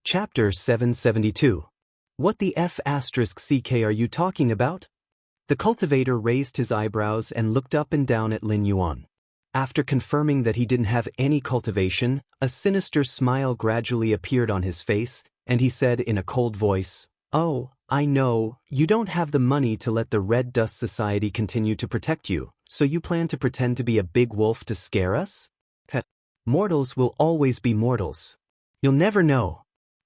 Chapter 772. What the F***ck are you talking about? The cultivator raised his eyebrows and looked up and down at Lin Yuan. After confirming that he didn't have any cultivation, a sinister smile gradually appeared on his face, and he said in a cold voice, "Oh, I know, you don't have the money to let the Red Dust Society continue to protect you, so you plan to pretend to be a big wolf to scare us? Heh. Mortals will always be mortals. You'll never know."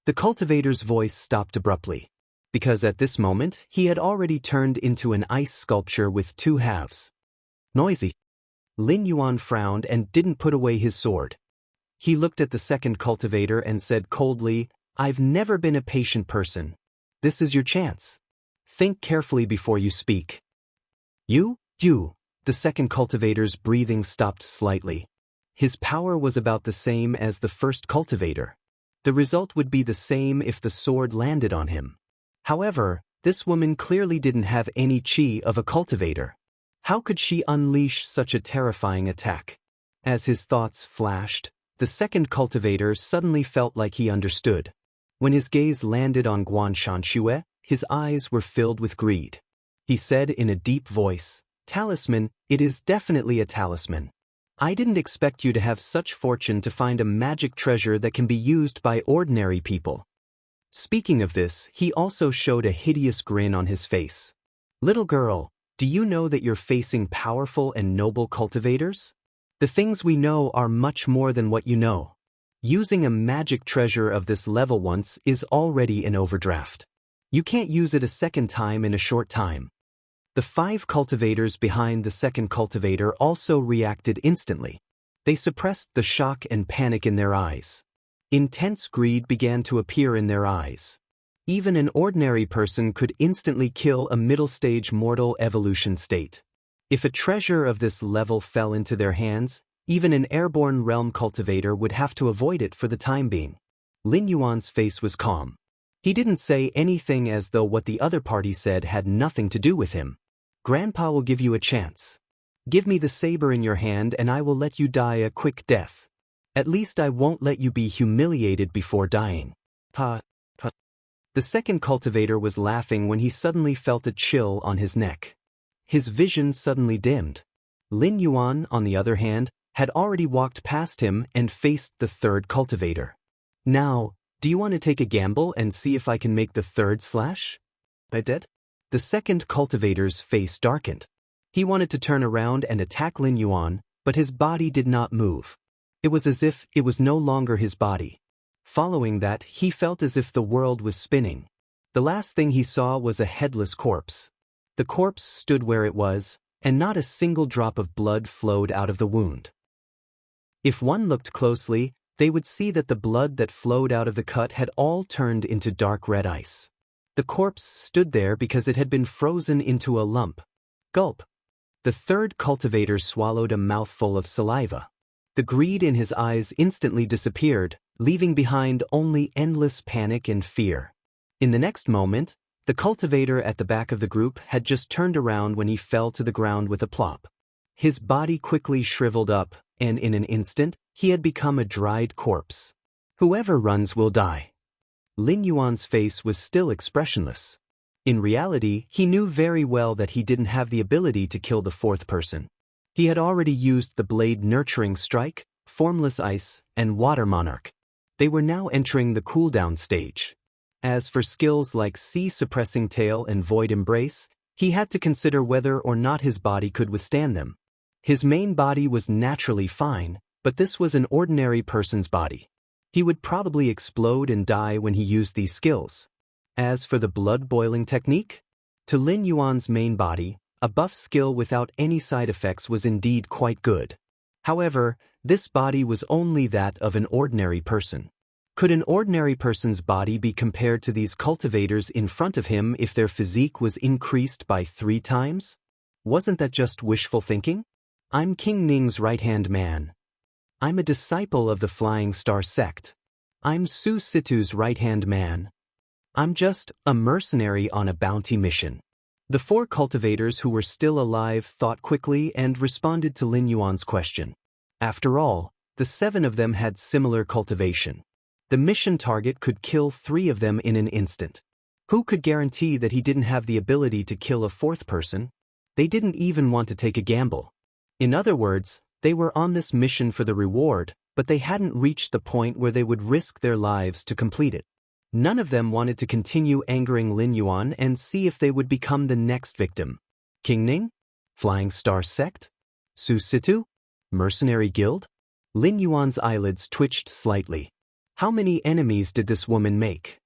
The cultivator's voice stopped abruptly, because at this moment he had already turned into an ice sculpture with two halves. Noisy. Lin Yuan frowned and didn't put away his sword. He looked at the second cultivator and said coldly, "I've never been a patient person. This is your chance. Think carefully before you speak." You. The second cultivator's breathing stopped slightly. His power was about the same as the first cultivator. The result would be the same if the sword landed on him. However, this woman clearly didn't have any chi of a cultivator. How could she unleash such a terrifying attack? As his thoughts flashed, the second cultivator suddenly felt like he understood. When his gaze landed on Guan Shanxue, his eyes were filled with greed. He said in a deep voice, "Talisman, it is definitely a talisman. I didn't expect you to have such fortune to find a magic treasure that can be used by ordinary people." Speaking of this, he also showed a hideous grin on his face. "Little girl, do you know that you're facing powerful and noble cultivators? The things we know are much more than what you know. Using a magic treasure of this level once is already an overdraft. You can't use it a second time in a short time." The 5 cultivators behind the second cultivator also reacted instantly. They suppressed the shock and panic in their eyes. Intense greed began to appear in their eyes. Even an ordinary person could instantly kill a middle-stage mortal evolution state. If a treasure of this level fell into their hands, even an airborne realm cultivator would have to avoid it for the time being. Lin Yuan's face was calm. He didn't say anything as though what the other party said had nothing to do with him. "Grandpa will give you a chance. Give me the saber in your hand and I will let you die a quick death. At least I won't let you be humiliated before dying." Pa. The second cultivator was laughing when he suddenly felt a chill on his neck. His vision suddenly dimmed. Lin Yuan, on the other hand, had already walked past him and faced the third cultivator. "Now, do you want to take a gamble and see if I can make the third slash?" "I did?" The second cultivator's face darkened. He wanted to turn around and attack Lin Yuan, but his body did not move. It was as if it was no longer his body. Following that, he felt as if the world was spinning. The last thing he saw was a headless corpse. The corpse stood where it was, and not a single drop of blood flowed out of the wound. If one looked closely, they would see that the blood that flowed out of the cut had all turned into dark red ice. The corpse stood there because it had been frozen into a lump. Gulp. The third cultivator swallowed a mouthful of saliva. The greed in his eyes instantly disappeared, leaving behind only endless panic and fear. In the next moment, the cultivator at the back of the group had just turned around when he fell to the ground with a plop. His body quickly shriveled up, and in an instant, he had become a dried corpse. Whoever runs will die. Lin Yuan's face was still expressionless. In reality, he knew very well that he didn't have the ability to kill the fourth person. He had already used the blade nurturing strike, formless ice, and water monarch. They were now entering the cooldown stage. As for skills like sea suppressing tail and void embrace, he had to consider whether or not his body could withstand them. His main body was naturally fine, but this was an ordinary person's body. He would probably explode and die when he used these skills. As for the blood-boiling technique, to Lin Yuan's main body, a buff skill without any side effects was indeed quite good. However, this body was only that of an ordinary person. Could an ordinary person's body be compared to these cultivators in front of him if their physique was increased by 3 times? Wasn't that just wishful thinking? "I'm King Ning's right-hand man. I'm a disciple of the Flying Star sect. I'm Su Situ's right-hand man. I'm just a mercenary on a bounty mission." The 4 cultivators who were still alive thought quickly and responded to Lin Yuan's question. After all, the 7 of them had similar cultivation. The mission target could kill 3 of them in an instant. Who could guarantee that he didn't have the ability to kill a 4th person? They didn't even want to take a gamble. In other words, they were on this mission for the reward, but they hadn't reached the point where they would risk their lives to complete it. None of them wanted to continue angering Lin Yuan and see if they would become the next victim. King Ning? Flying Star Sect? Su Situ? Mercenary Guild? Lin Yuan's eyelids twitched slightly. How many enemies did this woman make?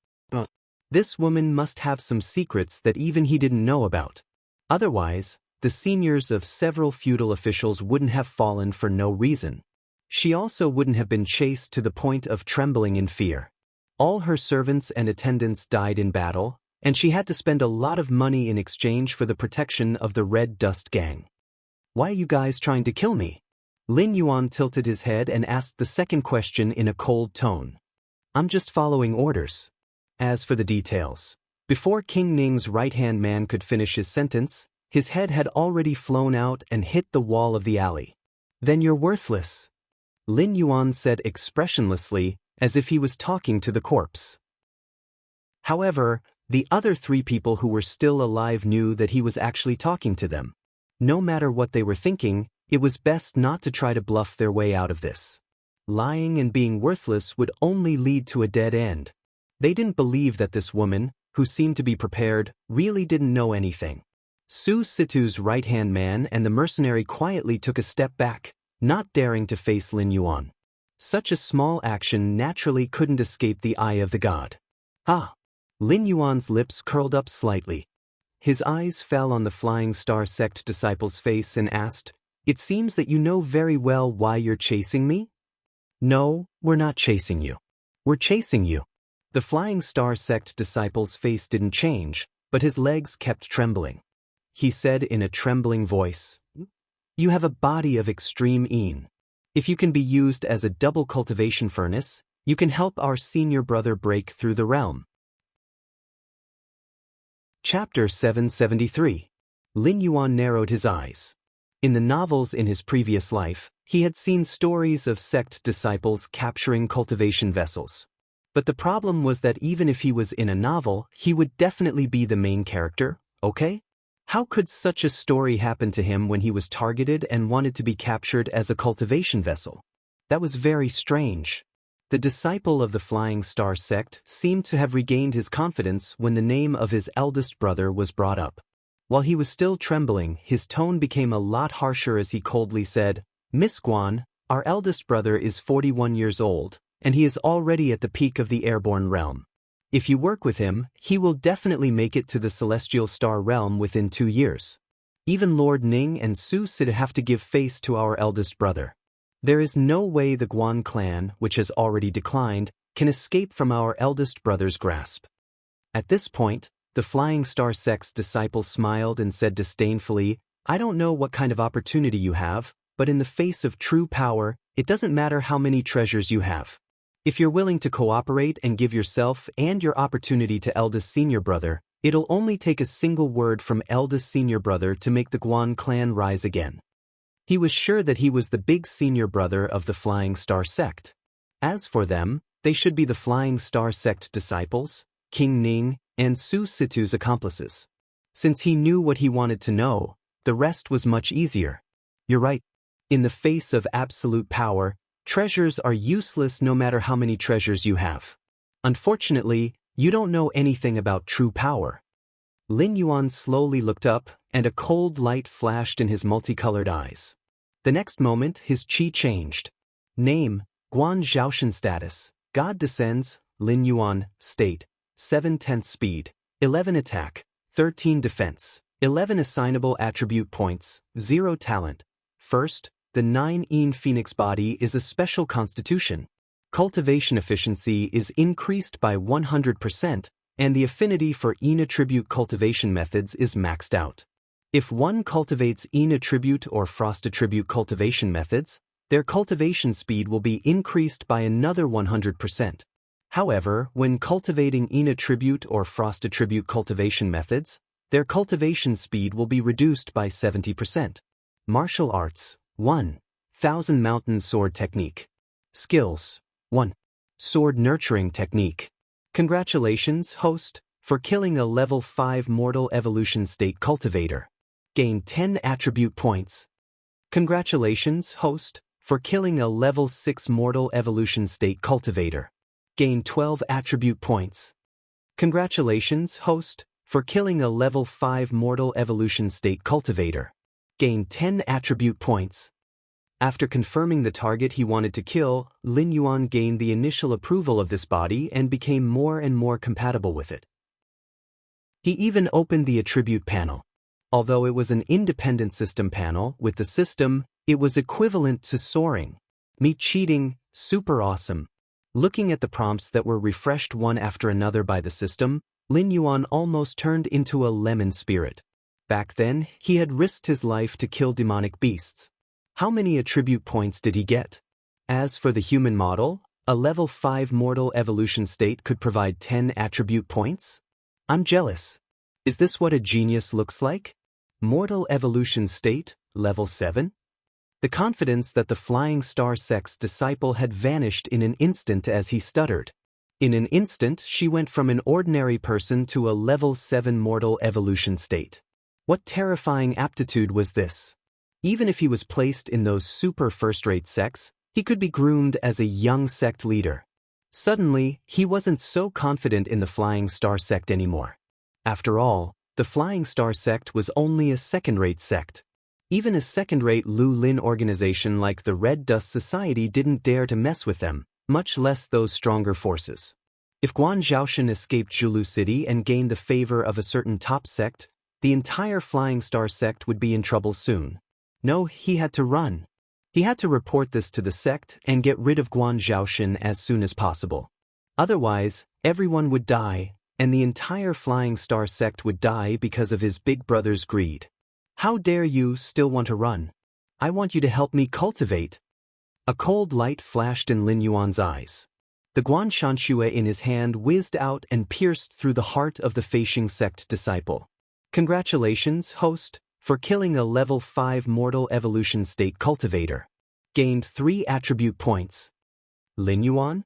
This woman must have some secrets that even he didn't know about. Otherwise, the seniors of several feudal officials wouldn't have fallen for no reason. She also wouldn't have been chased to the point of trembling in fear. All her servants and attendants died in battle, and she had to spend a lot of money in exchange for the protection of the Red Dust Gang. Why are you guys trying to kill me? Lin Yuan tilted his head and asked the second question in a cold tone. I'm just following orders. As for the details, before King Ning's right-hand man could finish his sentence, his head had already flown out and hit the wall of the alley. Then you're worthless, Lin Yuan said expressionlessly, as if he was talking to the corpse. However, the other 3 people who were still alive knew that he was actually talking to them. No matter what they were thinking, it was best not to try to bluff their way out of this. Lying and being worthless would only lead to a dead end. They didn't believe that this woman, who seemed to be prepared, really didn't know anything. Su Situ's right-hand man and the mercenary quietly took a step back, not daring to face Lin Yuan. Such a small action naturally couldn't escape the eye of the god. Ah! Lin Yuan's lips curled up slightly. His eyes fell on the Flying Star Sect disciple's face and asked, "It seems that you know very well why you're chasing me?" "No, we're not chasing you. We're chasing you." The Flying Star Sect disciple's face didn't change, but his legs kept trembling. He said in a trembling voice, "You have a body of extreme een. If you can be used as a double cultivation furnace, you can help our senior brother break through the realm." Chapter 773. Lin Yuan narrowed his eyes. In the novels in his previous life, he had seen stories of sect disciples capturing cultivation vessels. But the problem was that even if he was in a novel, he would definitely be the main character, okay? How could such a story happen to him when he was targeted and wanted to be captured as a cultivation vessel? That was very strange. The disciple of the Flying Star Sect seemed to have regained his confidence when the name of his eldest brother was brought up. While he was still trembling, his tone became a lot harsher as he coldly said, "Miss Guan, our eldest brother is 41 years old, and he is already at the peak of the airborne realm. If you work with him, he will definitely make it to the celestial star realm within 2 years. Even Lord Ning and Su Sid have to give face to our eldest brother. There is no way the Guan clan, which has already declined, can escape from our eldest brother's grasp." At this point, the Flying Star Sect's disciple smiled and said disdainfully, "I don't know what kind of opportunity you have, but in the face of true power, it doesn't matter how many treasures you have. If you're willing to cooperate and give yourself and your opportunity to eldest senior brother, it'll only take a single word from eldest senior brother to make the Guan clan rise again." He was sure that he was the big senior brother of the Flying Star Sect. As for them, they should be the Flying Star Sect disciples, King Ning, and Su Situ's accomplices. Since he knew what he wanted to know, the rest was much easier. You're right. In the face of absolute power, treasures are useless no matter how many treasures you have. Unfortunately, you don't know anything about true power. Lin Yuan slowly looked up, and a cold light flashed in his multicolored eyes. The next moment, his chi changed. Name, Guan Zhaoshan. Status, God descends. Lin Yuan. State, 7/10 speed, 11 attack, 13 defense, 11 assignable attribute points, 0 talent. First, the 9 Phoenix body is a special constitution. Cultivation efficiency is increased by 100%, and the affinity for attribute cultivation methods is maxed out. If one cultivates attribute or frost attribute cultivation methods, their cultivation speed will be increased by another 100%. However, when cultivating attribute or frost attribute cultivation methods, their cultivation speed will be reduced by 70%. Martial arts, 1. Thousand Mountain Sword Technique. Skills, 1. Sword Nurturing Technique. Congratulations, host, for killing a level 5 Mortal Evolution State Cultivator. Gain 10 attribute points. Congratulations, host, for killing a level 6 Mortal Evolution State Cultivator. Gain 12 attribute points. Congratulations, host, for killing a level 5 Mortal Evolution State Cultivator. Gain 10 attribute points. After confirming the target he wanted to kill, Lin Yuan gained the initial approval of this body and became more and more compatible with it. He even opened the attribute panel. Although it was an independent system panel, with the system, it was equivalent to soaring. Me cheating, super awesome. Looking at the prompts that were refreshed one after another by the system, Lin Yuan almost turned into a lemon spirit. Back then, he had risked his life to kill demonic beasts. How many attribute points did he get? As for the human model, a level 5 Mortal Evolution State could provide 10 attribute points? I'm jealous. Is this what a genius looks like? Mortal Evolution State, level 7? The confidence that the Flying Star Sect's disciple had vanished in an instant as he stuttered. In an instant, she went from an ordinary person to a level 7 Mortal Evolution State. What terrifying aptitude was this? Even if he was placed in those super first-rate sects, he could be groomed as a young sect leader. Suddenly, he wasn't so confident in the Flying Star Sect anymore. After all, the Flying Star Sect was only a second-rate sect. Even a second-rate Lu Lin organization like the Red Dust Society didn't dare to mess with them, much less those stronger forces. If Guan Zhaoshan escaped Zhulu City and gained the favor of a certain top sect, the entire Flying Star Sect would be in trouble soon. No, he had to run. He had to report this to the sect and get rid of Guan Zhaoshan as soon as possible. Otherwise, everyone would die, and the entire Flying Star Sect would die because of his big brother's greed. How dare you still want to run? I want you to help me cultivate. A cold light flashed in Lin Yuan's eyes. The Guan Shanxue in his hand whizzed out and pierced through the heart of the Feixing Sect disciple. Congratulations, host, for killing a level 5 Mortal Evolution State Cultivator. Gained 3 attribute points. Lin Yuan?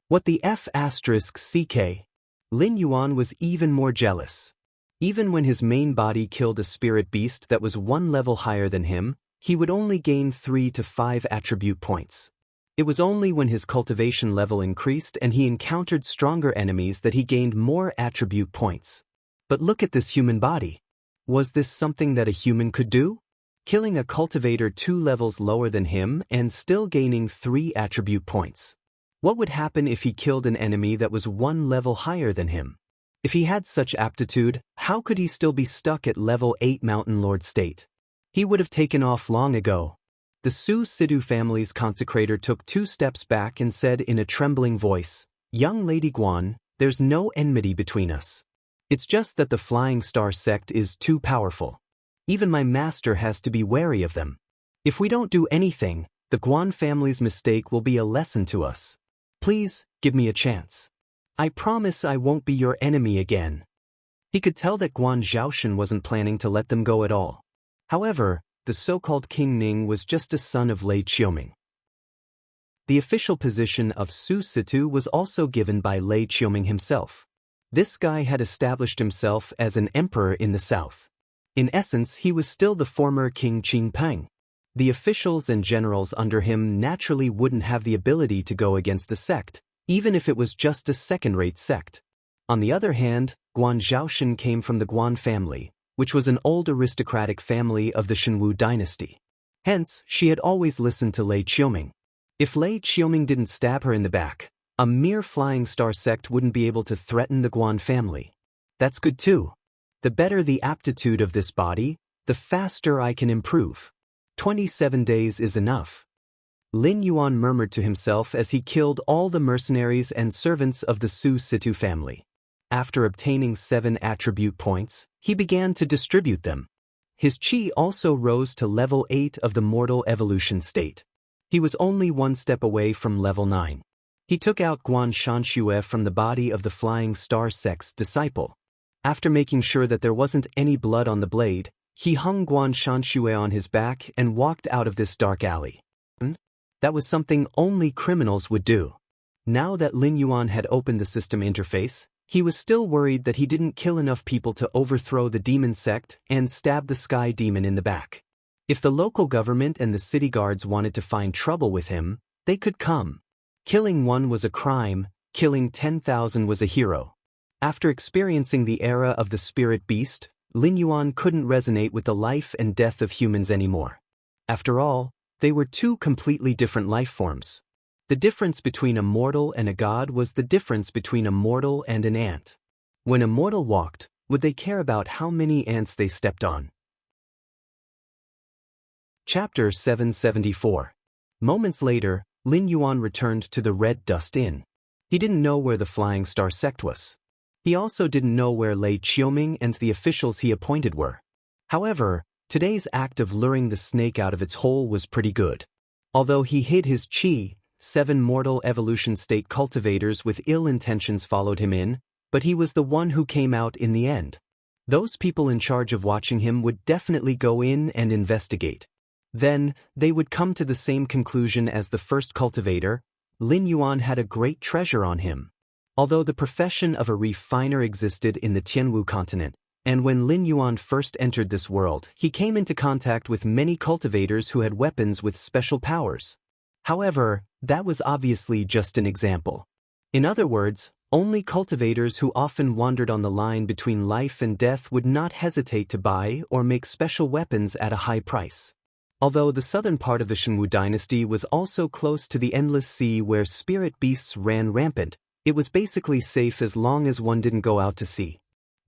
What the F***CK? Lin Yuan was even more jealous. Even when his main body killed a spirit beast that was 1 level higher than him, he would only gain 3 to 5 attribute points. It was only when his cultivation level increased and he encountered stronger enemies that he gained more attribute points. But look at this human body. Was this something that a human could do? Killing a cultivator 2 levels lower than him and still gaining 3 attribute points. What would happen if he killed an enemy that was 1 level higher than him? If he had such aptitude, how could he still be stuck at level 8 Mountain Lord State? He would have taken off long ago. The Su Sidu family's consecrator took 2 steps back and said in a trembling voice, "Young Lady Guan, there's no enmity between us. It's just that the Flying Star Sect is too powerful. Even my master has to be wary of them. If we don't do anything, the Guan family's mistake will be a lesson to us. Please, give me a chance. I promise I won't be your enemy again." He could tell that Guan Zhaoshan wasn't planning to let them go at all. However, the so-called King Ning was just a son of Lei Qiuming. The official position of Su Situ was also given by Lei Qiuming himself. This guy had established himself as an emperor in the south. In essence, he was still the former King Qingpeng. The officials and generals under him naturally wouldn't have the ability to go against a sect, even if it was just a second-rate sect. On the other hand, Guan Zhaoshan came from the Guan family, which was an old aristocratic family of the Shenwu dynasty. Hence, she had always listened to Lei Qiuming. If Lei Qiuming didn't stab her in the back, a mere Flying Star Sect wouldn't be able to threaten the Guan family. That's good too. The better the aptitude of this body, the faster I can improve. 27 days is enough. Lin Yuan murmured to himself as he killed all the mercenaries and servants of the Su Situ family. After obtaining 7 attribute points, he began to distribute them. His chi also rose to level 8 of the Mortal Evolution State. He was only 1 step away from level 9. He took out Guan Shanxue from the body of the Flying Star Sect's disciple. After making sure that there wasn't any blood on the blade, he hung Guan Shanxue on his back and walked out of this dark alley. That was something only criminals would do. Now that Lin Yuan had opened the system interface, he was still worried that he didn't kill enough people to overthrow the demon sect and stab the sky demon in the back. If the local government and the city guards wanted to find trouble with him, they could come. Killing one was a crime, killing 10,000 was a hero. After experiencing the era of the spirit beast, Lin Yuan couldn't resonate with the life and death of humans anymore. After all, they were two completely different life forms. The difference between a mortal and a god was the difference between a mortal and an ant. When a mortal walked, would they care about how many ants they stepped on? Chapter 774. Moments later, Lin Yuan returned to the Red Dust Inn. He didn't know where the Flying Star sect was. He also didn't know where Lei Qiuming and the officials he appointed were. However, today's act of luring the snake out of its hole was pretty good. Although he hid his qi, 7 mortal evolution state cultivators with ill intentions followed him in, but he was the one who came out in the end. Those people in charge of watching him would definitely go in and investigate. Then, they would come to the same conclusion as the first cultivator: Lin Yuan had a great treasure on him. Although the profession of a refiner existed in the Tianwu continent, and when Lin Yuan first entered this world, he came into contact with many cultivators who had weapons with special powers. However, that was obviously just an example. In other words, only cultivators who often wandered on the line between life and death would not hesitate to buy or make special weapons at a high price. Although the southern part of the Shangwu dynasty was also close to the endless sea where spirit beasts ran rampant, it was basically safe as long as one didn't go out to sea.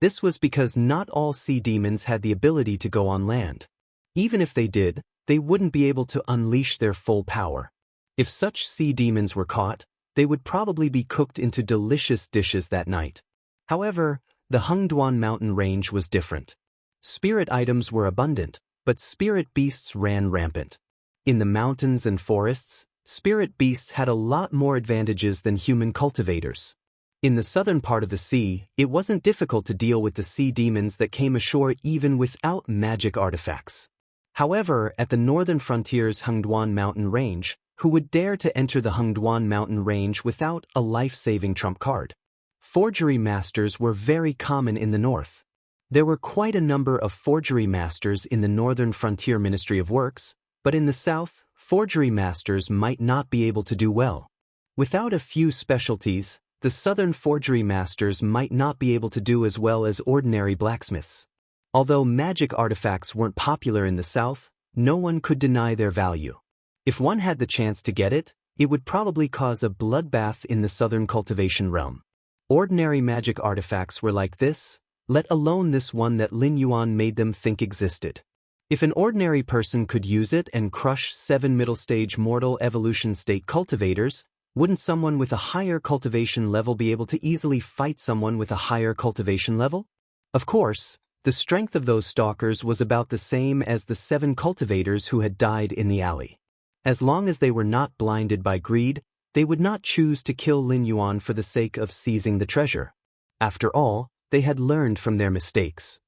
This was because not all sea demons had the ability to go on land. Even if they did, they wouldn't be able to unleash their full power. If such sea demons were caught, they would probably be cooked into delicious dishes that night. However, the Hengduan mountain range was different. Spirit items were abundant, but spirit beasts ran rampant. In the mountains and forests, spirit beasts had a lot more advantages than human cultivators. In the southern part of the sea, it wasn't difficult to deal with the sea demons that came ashore even without magic artifacts. However, at the northern frontier's Hengduan mountain range, who would dare to enter the Hengduan mountain range without a life-saving trump card? Forgery masters were very common in the north. There were quite a number of forgery masters in the northern frontier Ministry of Works, but in the south, forgery masters might not be able to do well. Without a few specialties, the southern forgery masters might not be able to do as well as ordinary blacksmiths. Although magic artifacts weren't popular in the south, no one could deny their value. If one had the chance to get it, it would probably cause a bloodbath in the southern cultivation realm. Ordinary magic artifacts were like this, let alone this one that Lin Yuan made them think existed. If an ordinary person could use it and crush 7 middle-stage mortal evolution state cultivators, wouldn't someone with a higher cultivation level be able to easily fight someone with a higher cultivation level? Of course, the strength of those stalkers was about the same as the 7 cultivators who had died in the alley. As long as they were not blinded by greed, they would not choose to kill Lin Yuan for the sake of seizing the treasure. After all, they had learned from their mistakes.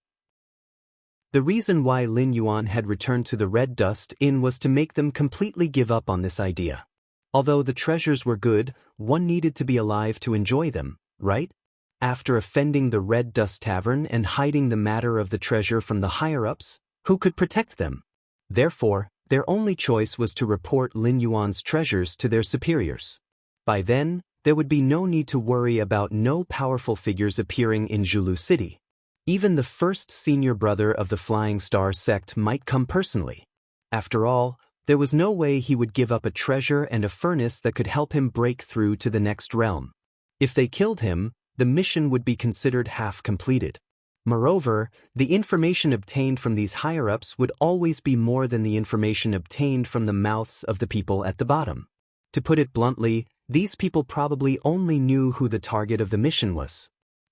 The reason why Lin Yuan had returned to the Red Dust Inn was to make them completely give up on this idea. Although the treasures were good, one needed to be alive to enjoy them, right? After offending the Red Dust Tavern and hiding the matter of the treasure from the higher-ups, who could protect them? Therefore, their only choice was to report Lin Yuan's treasures to their superiors. By then, there would be no need to worry about no powerful figures appearing in Zhulu City. Even the first senior brother of the Flying Star sect might come personally. After all, there was no way he would give up a treasure and a furnace that could help him break through to the next realm. If they killed him, the mission would be considered half completed. Moreover, the information obtained from these higher-ups would always be more than the information obtained from the mouths of the people at the bottom. To put it bluntly, these people probably only knew who the target of the mission was.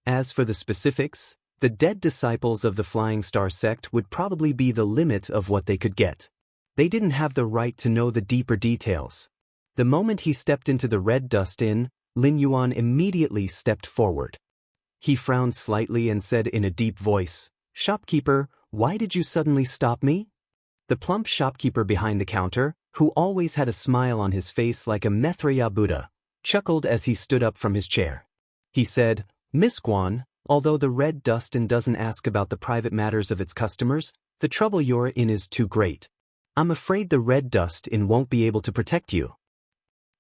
As for the specifics, the dead disciples of the Flying Star sect would probably be the limit of what they could get. They didn't have the right to know the deeper details. The moment he stepped into the Red Dust Inn, Lin Yuan immediately stepped forward. He frowned slightly and said in a deep voice, "Shopkeeper, why did you suddenly stop me?" The plump shopkeeper behind the counter, who always had a smile on his face like a Maitreya Buddha, chuckled as he stood up from his chair. He said, "Miss Guan, although the Red Dust Inn doesn't ask about the private matters of its customers, the trouble you're in is too great. I'm afraid the Red Dust Inn won't be able to protect you."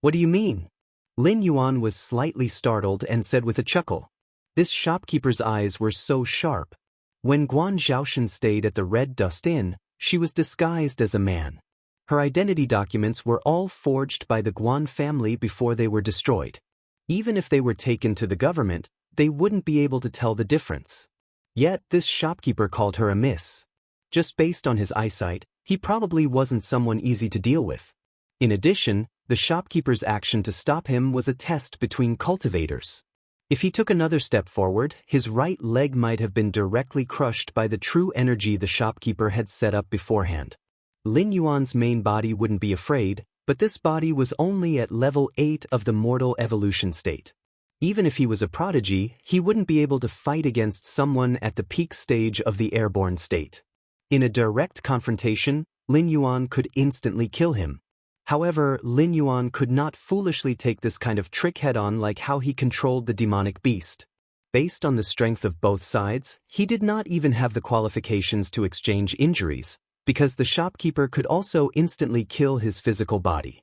"What do you mean?" Lin Yuan was slightly startled and said with a chuckle. This shopkeeper's eyes were so sharp. When Guan Zhaoshan stayed at the Red Dust Inn, she was disguised as a man. Her identity documents were all forged by the Guan family before they were destroyed. Even if they were taken to the government, they wouldn't be able to tell the difference. Yet this shopkeeper called her a miss. Just based on his eyesight, he probably wasn't someone easy to deal with. In addition, the shopkeeper's action to stop him was a test between cultivators. If he took another step forward, his right leg might have been directly crushed by the true energy the shopkeeper had set up beforehand. Lin Yuan's main body wouldn't be afraid, but this body was only at level 8 of the mortal evolution state. Even if he was a prodigy, he wouldn't be able to fight against someone at the peak stage of the airborne state. In a direct confrontation, Lin Yuan could instantly kill him. However, Lin Yuan could not foolishly take this kind of trick head-on like how he controlled the demonic beast. Based on the strength of both sides, he did not even have the qualifications to exchange injuries, because the shopkeeper could also instantly kill his physical body.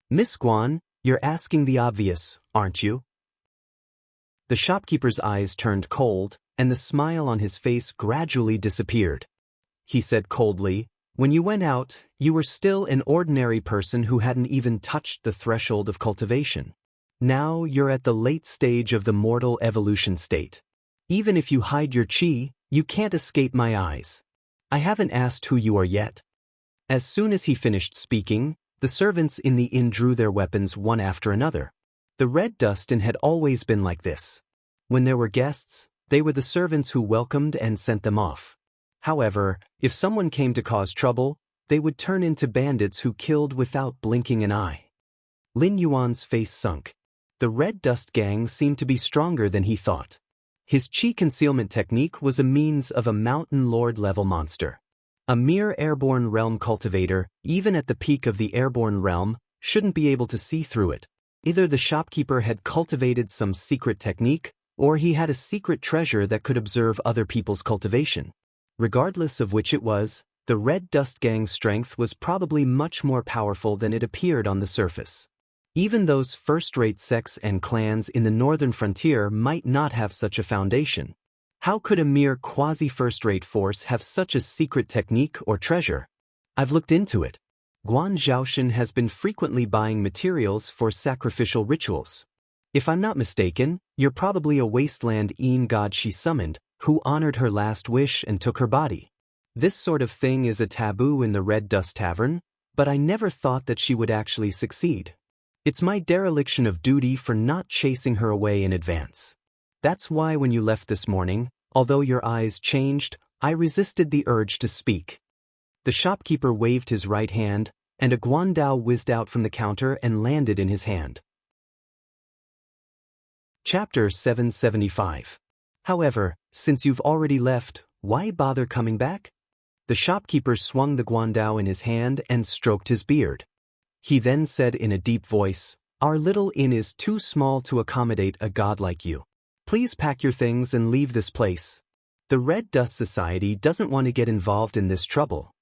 "Miss Guan, you're asking the obvious, aren't you?" The shopkeeper's eyes turned cold, and the smile on his face gradually disappeared. He said coldly, "When you went out, you were still an ordinary person who hadn't even touched the threshold of cultivation. Now you're at the late stage of the mortal evolution state. Even if you hide your chi, you can't escape my eyes. I haven't asked who you are yet." As soon as he finished speaking, the servants in the inn drew their weapons one after another. The Red Dust Inn had always been like this. When there were guests, they were the servants who welcomed and sent them off. However, if someone came to cause trouble, they would turn into bandits who killed without blinking an eye. Lin Yuan's face sunk. The Red Dust Gang seemed to be stronger than he thought. His chi concealment technique was a means of a mountain lord-level monster. A mere airborne realm cultivator, even at the peak of the airborne realm, shouldn't be able to see through it. Either the shopkeeper had cultivated some secret technique, or he had a secret treasure that could observe other people's cultivation. Regardless of which it was, the Red Dust Gang's strength was probably much more powerful than it appeared on the surface. Even those first-rate sects and clans in the northern frontier might not have such a foundation. How could a mere quasi-first-rate force have such a secret technique or treasure? I've looked into it. Guan Zhaoshan has been frequently buying materials for sacrificial rituals. If I'm not mistaken, you're probably a wasteland Een god she summoned, who honored her last wish and took her body. This sort of thing is a taboo in the Red Dust Tavern, but I never thought that she would actually succeed. It's my dereliction of duty for not chasing her away in advance. That's why when you left this morning, although your eyes changed, I resisted the urge to speak." The shopkeeper waved his right hand, and a guandao whizzed out from the counter and landed in his hand. Chapter 775. However, since you've already left, why bother coming back? The shopkeeper swung the guandao in his hand and stroked his beard. He then said in a deep voice, "Our little inn is too small to accommodate a god like you. Please pack your things and leave this place. The Red Dust Society doesn't want to get involved in this trouble."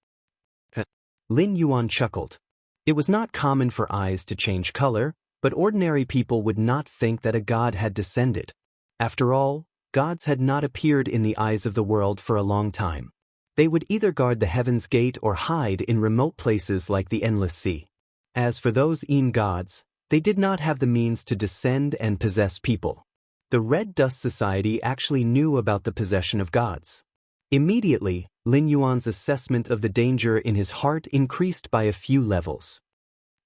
Lin Yuan chuckled. It was not common for eyes to change color, but ordinary people would not think that a god had descended. After all, gods had not appeared in the eyes of the world for a long time. They would either guard the Heaven's Gate or hide in remote places like the Endless Sea. As for those Een gods, they did not have the means to descend and possess people. The Red Dust Society actually knew about the possession of gods. Immediately, Lin Yuan's assessment of the danger in his heart increased by a few levels.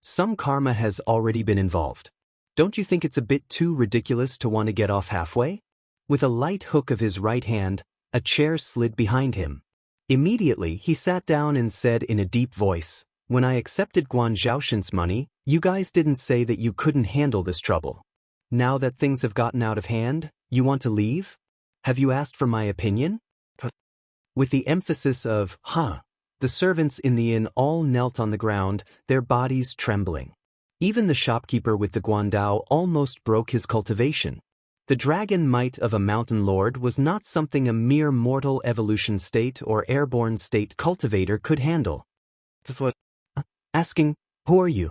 Some karma has already been involved. Don't you think it's a bit too ridiculous to want to get off halfway? With a light hook of his right hand, a chair slid behind him. Immediately, he sat down and said in a deep voice, "When I accepted Guan Zhaoshan's money, you guys didn't say that you couldn't handle this trouble. Now that things have gotten out of hand, you want to leave? Have you asked for my opinion?" With the emphasis of, the servants in the inn all knelt on the ground, their bodies trembling. Even the shopkeeper with the guandao almost broke his cultivation. The dragon might of a mountain lord was not something a mere mortal evolution state or airborne state cultivator could handle. That's what? Asking, who are you?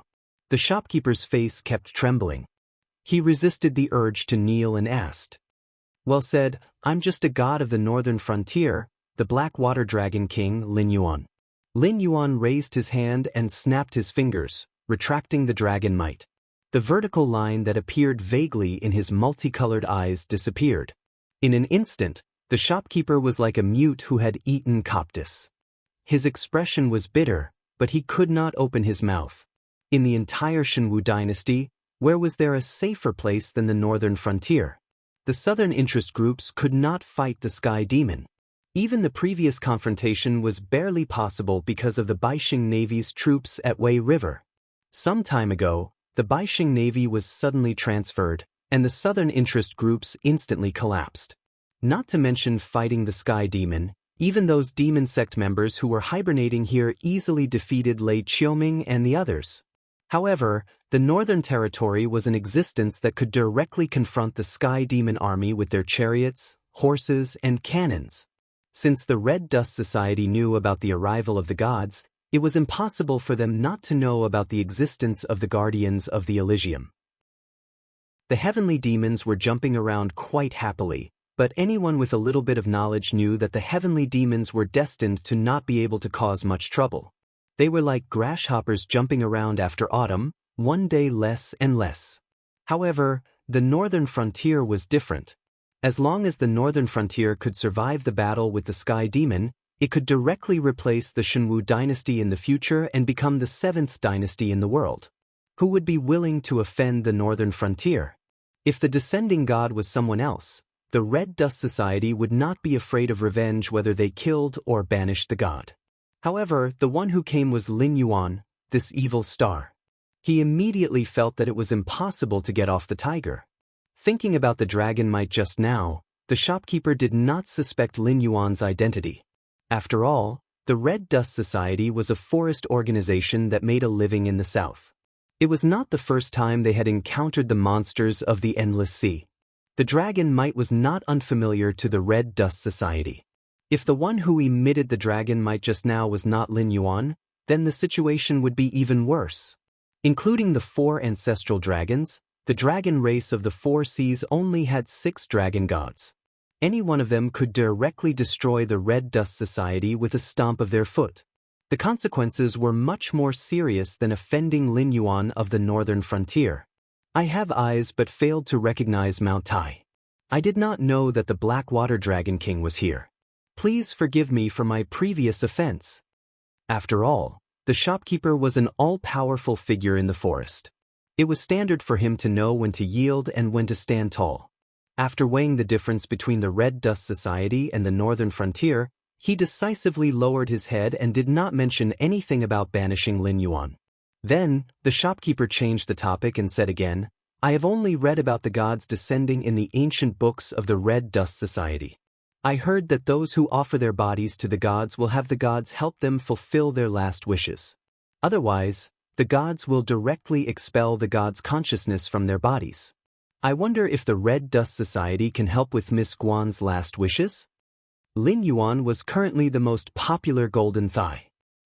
The shopkeeper's face kept trembling. He resisted the urge to kneel and asked. Well said, I'm just a god of the northern frontier, the black water dragon king Lin Yuan. Lin Yuan raised his hand and snapped his fingers, retracting the dragon might. The vertical line that appeared vaguely in his multicolored eyes disappeared. In an instant, the shopkeeper was like a mute who had eaten coptis. His expression was bitter, but he could not open his mouth. In the entire Shenwu dynasty, where was there a safer place than the northern frontier? The southern interest groups could not fight the sky demon. Even the previous confrontation was barely possible because of the Baixing Navy's troops at Wei River. Some time ago, the Baixing Navy was suddenly transferred, and the southern interest groups instantly collapsed. Not to mention fighting the sky demon, even those demon sect members who were hibernating here easily defeated Lei Qiuming and the others. However, the Northern Territory was an existence that could directly confront the Sky Demon army with their chariots, horses, and cannons. Since the Red Dust Society knew about the arrival of the gods, it was impossible for them not to know about the existence of the Guardians of the Elysium. The heavenly demons were jumping around quite happily, but anyone with a little bit of knowledge knew that the heavenly demons were destined to not be able to cause much trouble. They were like grasshoppers jumping around after autumn, one day less and less. However, the northern frontier was different. As long as the northern frontier could survive the battle with the Sky Demon, it could directly replace the Shenwu dynasty in the future and become the 7th dynasty in the world. Who would be willing to offend the northern frontier? If the descending god was someone else, the Red Dust Society would not be afraid of revenge whether they killed or banished the god. However, the one who came was Lin Yuan, this evil star. He immediately felt that it was impossible to get off the tiger. Thinking about the dragon might just now, the shopkeeper did not suspect Lin Yuan's identity. After all, the Red Dust Society was a forest organization that made a living in the south. It was not the first time they had encountered the monsters of the Endless Sea. The dragon might was not unfamiliar to the Red Dust Society. If the one who emitted the dragon might just now was not Lin Yuan, then the situation would be even worse. Including the 4 ancestral dragons, the dragon race of the 4 seas only had 6 dragon gods. Any one of them could directly destroy the Red Dust Society with a stomp of their foot. The consequences were much more serious than offending Lin Yuan of the northern frontier. I have eyes but failed to recognize Mount Tai. I did not know that the Blackwater Dragon King was here. Please forgive me for my previous offense. After all, the shopkeeper was an all-powerful figure in the forest. It was standard for him to know when to yield and when to stand tall. After weighing the difference between the Red Dust Society and the northern frontier, he decisively lowered his head and did not mention anything about banishing Lin Yuan. Then, the shopkeeper changed the topic and said again, I have only read about the gods descending in the ancient books of the Red Dust Society. I heard that those who offer their bodies to the gods will have the gods help them fulfill their last wishes. Otherwise, the gods will directly expel the gods' consciousness from their bodies. I wonder if the Red Dust Society can help with Miss Guan's last wishes? Lin Yuan was currently the most popular Golden Thigh.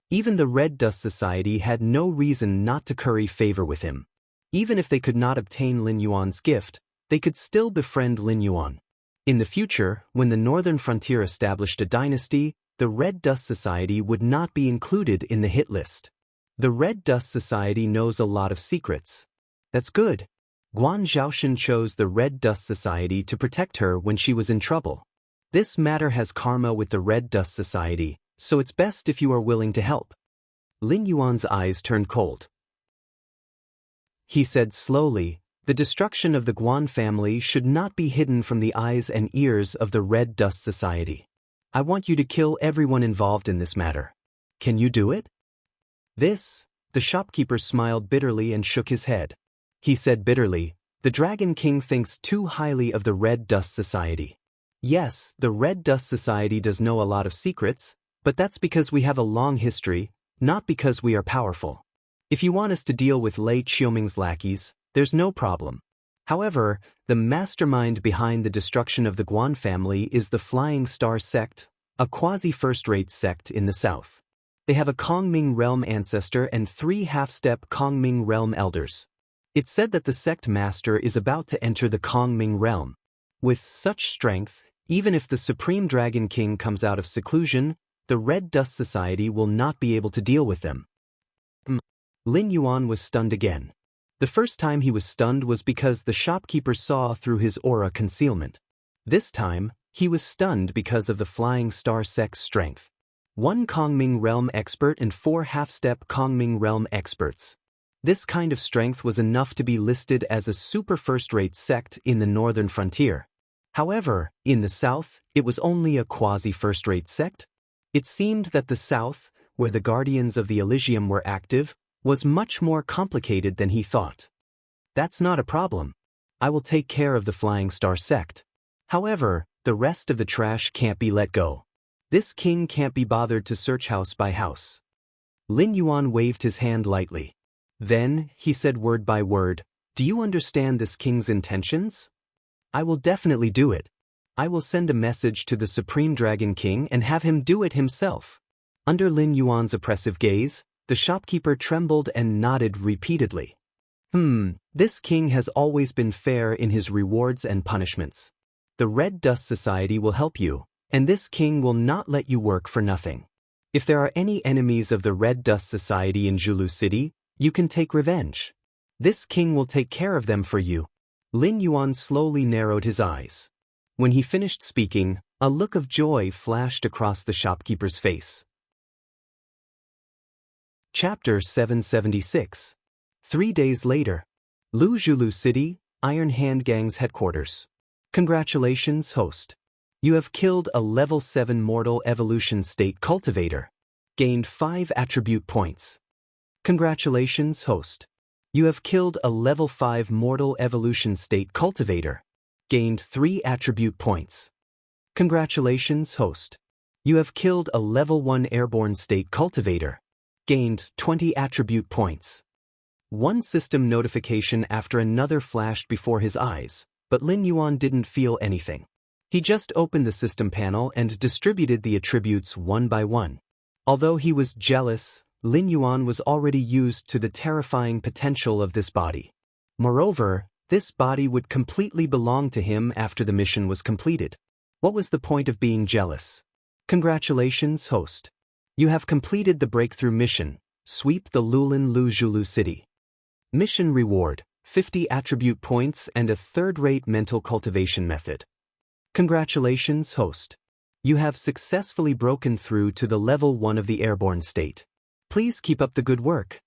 Even the Red Dust Society had no reason not to curry favor with him. Even if they could not obtain Lin Yuan's gift, they could still befriend Lin Yuan. In the future, when the northern frontier established a dynasty, the Red Dust Society would not be included in the hit list. The Red Dust Society knows a lot of secrets. That's good. Guan Zhaoshan chose the Red Dust Society to protect her when she was in trouble. This matter has karma with the Red Dust Society, so it's best if you are willing to help. Lin Yuan's eyes turned cold. He said slowly, the destruction of the Guan family should not be hidden from the eyes and ears of the Red Dust Society. I want you to kill everyone involved in this matter. Can you do it? The shopkeeper smiled bitterly and shook his head. He said bitterly, the Dragon King thinks too highly of the Red Dust Society. Yes, the Red Dust Society does know a lot of secrets, but that's because we have a long history, not because we are powerful. If you want us to deal with Lei Qiuming's lackeys, there's no problem. However, the mastermind behind the destruction of the Guan family is the Flying Star Sect, a quasi-first-rate sect in the south. They have a Kongming realm ancestor and 3 half-step Kongming realm elders. It's said that the sect master is about to enter the Kongming realm. With such strength, even if the Supreme Dragon King comes out of seclusion, the Red Dust Society will not be able to deal with them. Lin Yuan was stunned again. The first time he was stunned was because the shopkeeper saw through his aura concealment. This time, he was stunned because of the Flying Star Sect's strength. 1 Kongming realm expert and 4 half-step Kongming realm experts. This kind of strength was enough to be listed as a super first-rate sect in the northern frontier. However, in the south, it was only a quasi-first-rate sect. It seemed that the south, where the Guardians of the Elysium were active, was much more complicated than he thought. That's not a problem. I will take care of the Flying Star Sect. However, the rest of the trash can't be let go. This king can't be bothered to search house by house. Lin Yuan waved his hand lightly. Then, he said word by word, "Do you understand this king's intentions? I will definitely do it. I will send a message to the Supreme Dragon King and have him do it himself." Under Lin Yuan's oppressive gaze, the shopkeeper trembled and nodded repeatedly. This king has always been fair in his rewards and punishments. The Red Dust Society will help you, and this king will not let you work for nothing. If there are any enemies of the Red Dust Society in Zhulu City, you can take revenge. This king will take care of them for you. Lin Yuan slowly narrowed his eyes. When he finished speaking, a look of joy flashed across the shopkeeper's face. Chapter 776. 3 days later. Zhulu City, Iron Hand Gang's headquarters. Congratulations, host. You have killed a level 7 mortal evolution state cultivator. Gained 5 attribute points. Congratulations, host. You have killed a level 5 mortal evolution state cultivator. Gained 3 attribute points. Congratulations, host. You have killed a level 1 airborne state cultivator. Gained 20 attribute points. One system notification after another flashed before his eyes, but Lin Yuan didn't feel anything. He just opened the system panel and distributed the attributes one by one. Although he was jealous, Lin Yuan was already used to the terrifying potential of this body. Moreover, this body would completely belong to him after the mission was completed. What was the point of being jealous? Congratulations, host. You have completed the breakthrough mission. Sweep the Lulin Zhulu City. Mission reward, 50 attribute points and a third-rate mental cultivation method. Congratulations, host. You have successfully broken through to the level 1 of the airborne state. Please keep up the good work.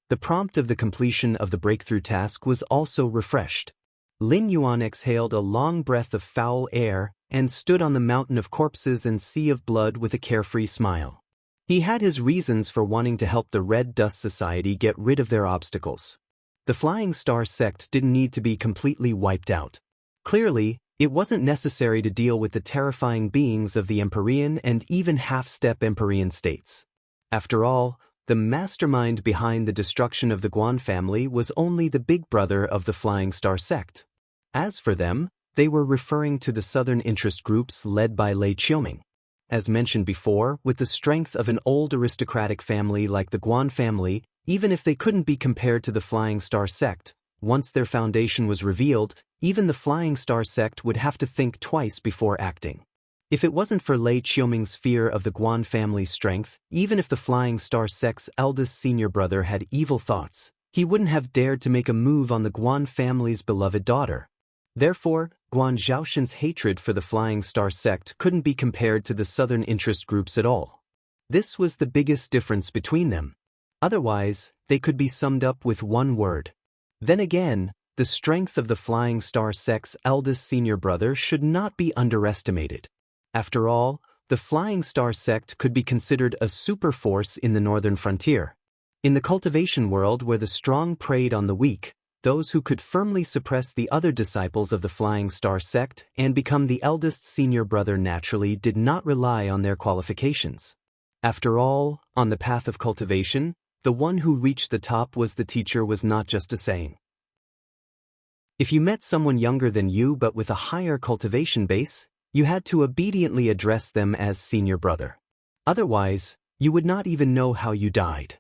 The prompt of the completion of the breakthrough task was also refreshed. Lin Yuan exhaled a long breath of foul air and stood on the mountain of corpses and sea of blood with a carefree smile. He had his reasons for wanting to help the Red Dust Society get rid of their obstacles. The Flying Star Sect didn't need to be completely wiped out. Clearly, it wasn't necessary to deal with the terrifying beings of the Empyrean and even half-step Empyrean states. After all, the mastermind behind the destruction of the Guan family was only the big brother of the Flying Star Sect. As for them, they were referring to the southern interest groups led by Lei Qiuming. As mentioned before, with the strength of an old aristocratic family like the Guan family, even if they couldn't be compared to the Flying Star Sect, once their foundation was revealed, even the Flying Star Sect would have to think twice before acting. If it wasn't for Lei Qiuming's fear of the Guan family's strength, even if the Flying Star Sect's eldest senior brother had evil thoughts, he wouldn't have dared to make a move on the Guan family's beloved daughter. Therefore, Guan Zhaoshan's hatred for the Flying Star Sect couldn't be compared to the southern interest groups at all. This was the biggest difference between them. Otherwise, they could be summed up with one word. Then again, the strength of the Flying Star Sect's eldest senior brother should not be underestimated. After all, the Flying Star Sect could be considered a super force in the northern frontier. In the cultivation world where the strong preyed on the weak, those who could firmly suppress the other disciples of the Flying Star Sect and become the eldest senior brother naturally did not rely on their qualifications. After all, on the path of cultivation, the one who reached the top was the teacher was not just a saying. If you met someone younger than you but with a higher cultivation base, you had to obediently address them as senior brother. Otherwise, you would not even know how you died.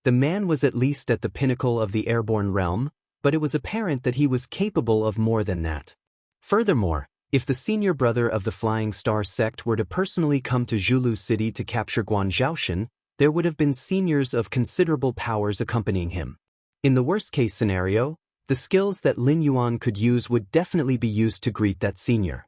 The man was at least at the pinnacle of the airborne realm, but it was apparent that he was capable of more than that. Furthermore, if the senior brother of the Flying Star sect were to personally come to Zhulu City to capture Guanzhouxian, there would have been seniors of considerable powers accompanying him. In the worst-case scenario, the skills that Lin Yuan could use would definitely be used to greet that senior.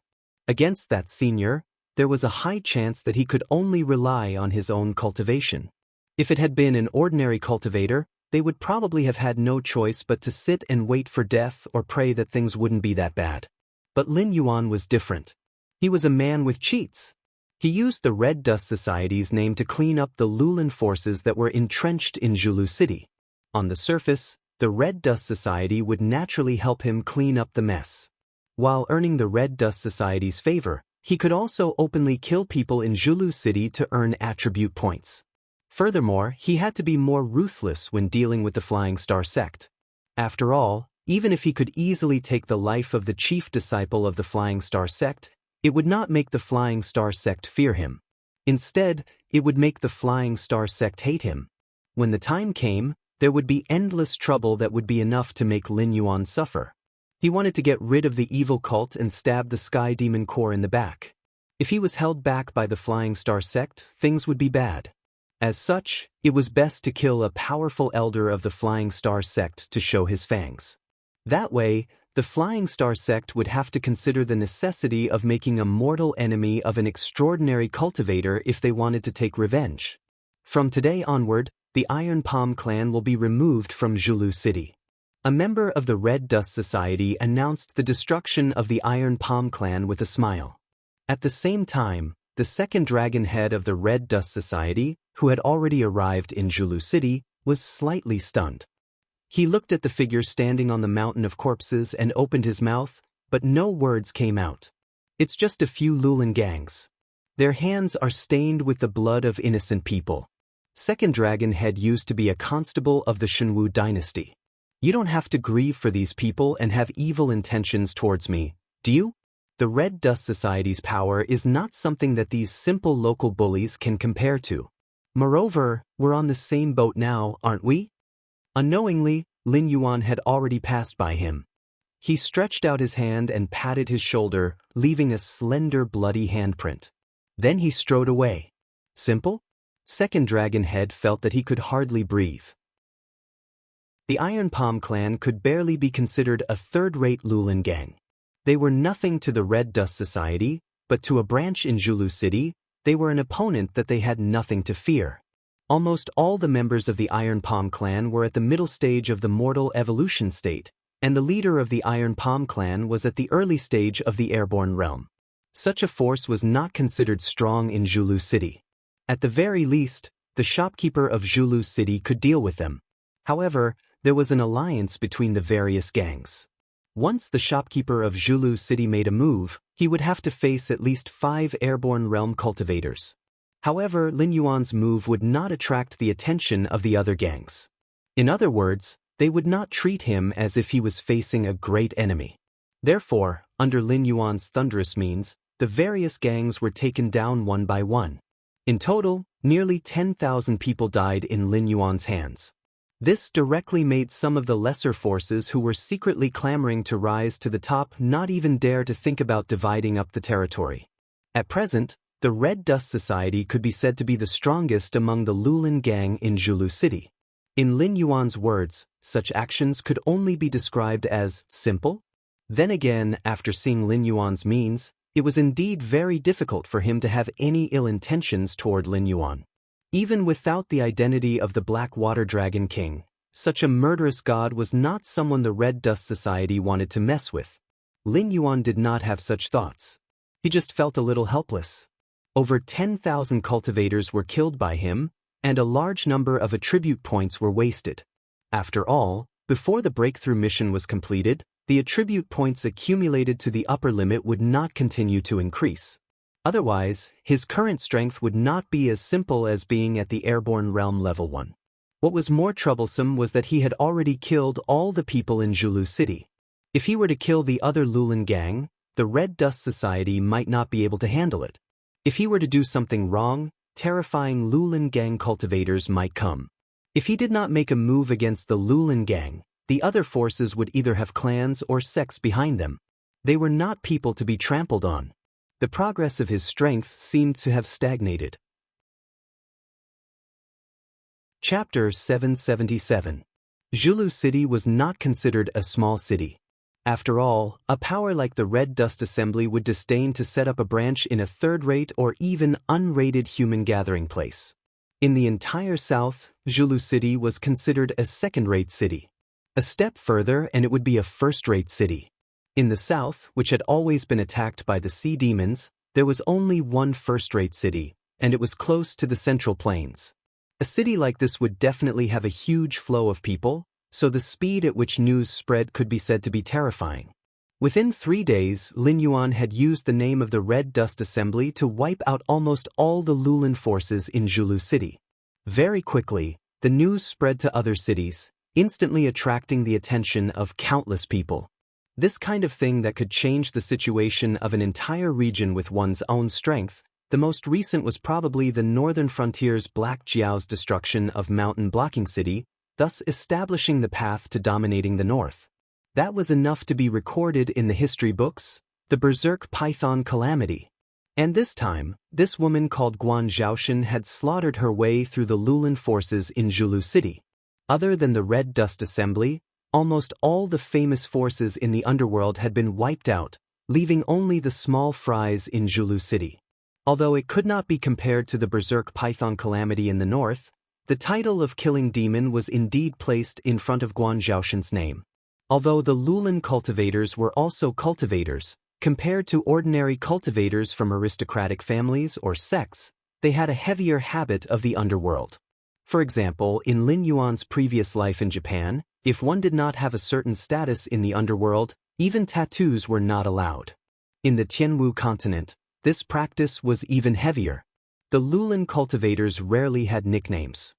Against that senior, there was a high chance that he could only rely on his own cultivation. If it had been an ordinary cultivator, they would probably have had no choice but to sit and wait for death or pray that things wouldn't be that bad. But Lin Yuan was different. He was a man with cheats. He used the Red Dust Society's name to clean up the Lulan forces that were entrenched in Zhulu City. On the surface, the Red Dust Society would naturally help him clean up the mess. While earning the Red Dust Society's favor, he could also openly kill people in Zhulu City to earn attribute points. Furthermore, he had to be more ruthless when dealing with the Flying Star sect. After all, even if he could easily take the life of the chief disciple of the Flying Star sect, it would not make the Flying Star sect fear him. Instead, it would make the Flying Star sect hate him. When the time came, there would be endless trouble that would be enough to make Lin Yuan suffer. He wanted to get rid of the evil cult and stab the Sky Demon Core in the back. If he was held back by the Flying Star sect, things would be bad. As such, it was best to kill a powerful elder of the Flying Star sect to show his fangs. That way, the Flying Star sect would have to consider the necessity of making a mortal enemy of an extraordinary cultivator if they wanted to take revenge. From today onward, the Iron Palm clan will be removed from Zhulu City. A member of the Red Dust Society announced the destruction of the Iron Palm clan with a smile. At the same time, the second dragon head of the Red Dust Society, who had already arrived in Zhulu City, was slightly stunned. He looked at the figure standing on the mountain of corpses and opened his mouth, but no words came out. It's just a few Lulan gangs. Their hands are stained with the blood of innocent people. Second Dragon Head used to be a constable of the Shenwu dynasty. You don't have to grieve for these people and have evil intentions towards me, do you? The Red Dust Society's power is not something that these simple local bullies can compare to. Moreover, we're on the same boat now, aren't we? Unknowingly, Lin Yuan had already passed by him. He stretched out his hand and patted his shoulder, leaving a slender bloody handprint. Then he strode away. Simple? Second Dragon Head felt that he could hardly breathe. The Iron Palm clan could barely be considered a third-rate Lulan gang. They were nothing to the Red Dust Society, but to a branch in Zhulu City, they were an opponent that they had nothing to fear. Almost all the members of the Iron Palm clan were at the middle stage of the mortal evolution state, and the leader of the Iron Palm clan was at the early stage of the airborne realm. Such a force was not considered strong in Zhulu City. At the very least, the shopkeeper of Zhulu City could deal with them. However, there was an alliance between the various gangs. Once the shopkeeper of Zhulu City made a move, he would have to face at least 5 airborne realm cultivators. However, Lin Yuan's move would not attract the attention of the other gangs. In other words, they would not treat him as if he was facing a great enemy. Therefore, under Lin Yuan's thunderous means, the various gangs were taken down one by one. In total, nearly 10,000 people died in Lin Yuan's hands. This directly made some of the lesser forces who were secretly clamoring to rise to the top not even dare to think about dividing up the territory. At present, the Red Dust Society could be said to be the strongest among the Lulan gang in Zhulu City. In Lin Yuan's words, such actions could only be described as simple. Then again, after seeing Lin Yuan's means, it was indeed very difficult for him to have any ill intentions toward Lin Yuan. Even without the identity of the Black Water Dragon King, such a murderous god was not someone the Red Dust Society wanted to mess with. Lin Yuan did not have such thoughts. He just felt a little helpless. Over 10,000 cultivators were killed by him, and a large number of attribute points were wasted. After all, before the breakthrough mission was completed, the attribute points accumulated to the upper limit would not continue to increase. Otherwise, his current strength would not be as simple as being at the airborne realm level 1. What was more troublesome was that he had already killed all the people in Zulu City. If he were to kill the other Lulan gang, the Red Dust Society might not be able to handle it. If he were to do something wrong, terrifying Lulan gang cultivators might come. If he did not make a move against the Lulan gang, the other forces would either have clans or sects behind them. They were not people to be trampled on. The progress of his strength seemed to have stagnated. Chapter 777. Zulu City was not considered a small city. After all, a power like the Red Dust Assembly would disdain to set up a branch in a third-rate or even unrated human gathering place. In the entire South, Zulu City was considered a second-rate city. A step further and it would be a first-rate city. In the South, which had always been attacked by the sea demons, there was only one first-rate city, and it was close to the Central Plains. A city like this would definitely have a huge flow of people, so the speed at which news spread could be said to be terrifying. Within 3 days, Lin Yuan had used the name of the Red Dust Assembly to wipe out almost all the Lulan forces in Zulu City. Very quickly, the news spread to other cities, instantly attracting the attention of countless people. This kind of thing that could change the situation of an entire region with one's own strength. The most recent was probably the northern frontier's Black Jiao's destruction of Mountain Blocking City, thus establishing the path to dominating the north. That was enough to be recorded in the history books, the Berserk Python Calamity. And this time, this woman called Guan Zhaoshan had slaughtered her way through the Lulan forces in Zulu City. Other than the Red Dust Assembly, almost all the famous forces in the underworld had been wiped out, leaving only the small fries in Zulu City. Although it could not be compared to the Berserk Python Calamity in the north, the title of Killing Demon was indeed placed in front of Guan Zhaoshan's name. Although the Lulan cultivators were also cultivators, compared to ordinary cultivators from aristocratic families or sects, they had a heavier habit of the underworld. For example, in Lin Yuan's previous life in Japan, if one did not have a certain status in the underworld, even tattoos were not allowed. In the Tianwu continent, this practice was even heavier. The Lulan cultivators rarely had nicknames.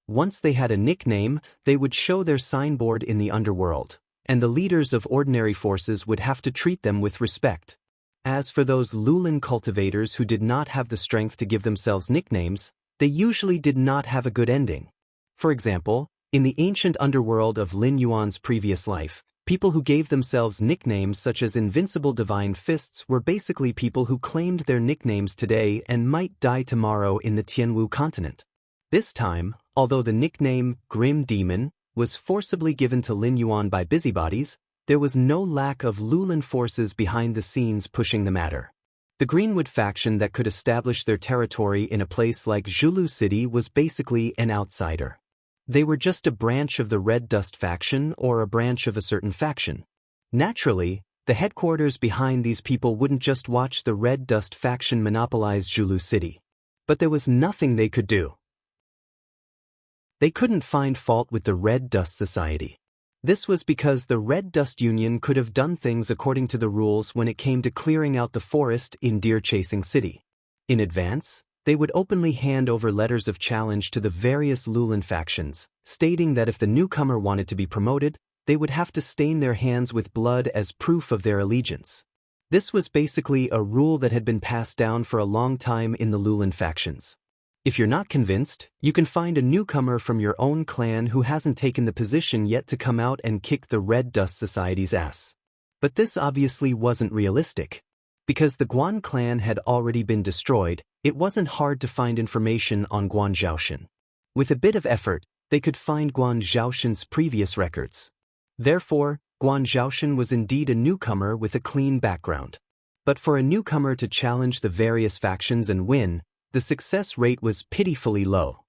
Once they had a nickname, they would show their signboard in the underworld, and the leaders of ordinary forces would have to treat them with respect. As for those Lulan cultivators who did not have the strength to give themselves nicknames, they usually did not have a good ending. For example, in the ancient underworld of Lin Yuan's previous life, people who gave themselves nicknames such as Invincible Divine Fists were basically people who claimed their nicknames today and might die tomorrow in the Tianwu continent. This time, although the nickname Grim Demon was forcibly given to Lin Yuan by busybodies, there was no lack of Lulan forces behind the scenes pushing the matter. The Greenwood faction that could establish their territory in a place like Zulu City was basically an outsider. They were just a branch of the Red Dust faction or a branch of a certain faction. Naturally, the headquarters behind these people wouldn't just watch the Red Dust faction monopolize Zulu City. But there was nothing they could do. They couldn't find fault with the Red Dust Society. This was because the Red Dust Union could have done things according to the rules when it came to clearing out the forest in Deer Chasing City. In advance, they would openly hand over letters of challenge to the various Lulan factions, stating that if the newcomer wanted to be promoted, they would have to stain their hands with blood as proof of their allegiance. This was basically a rule that had been passed down for a long time in the Lulan factions. If you're not convinced, you can find a newcomer from your own clan who hasn't taken the position yet to come out and kick the Red Dust Society's ass. But this obviously wasn't realistic. Because the Guan clan had already been destroyed, it wasn't hard to find information on Guan Zhaoshan. With a bit of effort, they could find Guan Zhaoshan's previous records. Therefore, Guan Zhaoshan was indeed a newcomer with a clean background. But for a newcomer to challenge the various factions and win, the success rate was pitifully low.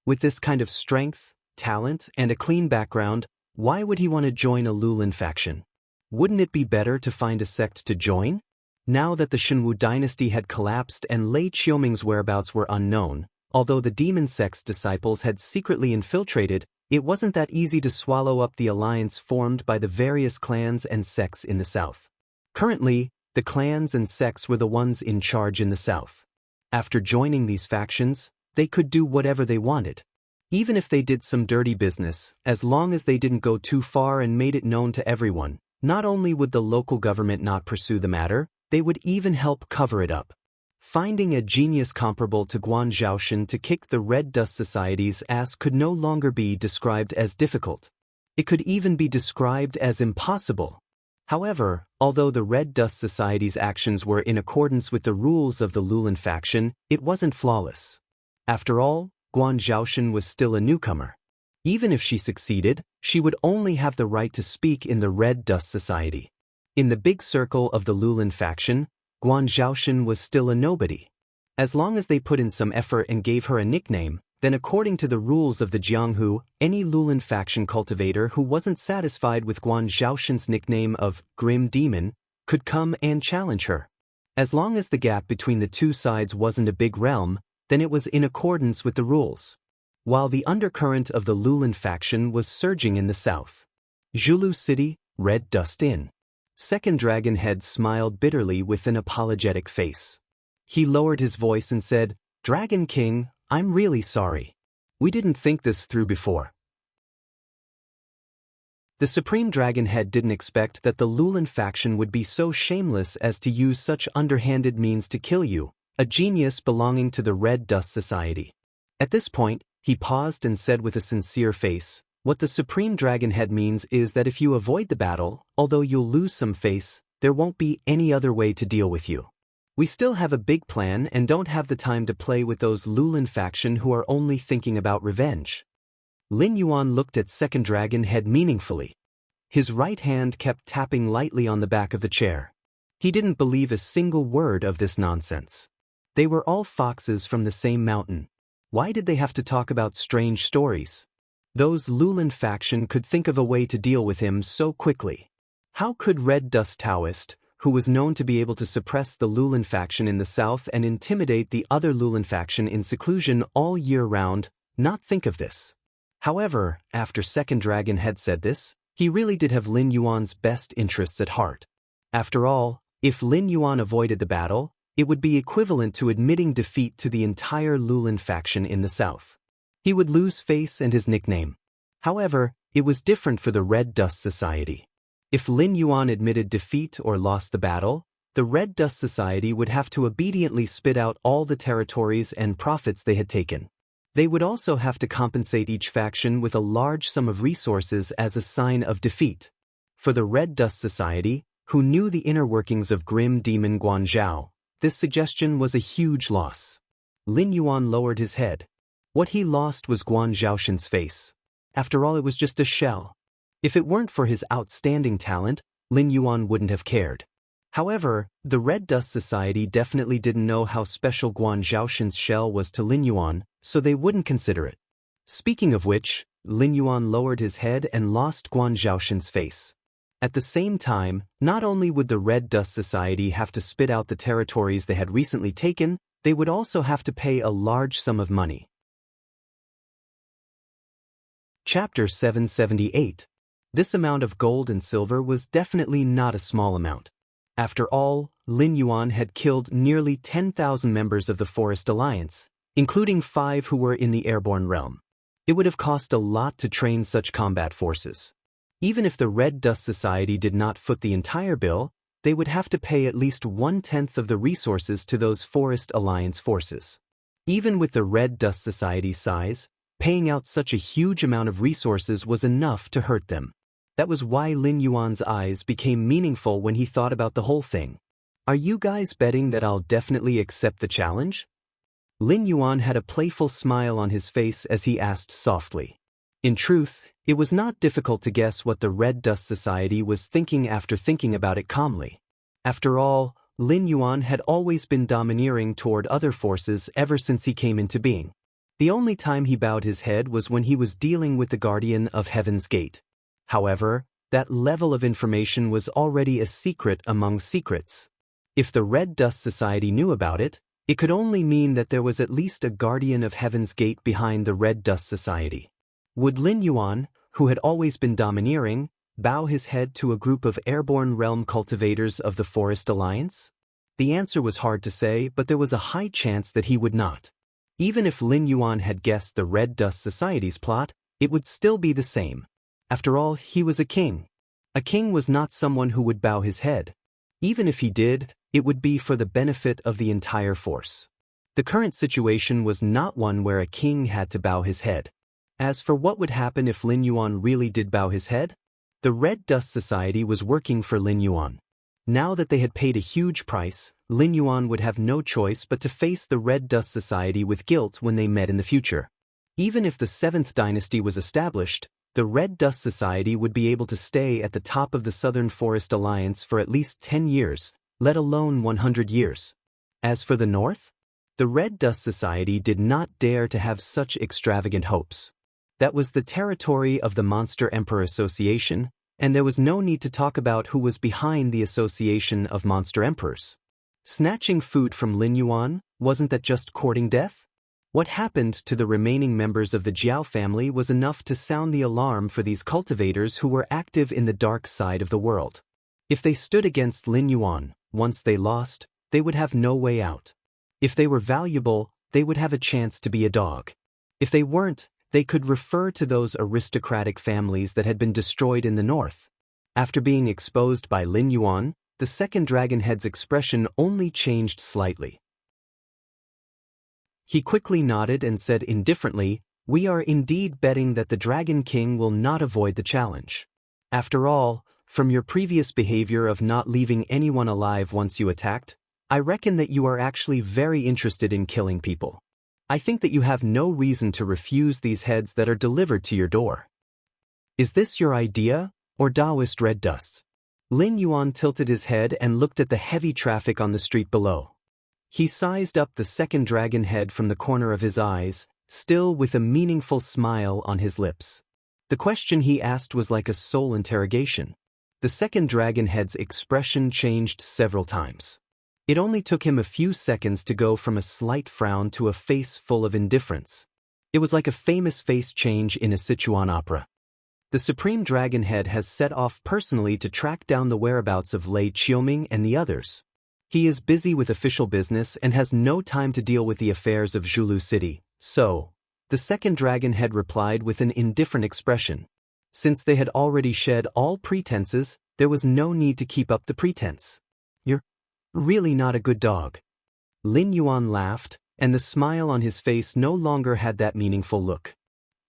With this kind of strength, talent, and a clean background, why would he want to join a Lulan faction? Wouldn't it be better to find a sect to join? Now that the Shenwu dynasty had collapsed and Lei Qiuming's whereabouts were unknown, although the demon sect's disciples had secretly infiltrated, it wasn't that easy to swallow up the alliance formed by the various clans and sects in the south. Currently, the clans and sects were the ones in charge in the south. After joining these factions, they could do whatever they wanted. Even if they did some dirty business, as long as they didn't go too far and made it known to everyone, not only would the local government not pursue the matter, they would even help cover it up. Finding a genius comparable to Guan Zhaoshan to kick the Red Dust Society's ass could no longer be described as difficult. It could even be described as impossible. However, although the Red Dust Society's actions were in accordance with the rules of the Lulan faction, it wasn't flawless. After all, Guan Zhaoshan was still a newcomer. Even if she succeeded, she would only have the right to speak in the Red Dust Society. In the big circle of the Lulan faction, Guan Zhaoshan was still a nobody. As long as they put in some effort and gave her a nickname, then according to the rules of the Jianghu, any Lulan faction cultivator who wasn't satisfied with Guan Zhaoshan's nickname of Grim Demon could come and challenge her. As long as the gap between the two sides wasn't a big realm, then it was in accordance with the rules. While the undercurrent of the Lulan faction was surging in the south. Zhulu City, Red Dust Inn. Second Dragon Head smiled bitterly with an apologetic face. He lowered his voice and said, "Dragon King, I'm really sorry. We didn't think this through before." The Supreme Dragon Head didn't expect that the Lulan faction would be so shameless as to use such underhanded means to kill you, a genius belonging to the Red Dust Society. At this point, he paused and said with a sincere face, "What the Supreme Dragon Head means is that if you avoid the battle, although you'll lose some face, there won't be any other way to deal with you. We still have a big plan and don't have the time to play with those Lulan faction who are only thinking about revenge." Lin Yuan looked at Second Dragon Head meaningfully. His right hand kept tapping lightly on the back of the chair. He didn't believe a single word of this nonsense. They were all foxes from the same mountain. Why did they have to talk about strange stories? Those Lulan faction could think of a way to deal with him so quickly. How could Red Dust Taoist, who was known to be able to suppress the Lulan faction in the south and intimidate the other Lulan faction in seclusion all year round, not think of this? However, after Second Dragon had said this, he really did have Lin Yuan's best interests at heart. After all, if Lin Yuan avoided the battle, it would be equivalent to admitting defeat to the entire Lulan faction in the south. He would lose face and his nickname. However, it was different for the Red Dust Society. If Lin Yuan admitted defeat or lost the battle, the Red Dust Society would have to obediently spit out all the territories and profits they had taken. They would also have to compensate each faction with a large sum of resources as a sign of defeat. For the Red Dust Society, who knew the inner workings of Grim Demon Guanzhao, this suggestion was a huge loss. Lin Yuan lowered his head. What he lost was Guan Zhaoshan's face. After all, it was just a shell. If it weren't for his outstanding talent, Lin Yuan wouldn't have cared. However, the Red Dust Society definitely didn't know how special Guan Zhaoshan's shell was to Lin Yuan, so they wouldn't consider it. Speaking of which, Lin Yuan lowered his head and lost Guan Zhaoshan's face. At the same time, not only would the Red Dust Society have to spit out the territories they had recently taken, they would also have to pay a large sum of money. Chapter 778. This amount of gold and silver was definitely not a small amount. After all, Lin Yuan had killed nearly 10,000 members of the Forest Alliance, including 5 who were in the airborne realm. It would have cost a lot to train such combat forces. Even if the Red Dust Society did not foot the entire bill, they would have to pay at least 1/10 of the resources to those Forest Alliance forces. Even with the Red Dust Society's size, paying out such a huge amount of resources was enough to hurt them. That was why Lin Yuan's eyes became meaningful when he thought about the whole thing. "Are you guys betting that I'll definitely accept the challenge?" Lin Yuan had a playful smile on his face as he asked softly. In truth, it was not difficult to guess what the Red Dust Society was thinking after thinking about it calmly. After all, Lin Yuan had always been domineering toward other forces ever since he came into being. The only time he bowed his head was when he was dealing with the Guardian of Heaven's Gate. However, that level of information was already a secret among secrets. If the Red Dust Society knew about it, it could only mean that there was at least a Guardian of Heaven's Gate behind the Red Dust Society. Would Lin Yuan, who had always been domineering, bow his head to a group of airborne realm cultivators of the Forest Alliance? The answer was hard to say, but there was a high chance that he would not. Even if Lin Yuan had guessed the Red Dust Society's plot, it would still be the same. After all, he was a king. A king was not someone who would bow his head. Even if he did, it would be for the benefit of the entire force. The current situation was not one where a king had to bow his head. As for what would happen if Lin Yuan really did bow his head, the Red Dust Society was working for Lin Yuan. Now that they had paid a huge price, Lin Yuan would have no choice but to face the Red Dust Society with guilt when they met in the future. Even if the 7th dynasty was established, the Red Dust Society would be able to stay at the top of the Southern Forest Alliance for at least 10 years, let alone 100 years. As for the North, the Red Dust Society did not dare to have such extravagant hopes. That was the territory of the Monster Emperor Association, and there was no need to talk about who was behind the Association of Monster Emperors. Snatching food from Lin Yuan, wasn't that just courting death? What happened to the remaining members of the Jiao family was enough to sound the alarm for these cultivators who were active in the dark side of the world. If they stood against Lin Yuan, once they lost, they would have no way out. If they were valuable, they would have a chance to be a dog. If they weren't, they could refer to those aristocratic families that had been destroyed in the north. After being exposed by Lin Yuan, the second dragonhead's expression only changed slightly. He quickly nodded and said indifferently, "We are indeed betting that the Dragon King will not avoid the challenge. After all, from your previous behavior of not leaving anyone alive once you attacked, I reckon that you are actually very interested in killing people. I think that you have no reason to refuse these heads that are delivered to your door. Is this your idea, or Taoist red dusts?" Lin Yuan tilted his head and looked at the heavy traffic on the street below. He sized up the second dragon head from the corner of his eyes, still with a meaningful smile on his lips. The question he asked was like a soul interrogation. The second dragon head's expression changed several times. It only took him a few seconds to go from a slight frown to a face full of indifference. It was like a famous face change in a Sichuan opera. The Supreme Dragon Head has set off personally to track down the whereabouts of Lei Qiuming and the others. He is busy with official business and has no time to deal with the affairs of Zhulu City, so, the second Dragon Head replied with an indifferent expression. Since they had already shed all pretenses, there was no need to keep up the pretense. "You're really not a good dog." Lin Yuan laughed, and the smile on his face no longer had that meaningful look.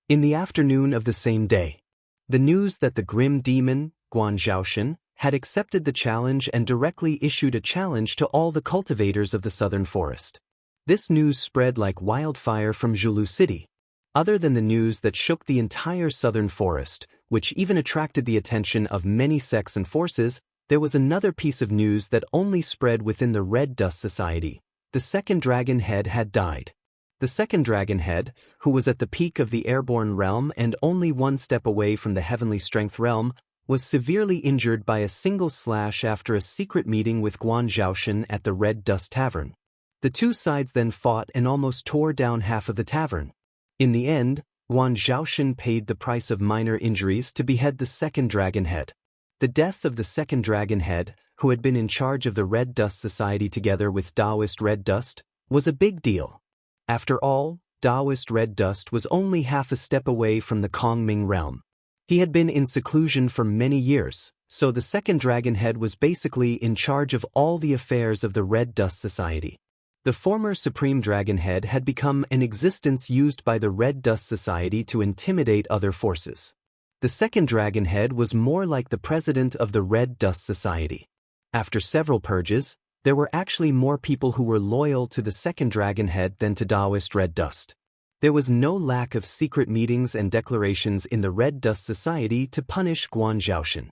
In the afternoon of the same day, the news that the grim demon, Guan Zhaoshan, had accepted the challenge and directly issued a challenge to all the cultivators of the southern forest. This news spread like wildfire from Zhulu City. Other than the news that shook the entire southern forest, which even attracted the attention of many sects and forces, there was another piece of news that only spread within the Red Dust Society. The second dragon head had died. The second dragon head, who was at the peak of the airborne realm and only one step away from the heavenly strength realm, was severely injured by a single slash after a secret meeting with Guan Zhaoshan at the Red Dust Tavern. The two sides then fought and almost tore down half of the tavern. In the end, Guan Zhaoshan paid the price of minor injuries to behead the second dragon head. The death of the second dragon head, who had been in charge of the Red Dust Society together with Taoist Red Dust, was a big deal. After all, Taoist Red Dust was only half a step away from the Kongming realm. He had been in seclusion for many years, so the second dragon head was basically in charge of all the affairs of the Red Dust Society. The former Supreme Dragon Head had become an existence used by the Red Dust Society to intimidate other forces. The second Dragon Head was more like the president of the Red Dust Society. After several purges, there were actually more people who were loyal to the second Dragon Head than to Taoist Red Dust. There was no lack of secret meetings and declarations in the Red Dust Society to punish Guan Zhaoshan.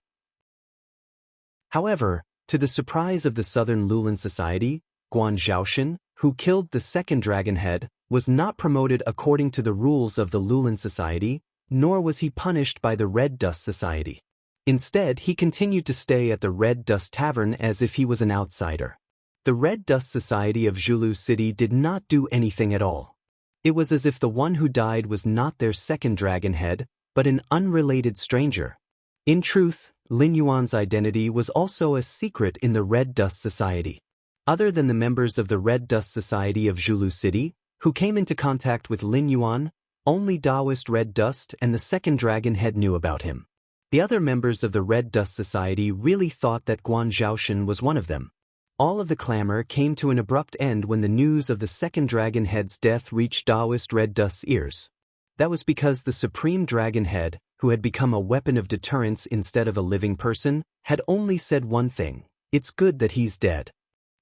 However, to the surprise of the Southern Lulan Society, Guan Zhaoshan, who killed the second Dragon Head, was not promoted according to the rules of the Lulan Society, nor was he punished by the Red Dust Society. Instead, he continued to stay at the Red Dust Tavern as if he was an outsider. The Red Dust Society of Zhulu City did not do anything at all. It was as if the one who died was not their second dragon head, but an unrelated stranger. In truth, Lin Yuan's identity was also a secret in the Red Dust Society. Other than the members of the Red Dust Society of Zhulu City, Who came into contact with Lin Yuan? Only Taoist Red Dust and the second dragon head knew about him. The other members of the Red Dust Society really thought that Guan Zhaoshan was one of them. All of the clamor came to an abrupt end when the news of the second dragon head's death reached Taoist Red Dust's ears. That was because the Supreme Dragon Head, who had become a weapon of deterrence instead of a living person, had only said one thing: "It's good that he's dead."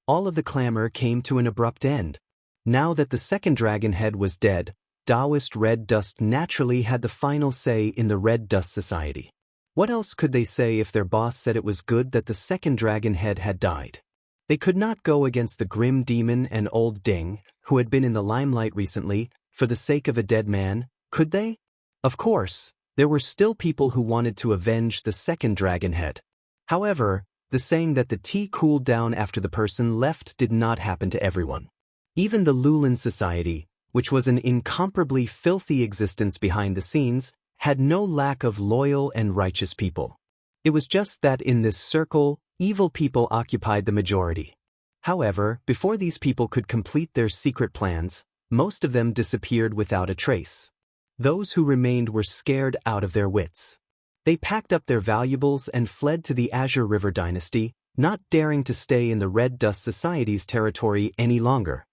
All of the clamor came to an abrupt end. Now that the second dragon head was dead, Taoist Red Dust naturally had the final say in the Red Dust Society. What else could they say if their boss said it was good that the second dragon head had died? They could not go against the grim demon and old Ding, who had been in the limelight recently, for the sake of a dead man, could they? Of course, there were still people who wanted to avenge the second dragon head. However, the saying that the tea cooled down after the person left did not happen to everyone. Even the Lulin Society, which was an incomparably filthy existence behind the scenes, had no lack of loyal and righteous people. It was just that in this circle, evil people occupied the majority. However, before these people could complete their secret plans, most of them disappeared without a trace. Those who remained were scared out of their wits. They packed up their valuables and fled to the Azure River Dynasty, not daring to stay in the Red Dust Society's territory any longer.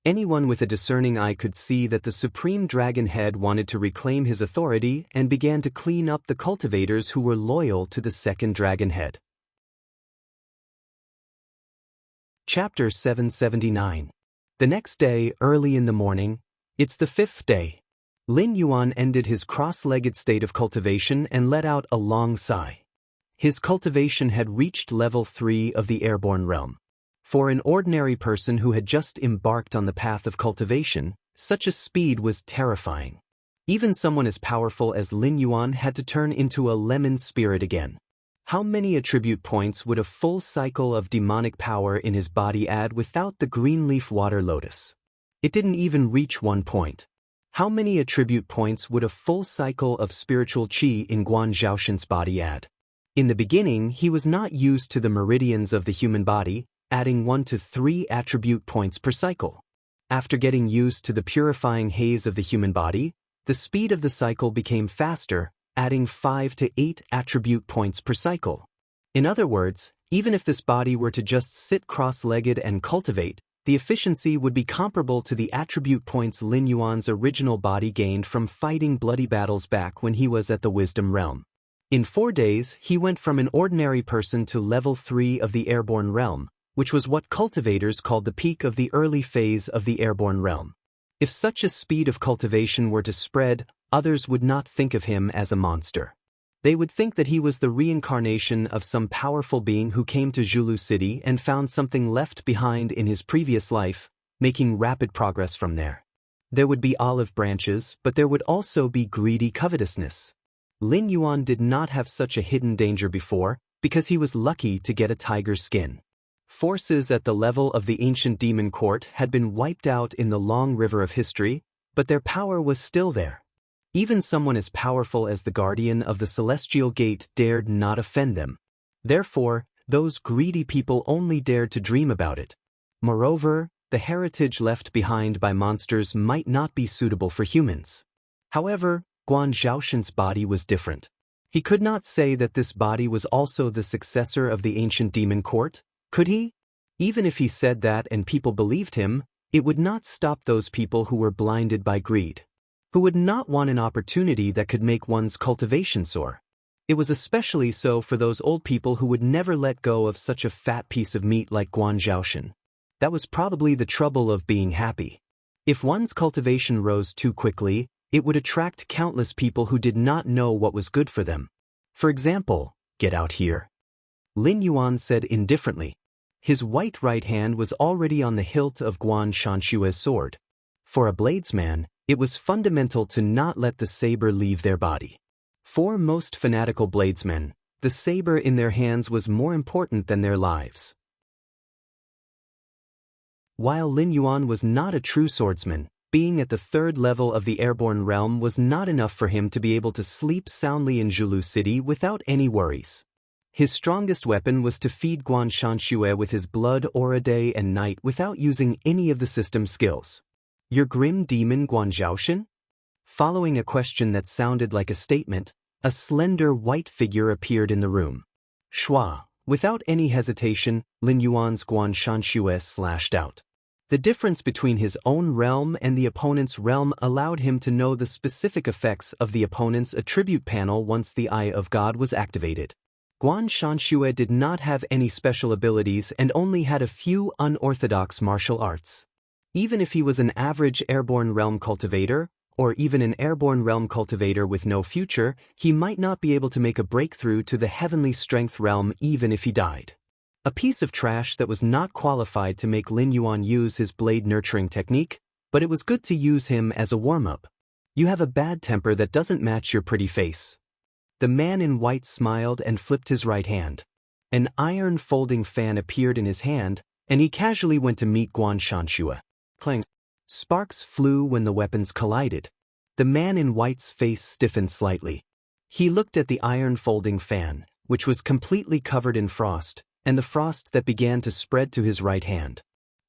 Anyone with a discerning eye could see that the Supreme Dragon Head wanted to reclaim his authority and began to clean up the cultivators who were loyal to the second Dragon Head. Chapter 779. The next day, early in the morning, it's the 5th day. Lin Yuan ended his cross-legged state of cultivation and let out a long sigh. His cultivation had reached level 3 of the airborne realm. For an ordinary person who had just embarked on the path of cultivation, such a speed was terrifying. Even someone as powerful as Lin Yuan had to turn into a lemon spirit again. How many attribute points would a full cycle of demonic power in his body add without the green leaf water lotus? It didn't even reach 1 point. How many attribute points would a full cycle of spiritual qi in Guan Zhaoshan's body add? In the beginning, he was not used to the meridians of the human body, adding 1 to 3 attribute points per cycle. After getting used to the purifying haze of the human body, the speed of the cycle became faster, adding 5 to 8 attribute points per cycle. In other words, even if this body were to just sit cross-legged and cultivate, the efficiency would be comparable to the attribute points Lin Yuan's original body gained from fighting bloody battles back when he was at the Wisdom Realm. In 4 days, he went from an ordinary person to level 3 of the airborne realm, which was what cultivators called the peak of the early phase of the airborne realm. If such a speed of cultivation were to spread, others would not think of him as a monster. They would think that he was the reincarnation of some powerful being who came to Zhulu City and found something left behind in his previous life, making rapid progress from there. There would be olive branches, but there would also be greedy covetousness. Lin Yuan did not have such a hidden danger before, because he was lucky to get a tiger's skin. Forces at the level of the ancient demon court had been wiped out in the long river of history, but their power was still there. Even someone as powerful as the guardian of the celestial gate dared not offend them. Therefore, those greedy people only dared to dream about it. Moreover, the heritage left behind by monsters might not be suitable for humans. However, Guan Zhaoshan's body was different. He could not say that this body was also the successor of the ancient demon court, could he? Even if he said that and people believed him, it would not stop those people who were blinded by greed, who would not want an opportunity that could make one's cultivation soar. It was especially so for those old people who would never let go of such a fat piece of meat like Guan Zhaoshan. That was probably the trouble of being happy. If one's cultivation rose too quickly, it would attract countless people who did not know what was good for them. For example, get out here. Lin Yuan said indifferently. His white right hand was already on the hilt of Guan Shanshue's sword. For a bladesman, it was fundamental to not let the saber leave their body. For most fanatical bladesmen, the saber in their hands was more important than their lives. While Lin Yuan was not a true swordsman, being at the 3rd level of the airborne realm was not enough for him to be able to sleep soundly in Zhulu City without any worries. His strongest weapon was to feed Guan Shanshue with his blood aura day and night without using any of the system's skills. Your grim demon Guanzhaoshan? Following a question that sounded like a statement, a slender white figure appeared in the room. Shua. Without any hesitation, Lin Yuan's Guanshanxue slashed out. The difference between his own realm and the opponent's realm allowed him to know the specific effects of the opponent's attribute panel once the Eye of God was activated. Guanshanxue did not have any special abilities and only had a few unorthodox martial arts. Even if he was an average airborne realm cultivator, or even an airborne realm cultivator with no future, he might not be able to make a breakthrough to the heavenly strength realm even if he died. A piece of trash that was not qualified to make Lin Yuan use his blade nurturing technique, but it was good to use him as a warm-up. You have a bad temper that doesn't match your pretty face. The man in white smiled and flipped his right hand. An iron folding fan appeared in his hand, and he casually went to meet Guanshanxue. Clang. Sparks flew when the weapons collided. The man in white's face stiffened slightly. He looked at the iron folding fan, which was completely covered in frost, and the frost that began to spread to his right hand.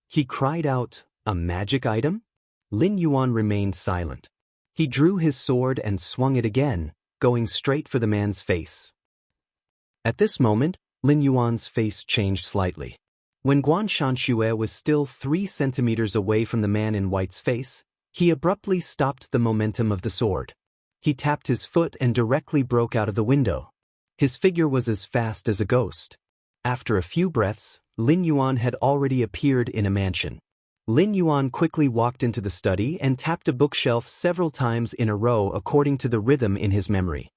He cried out, "A magic item?" Lin Yuan remained silent. He drew his sword and swung it again, going straight for the man's face. At this moment, Lin Yuan's face changed slightly. When Guanshanxue was still 3 centimeters away from the man in white's face, he abruptly stopped the momentum of the sword. He tapped his foot and directly broke out of the window. His figure was as fast as a ghost. After a few breaths, Lin Yuan had already appeared in a mansion. Lin Yuan quickly walked into the study and tapped a bookshelf several times in a row according to the rhythm in his memory.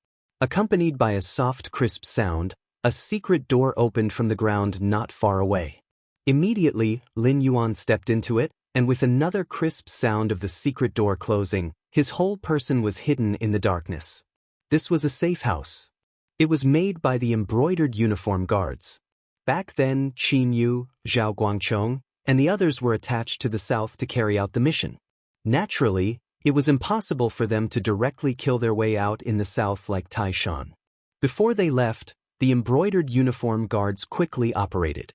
Accompanied by a soft, crisp sound, a secret door opened from the ground not far away. Immediately, Lin Yuan stepped into it, and with another crisp sound of the secret door closing, his whole person was hidden in the darkness. This was a safe house. It was made by the embroidered uniform guards. Back then, Qin Yu, Zhao Guangchong, and the others were attached to the south to carry out the mission. Naturally, it was impossible for them to directly kill their way out in the south like Taishan. Before they left, the embroidered uniform guards quickly operated.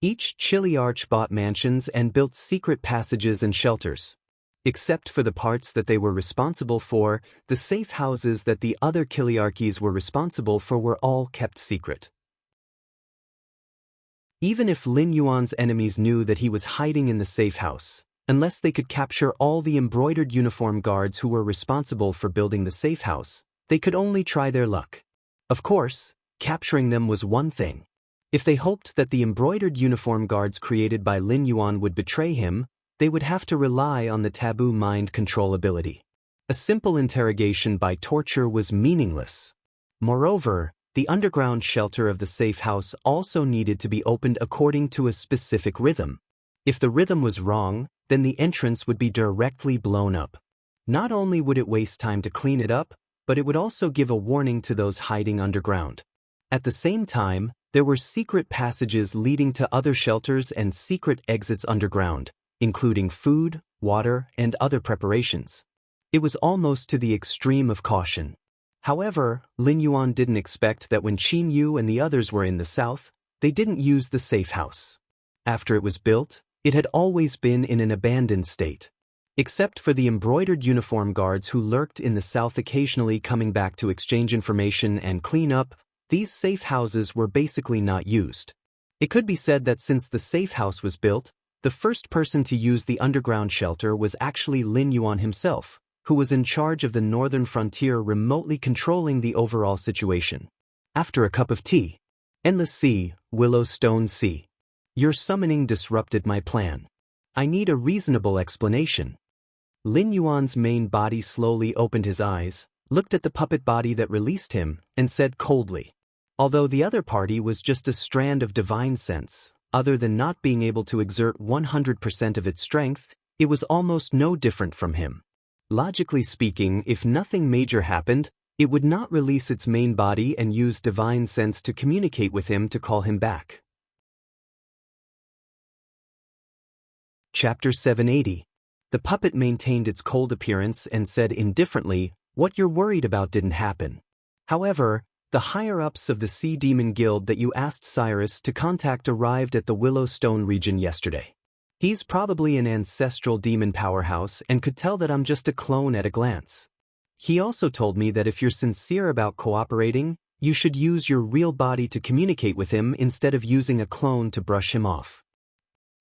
Each Chiliarch bought mansions and built secret passages and shelters. Except for the parts that they were responsible for, the safe houses that the other Chiliarchies were responsible for were all kept secret. Even if Lin Yuan's enemies knew that he was hiding in the safe house, unless they could capture all the embroidered uniform guards who were responsible for building the safe house, they could only try their luck. Of course, capturing them was one thing. If they hoped that the embroidered uniform guards created by Lin Yuan would betray him, they would have to rely on the taboo mind control ability. A simple interrogation by torture was meaningless. Moreover, the underground shelter of the safe house also needed to be opened according to a specific rhythm. If the rhythm was wrong, then the entrance would be directly blown up. Not only would it waste time to clean it up, but it would also give a warning to those hiding underground. At the same time, there were secret passages leading to other shelters and secret exits underground, including food, water, and other preparations. It was almost to the extreme of caution. However, Lin Yuan didn't expect that when Qin Yu and the others were in the south, they didn't use the safe house. After it was built, it had always been in an abandoned state. Except for the embroidered uniform guards who lurked in the south occasionally coming back to exchange information and clean up, these safe houses were basically not used. It could be said that since the safe house was built, the first person to use the underground shelter was actually Lin Yuan himself, who was in charge of the northern frontier remotely controlling the overall situation. After a cup of tea. Endless Sea, Willow Stone Sea. Your summoning disrupted my plan. I need a reasonable explanation. Lin Yuan's main body slowly opened his eyes, looked at the puppet body that released him, and said coldly. Although the other party was just a strand of divine sense, other than not being able to exert 100% of its strength, it was almost no different from him. Logically speaking, if nothing major happened, it would not release its main body and use divine sense to communicate with him to call him back. Chapter 780. The puppet maintained its cold appearance and said indifferently, "What you're worried about didn't happen. However, the higher-ups of the Sea Demon Guild that you asked Cyrus to contact arrived at the Willow Stone region yesterday. He's probably an ancestral demon powerhouse and could tell that I'm just a clone at a glance. He also told me that if you're sincere about cooperating, you should use your real body to communicate with him instead of using a clone to brush him off.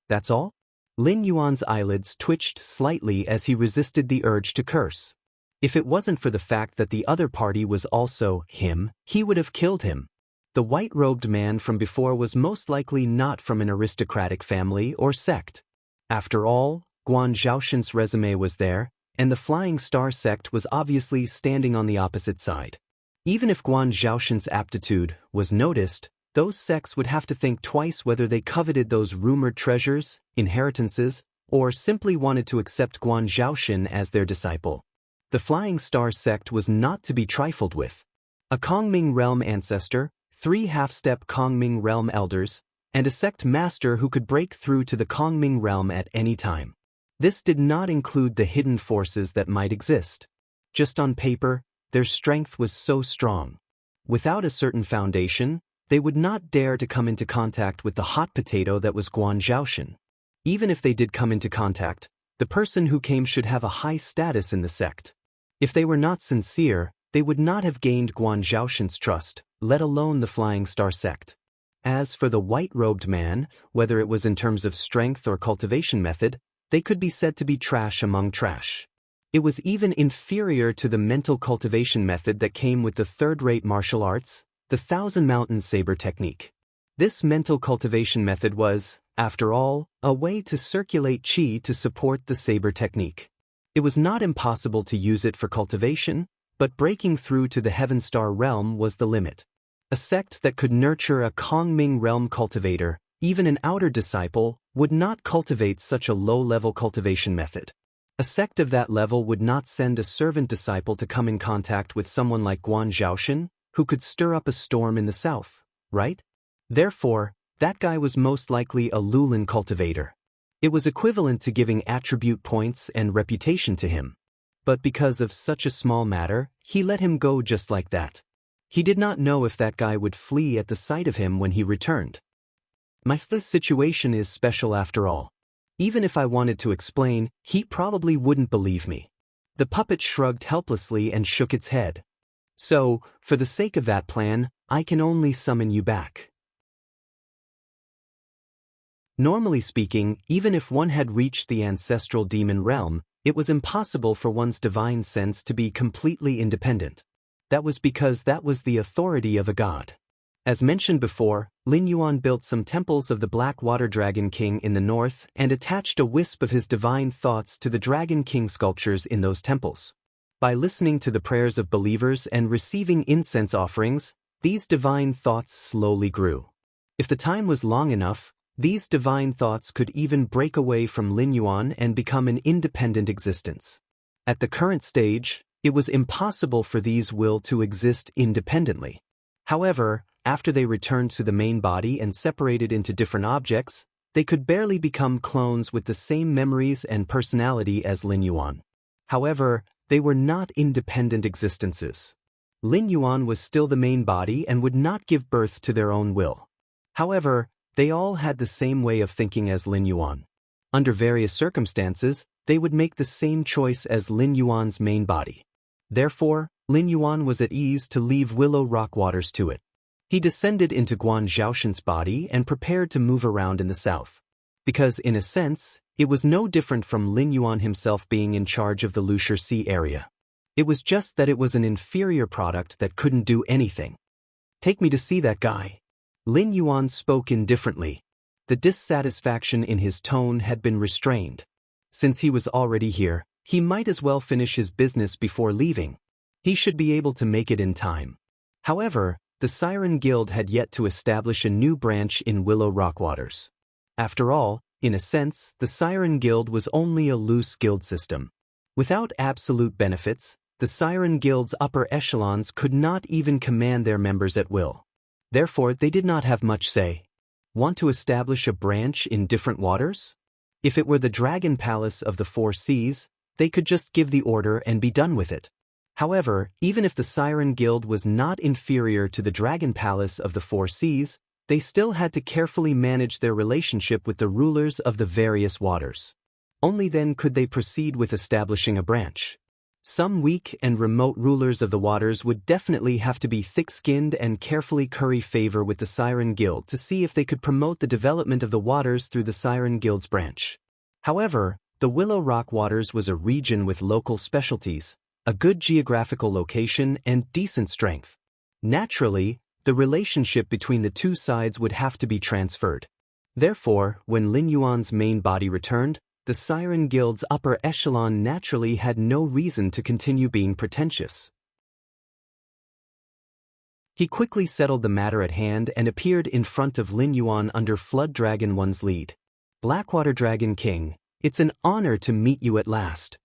That's all? Lin Yuan's eyelids twitched slightly as he resisted the urge to curse. If it wasn't for the fact that the other party was also him, he would have killed him. The white-robed man from before was most likely not from an aristocratic family or sect. After all, Guan Zhaoshen's resume was there, and the Flying Star sect was obviously standing on the opposite side. Even if Guan Zhaoshen's aptitude was noticed, those sects would have to think twice whether they coveted those rumored treasures, inheritances, or simply wanted to accept Guan Zhaoshen as their disciple. The Flying Star sect was not to be trifled with. A Kongming realm ancestor, 3 half-step Kongming realm elders, and a sect master who could break through to the Kongming realm at any time. This did not include the hidden forces that might exist. Just on paper, their strength was so strong. Without a certain foundation, they would not dare to come into contact with the hot potato that was Guan Zhaoshen. Even if they did come into contact, the person who came should have a high status in the sect. If they were not sincere, they would not have gained Guan Zhaoshen's trust, let alone the Flying Star sect. As for the white-robed man, whether it was in terms of strength or cultivation method, they could be said to be trash among trash. It was even inferior to the mental cultivation method that came with the third-rate martial arts, the Thousand Mountain Saber technique. This mental cultivation method was, after all, a way to circulate qi to support the saber technique. It was not impossible to use it for cultivation, but breaking through to the Heaven Star realm was the limit. A sect that could nurture a Kongming realm cultivator, even an outer disciple, would not cultivate such a low-level cultivation method. A sect of that level would not send a servant disciple to come in contact with someone like Guan Zhaoshen, who could stir up a storm in the south, right? Therefore, that guy was most likely a Lulin cultivator. It was equivalent to giving attribute points and reputation to him. But because of such a small matter, he let him go just like that. He did not know if that guy would flee at the sight of him when he returned. This situation is special after all. Even if I wanted to explain, he probably wouldn't believe me. The puppet shrugged helplessly and shook its head. So, for the sake of that plan, I can only summon you back. Normally speaking, even if one had reached the ancestral demon realm, it was impossible for one's divine sense to be completely independent. That was because that was the authority of a god. As mentioned before, Lin Yuan built some temples of the Black Water Dragon King in the north and attached a wisp of his divine thoughts to the Dragon King sculptures in those temples. By listening to the prayers of believers and receiving incense offerings, these divine thoughts slowly grew. If the time was long enough, these divine thoughts could even break away from Lin Yuan and become an independent existence. At the current stage, it was impossible for these will to exist independently. However, after they returned to the main body and separated into different objects, they could barely become clones with the same memories and personality as Lin Yuan. However, they were not independent existences. Lin Yuan was still the main body and would not give birth to their own will. However, they all had the same way of thinking as Lin Yuan. Under various circumstances, they would make the same choice as Lin Yuan's main body. Therefore, Lin Yuan was at ease to leave Willow Rock Waters to it. He descended into Guan Zhaoshen's body and prepared to move around in the south. Because, in a sense, it was no different from Lin Yuan himself being in charge of the Lucier Sea area. It was just that it was an inferior product that couldn't do anything. Take me to see that guy. Lin Yuan spoke indifferently. The dissatisfaction in his tone had been restrained. Since he was already here, he might as well finish his business before leaving. He should be able to make it in time. However, the Siren Guild had yet to establish a new branch in Willow Rock Waters. After all, in a sense, the Siren Guild was only a loose guild system. Without absolute benefits, the Siren Guild's upper echelons could not even command their members at will. Therefore, they did not have much say. Want to establish a branch in different waters? If it were the Dragon Palace of the Four Seas, they could just give the order and be done with it. However, even if the Siren Guild was not inferior to the Dragon Palace of the Four Seas, they still had to carefully manage their relationship with the rulers of the various waters. Only then could they proceed with establishing a branch. Some weak and remote rulers of the waters would definitely have to be thick-skinned and carefully curry favor with the Siren Guild to see if they could promote the development of the waters through the Siren Guild's branch. However, the Willow Rock Waters was a region with local specialties, a good geographical location, and decent strength. Naturally, the relationship between the two sides would have to be transferred. Therefore, when Lin Yuan's main body returned, the Siren Guild's upper echelon naturally had no reason to continue being pretentious. He quickly settled the matter at hand and appeared in front of Lin Yuan under Flood Dragon One's lead. Blackwater Dragon King, it's an honor to meet you at last.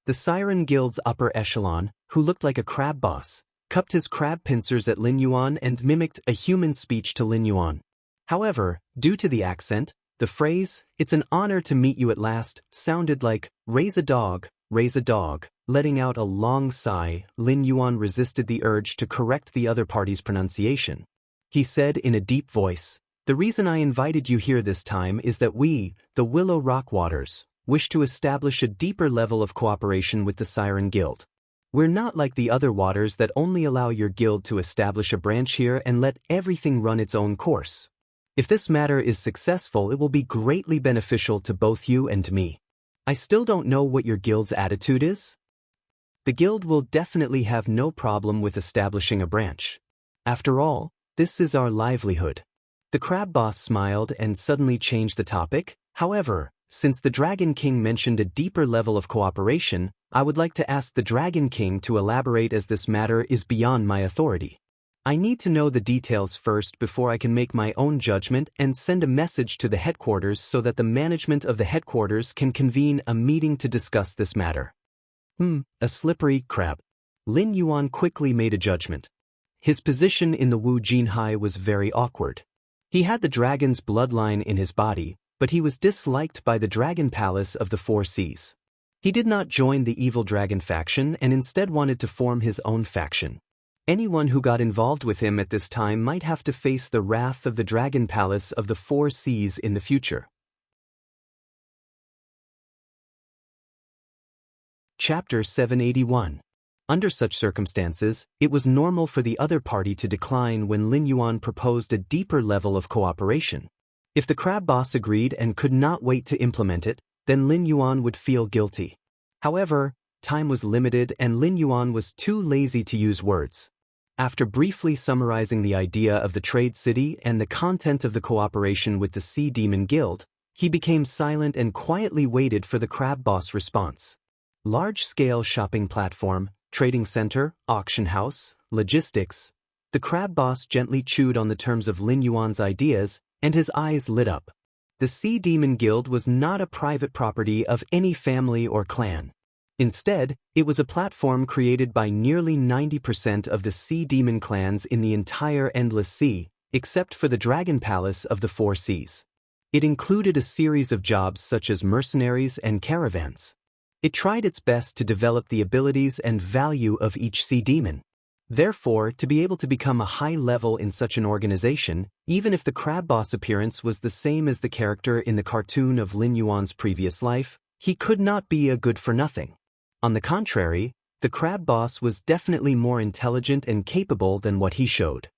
The Siren Guild's upper echelon, who looked like a crab boss, cupped his crab pincers at Lin Yuan and mimicked a human speech to Lin Yuan. However, due to the accent, the phrase, "It's an honor to meet you at last," sounded like, raise a dog, raise a dog." Letting out a long sigh, Lin Yuan resisted the urge to correct the other party's pronunciation. He said in a deep voice, "The reason I invited you here this time is that we, the Willow Rock Waters, wish to establish a deeper level of cooperation with the Siren Guild. We're not like the other waters that only allow your guild to establish a branch here and let everything run its own course. If this matter is successful, it will be greatly beneficial to both you and me. I still don't know what your guild's attitude is. The guild will definitely have no problem with establishing a branch. After all, this is our livelihood." The crab boss smiled and suddenly changed the topic. "However, since the Dragon King mentioned a deeper level of cooperation, I would like to ask the Dragon King to elaborate as this matter is beyond my authority. I need to know the details first before I can make my own judgment and send a message to the headquarters so that the management of the headquarters can convene a meeting to discuss this matter." A slippery crab. Lin Yuan quickly made a judgment. His position in the Wu Jinhai was very awkward. He had the dragon's bloodline in his body, but he was disliked by the Dragon Palace of the Four Seas. He did not join the evil dragon faction and instead wanted to form his own faction. Anyone who got involved with him at this time might have to face the wrath of the Dragon Palace of the Four Seas in the future. Chapter 781. Under such circumstances, it was normal for the other party to decline when Lin Yuan proposed a deeper level of cooperation. If the crab boss agreed and could not wait to implement it, then Lin Yuan would feel guilty. However, time was limited and Lin Yuan was too lazy to use words. After briefly summarizing the idea of the trade city and the content of the cooperation with the Sea Demon Guild, he became silent and quietly waited for the crab boss' response. Large-scale shopping platform, trading center, auction house, logistics. The crab boss gently chewed on the terms of Lin Yuan's ideas, and his eyes lit up. The Sea Demon Guild was not a private property of any family or clan. Instead, it was a platform created by nearly 90% of the Sea Demon clans in the entire Endless Sea, except for the Dragon Palace of the Four Seas. It included a series of jobs such as mercenaries and caravans. It tried its best to develop the abilities and value of each sea demon. Therefore, to be able to become a high level in such an organization, even if the crab boss appearance was the same as the character in the cartoon of Lin Yuan's previous life, he could not be a good-for-nothing. On the contrary, the crab boss was definitely more intelligent and capable than what he showed.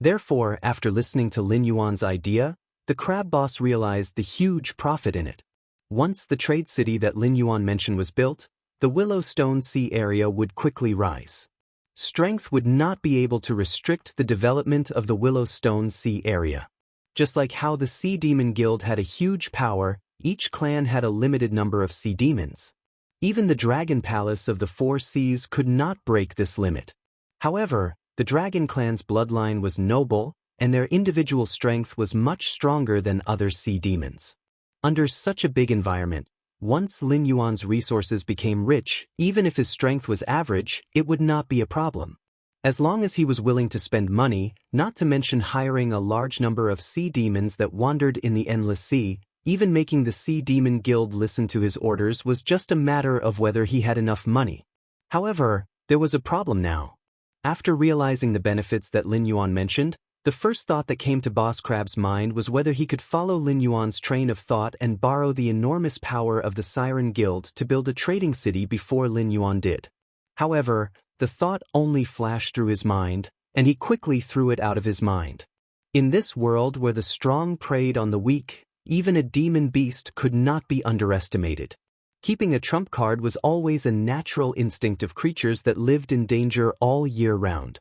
Therefore, after listening to Lin Yuan's idea, the crab boss realized the huge profit in it. Once the trade city that Lin Yuan mentioned was built, the Willow Stone Sea area would quickly rise. Strength would not be able to restrict the development of the Willow Stone Sea area. Just like how the Sea Demon Guild had a huge power, each clan had a limited number of sea demons. Even the Dragon Palace of the Four Seas could not break this limit. However, the Dragon Clan's bloodline was noble, and their individual strength was much stronger than other sea demons. Under such a big environment, once Lin Yuan's resources became rich, even if his strength was average, it would not be a problem. As long as he was willing to spend money, not to mention hiring a large number of sea demons that wandered in the Endless Sea, even making the Sea Demon Guild listen to his orders was just a matter of whether he had enough money. However, there was a problem now. After realizing the benefits that Lin Yuan mentioned, The first thought that came to Boss Crab's mind was whether he could follow Lin Yuan's train of thought and borrow the enormous power of the Siren Guild to build a trading city before Lin Yuan did. However, the thought only flashed through his mind, and he quickly threw it out of his mind. In this world where the strong preyed on the weak, even a demon beast could not be underestimated. Keeping a trump card was always a natural instinct of creatures that lived in danger all year round.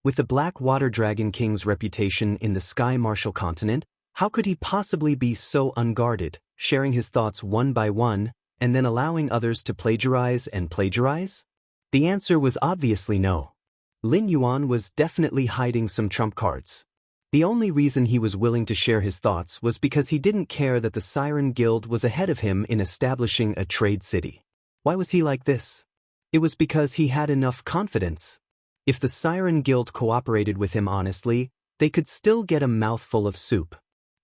With the Black Water Dragon King's reputation in the Sky Martial continent, how could he possibly be so unguarded, sharing his thoughts one by one, and then allowing others to plagiarize and plagiarize? The answer was obviously no. Lin Yuan was definitely hiding some trump cards. The only reason he was willing to share his thoughts was because he didn't care that the Siren Guild was ahead of him in establishing a trade city. Why was he like this? It was because he had enough confidence. If the Siren Guild cooperated with him honestly, they could still get a mouthful of soup.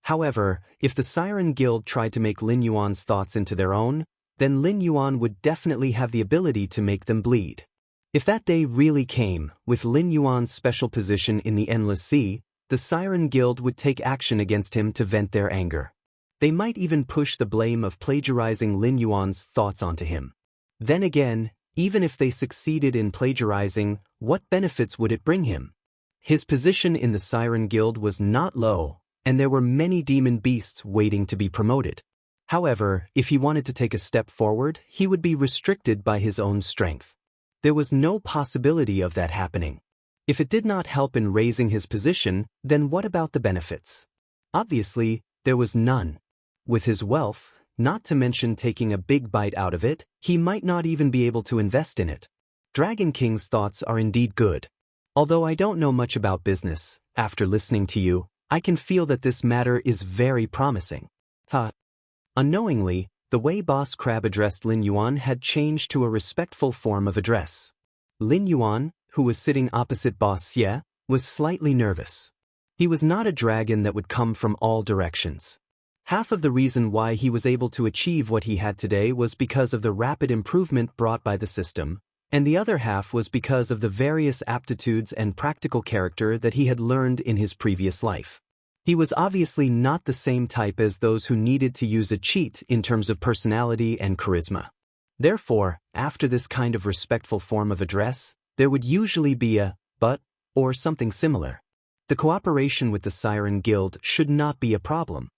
However, if the Siren Guild tried to make Lin Yuan's thoughts into their own, then Lin Yuan would definitely have the ability to make them bleed. If that day really came, with Lin Yuan's special position in the Endless Sea, the Siren Guild would take action against him to vent their anger. They might even push the blame of plagiarizing Lin Yuan's thoughts onto him. Then again, even if they succeeded in plagiarizing, what benefits would it bring him? His position in the Siren Guild was not low, and there were many demon beasts waiting to be promoted. However, if he wanted to take a step forward, he would be restricted by his own strength. There was no possibility of that happening. If it did not help in raising his position, then what about the benefits? Obviously, there was none. With his wealth, not to mention taking a big bite out of it, he might not even be able to invest in it. Dragon King's thoughts are indeed good. Although I don't know much about business, after listening to you, I can feel that this matter is very promising. Unknowingly, the way Boss Crab addressed Lin Yuan had changed to a respectful form of address. Lin Yuan, who was sitting opposite Boss Xie, was slightly nervous. He was not a dragon that would come from all directions. Half of the reason why he was able to achieve what he had today was because of the rapid improvement brought by the system, and the other half was because of the various aptitudes and practical character that he had learned in his previous life. He was obviously not the same type as those who needed to use a cheat in terms of personality and charisma. Therefore, after this kind of respectful form of address, there would usually be a but or something similar. The cooperation with the Siren Guild should not be a problem.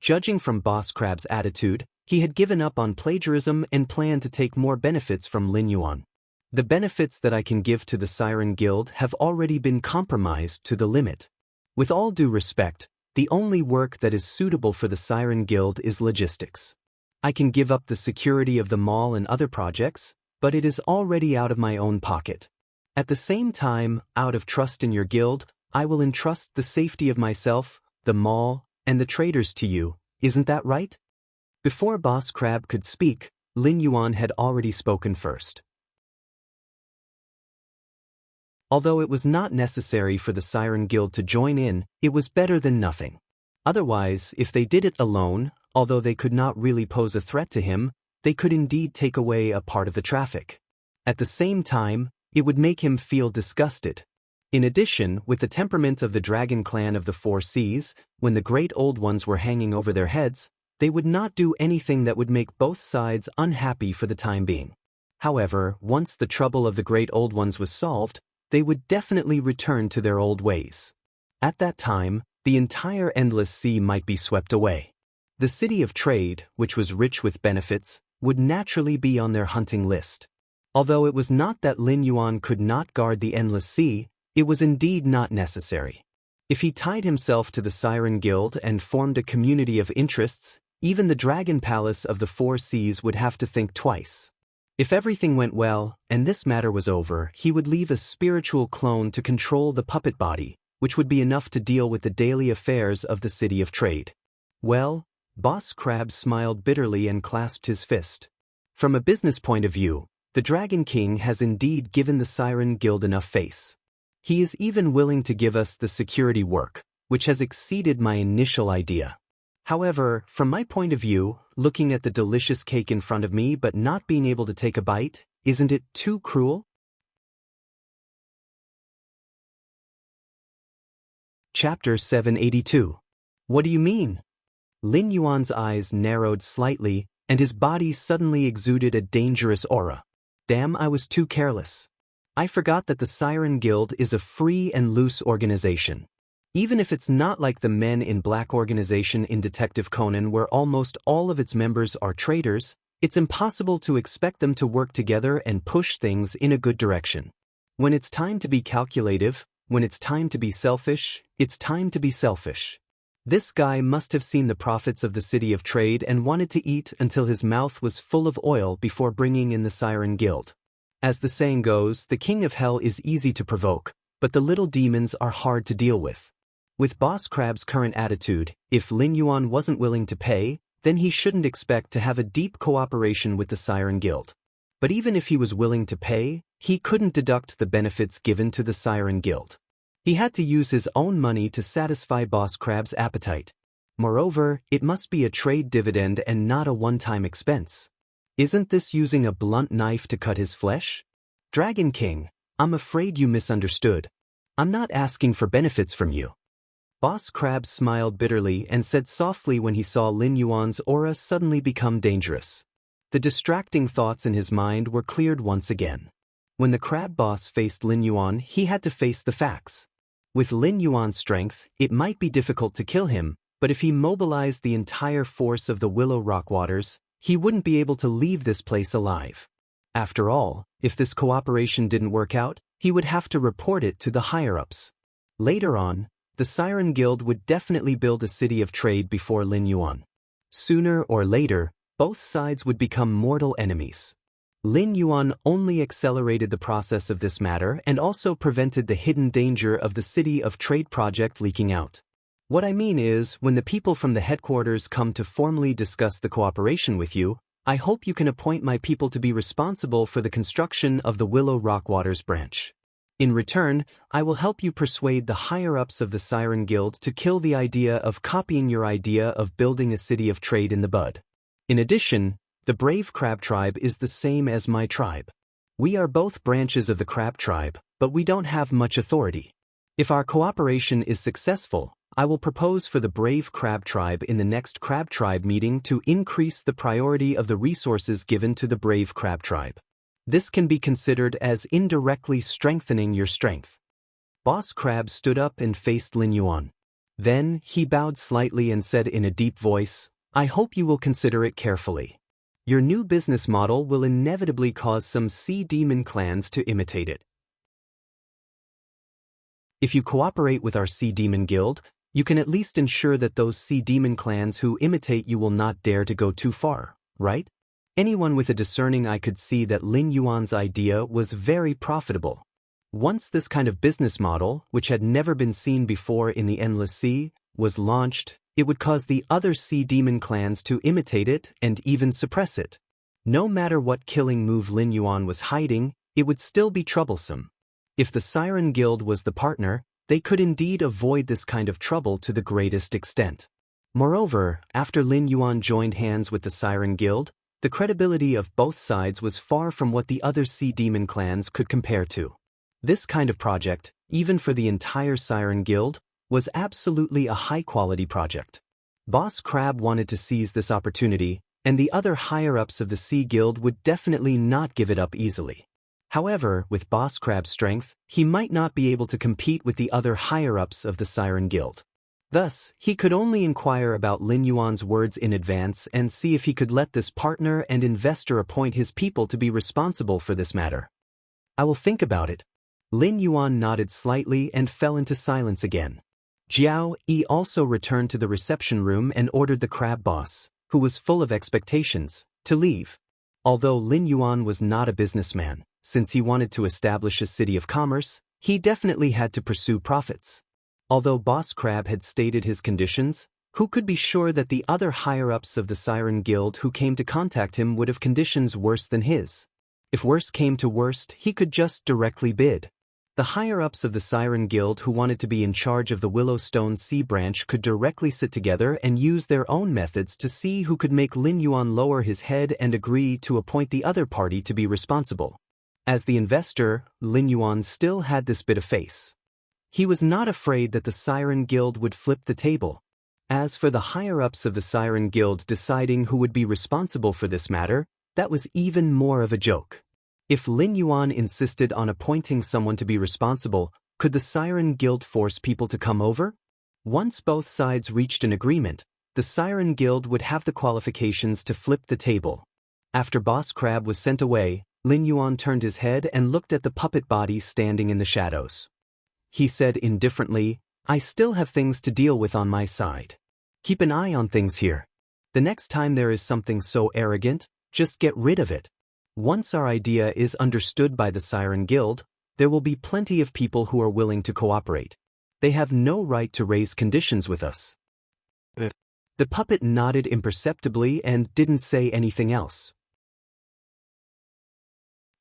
Judging from Boss Crab's attitude, he had given up on plagiarism and planned to take more benefits from Lin Yuan. The benefits that I can give to the Siren Guild have already been compromised to the limit. With all due respect, the only work that is suitable for the Siren Guild is logistics. I can give up the security of the mall and other projects, but it is already out of my own pocket. At the same time, out of trust in your guild, I will entrust the safety of myself, the mall, and the traders to you, isn't that right? Before Boss Crab could speak, Lin Yuan had already spoken first. Although it was not necessary for the Siren Guild to join in, it was better than nothing. Otherwise, if they did it alone, although they could not really pose a threat to him, they could indeed take away a part of the traffic. At the same time, it would make him feel disgusted. In addition, with the temperament of the Dragon Clan of the Four Seas, when the Great Old Ones were hanging over their heads, they would not do anything that would make both sides unhappy for the time being. However, once the trouble of the Great Old Ones was solved, they would definitely return to their old ways. At that time, the entire Endless Sea might be swept away. The City of Trade, which was rich with benefits, would naturally be on their hunting list. Although it was not that Lin Yuan could not guard the Endless Sea, it was indeed not necessary. If he tied himself to the Siren Guild and formed a community of interests, even the Dragon Palace of the Four Seas would have to think twice. If everything went well, and this matter was over, he would leave a spiritual clone to control the puppet body, which would be enough to deal with the daily affairs of the City of Trade. Well, Boss Crab smiled bitterly and clasped his fist. From a business point of view, the Dragon King has indeed given the Siren Guild enough face. He is even willing to give us the security work, which has exceeded my initial idea. However, from my point of view, looking at the delicious cake in front of me but not being able to take a bite, isn't it too cruel? Chapter 782. What do you mean? Lin Yuan's eyes narrowed slightly, and his body suddenly exuded a dangerous aura. Damn, I was too careless. I forgot that the Siren Guild is a free and loose organization. Even if it's not like the Men in Black organization in Detective Conan where almost all of its members are traitors, it's impossible to expect them to work together and push things in a good direction. When it's time to be calculative, when it's time to be selfish, it's time to be selfish. This guy must have seen the profits of the City of Trade and wanted to eat until his mouth was full of oil before bringing in the Siren Guild. As the saying goes, the King of Hell is easy to provoke, but the little demons are hard to deal with. With Boss Crab's current attitude, if Lin Yuan wasn't willing to pay, then he shouldn't expect to have a deep cooperation with the Siren Guild. But even if he was willing to pay, he couldn't deduct the benefits given to the Siren Guild. He had to use his own money to satisfy Boss Crab's appetite. Moreover, it must be a trade dividend and not a one-time expense. Isn't this using a blunt knife to cut his flesh? Dragon King, I'm afraid you misunderstood. I'm not asking for benefits from you. Boss Crab smiled bitterly and said softly when he saw Lin Yuan's aura suddenly become dangerous. The distracting thoughts in his mind were cleared once again. When the crab boss faced Lin Yuan, he had to face the facts. With Lin Yuan's strength, it might be difficult to kill him, but if he mobilized the entire force of the Willow Rock Waters, he wouldn't be able to leave this place alive. After all, if this cooperation didn't work out, he would have to report it to the higher-ups. Later on, the Siren Guild would definitely build a city of trade before Lin Yuan. Sooner or later, both sides would become mortal enemies. Lin Yuan only accelerated the process of this matter and also prevented the hidden danger of the City of Trade project leaking out. What I mean is, when the people from the headquarters come to formally discuss the cooperation with you, I hope you can appoint my people to be responsible for the construction of the Willow Rock Waters branch. In return, I will help you persuade the higher-ups of the Siren Guild to kill the idea of copying your idea of building a city of trade in the bud. In addition, the Brave Crab Tribe is the same as my tribe. We are both branches of the Crab Tribe, but we don't have much authority. If our cooperation is successful, I will propose for the Brave Crab Tribe in the next Crab Tribe meeting to increase the priority of the resources given to the Brave Crab Tribe. This can be considered as indirectly strengthening your strength. Boss Crab stood up and faced Lin Yuan. Then, he bowed slightly and said in a deep voice, I hope you will consider it carefully. Your new business model will inevitably cause some sea demon clans to imitate it. If you cooperate with our Sea Demon Guild, you can at least ensure that those Sea Demon clans who imitate you will not dare to go too far, right? Anyone with a discerning eye could see that Lin Yuan's idea was very profitable. Once this kind of business model, which had never been seen before in the Endless Sea, was launched, it would cause the other Sea Demon clans to imitate it and even suppress it. No matter what killing move Lin Yuan was hiding, it would still be troublesome. If the Siren Guild was the partner, they could indeed avoid this kind of trouble to the greatest extent. Moreover, after Lin Yuan joined hands with the Siren Guild, the credibility of both sides was far from what the other Sea Demon clans could compare to. This kind of project, even for the entire Siren Guild, was absolutely a high-quality project. Boss Crab wanted to seize this opportunity, and the other higher-ups of the Sea Guild would definitely not give it up easily. However, with Boss Crab's strength, he might not be able to compete with the other higher-ups of the Siren Guild. Thus, he could only inquire about Lin Yuan's words in advance and see if he could let this partner and investor appoint his people to be responsible for this matter. I will think about it. Lin Yuan nodded slightly and fell into silence again. Jiao Yi also returned to the reception room and ordered the crab boss, who was full of expectations, to leave. Although Lin Yuan was not a businessman, since he wanted to establish a city of commerce, he definitely had to pursue profits. Although Boss Crab had stated his conditions, who could be sure that the other higher-ups of the Siren Guild who came to contact him would have conditions worse than his? If worse came to worst, he could just directly bid. The higher-ups of the Siren Guild who wanted to be in charge of the Willowstone Sea branch could directly sit together and use their own methods to see who could make Lin Yuan lower his head and agree to appoint the other party to be responsible. As the investor, Lin Yuan still had this bit of face. He was not afraid that the Siren Guild would flip the table. As for the higher-ups of the Siren Guild deciding who would be responsible for this matter, that was even more of a joke. If Lin Yuan insisted on appointing someone to be responsible, could the Siren Guild force people to come over? Once both sides reached an agreement, the Siren Guild would have the qualifications to flip the table. After Boss Crab was sent away, Lin Yuan turned his head and looked at the puppet body standing in the shadows. He said indifferently, "I still have things to deal with on my side. Keep an eye on things here. The next time there is something so arrogant, just get rid of it. Once our idea is understood by the Siren Guild, there will be plenty of people who are willing to cooperate. They have no right to raise conditions with us." The puppet nodded imperceptibly and didn't say anything else.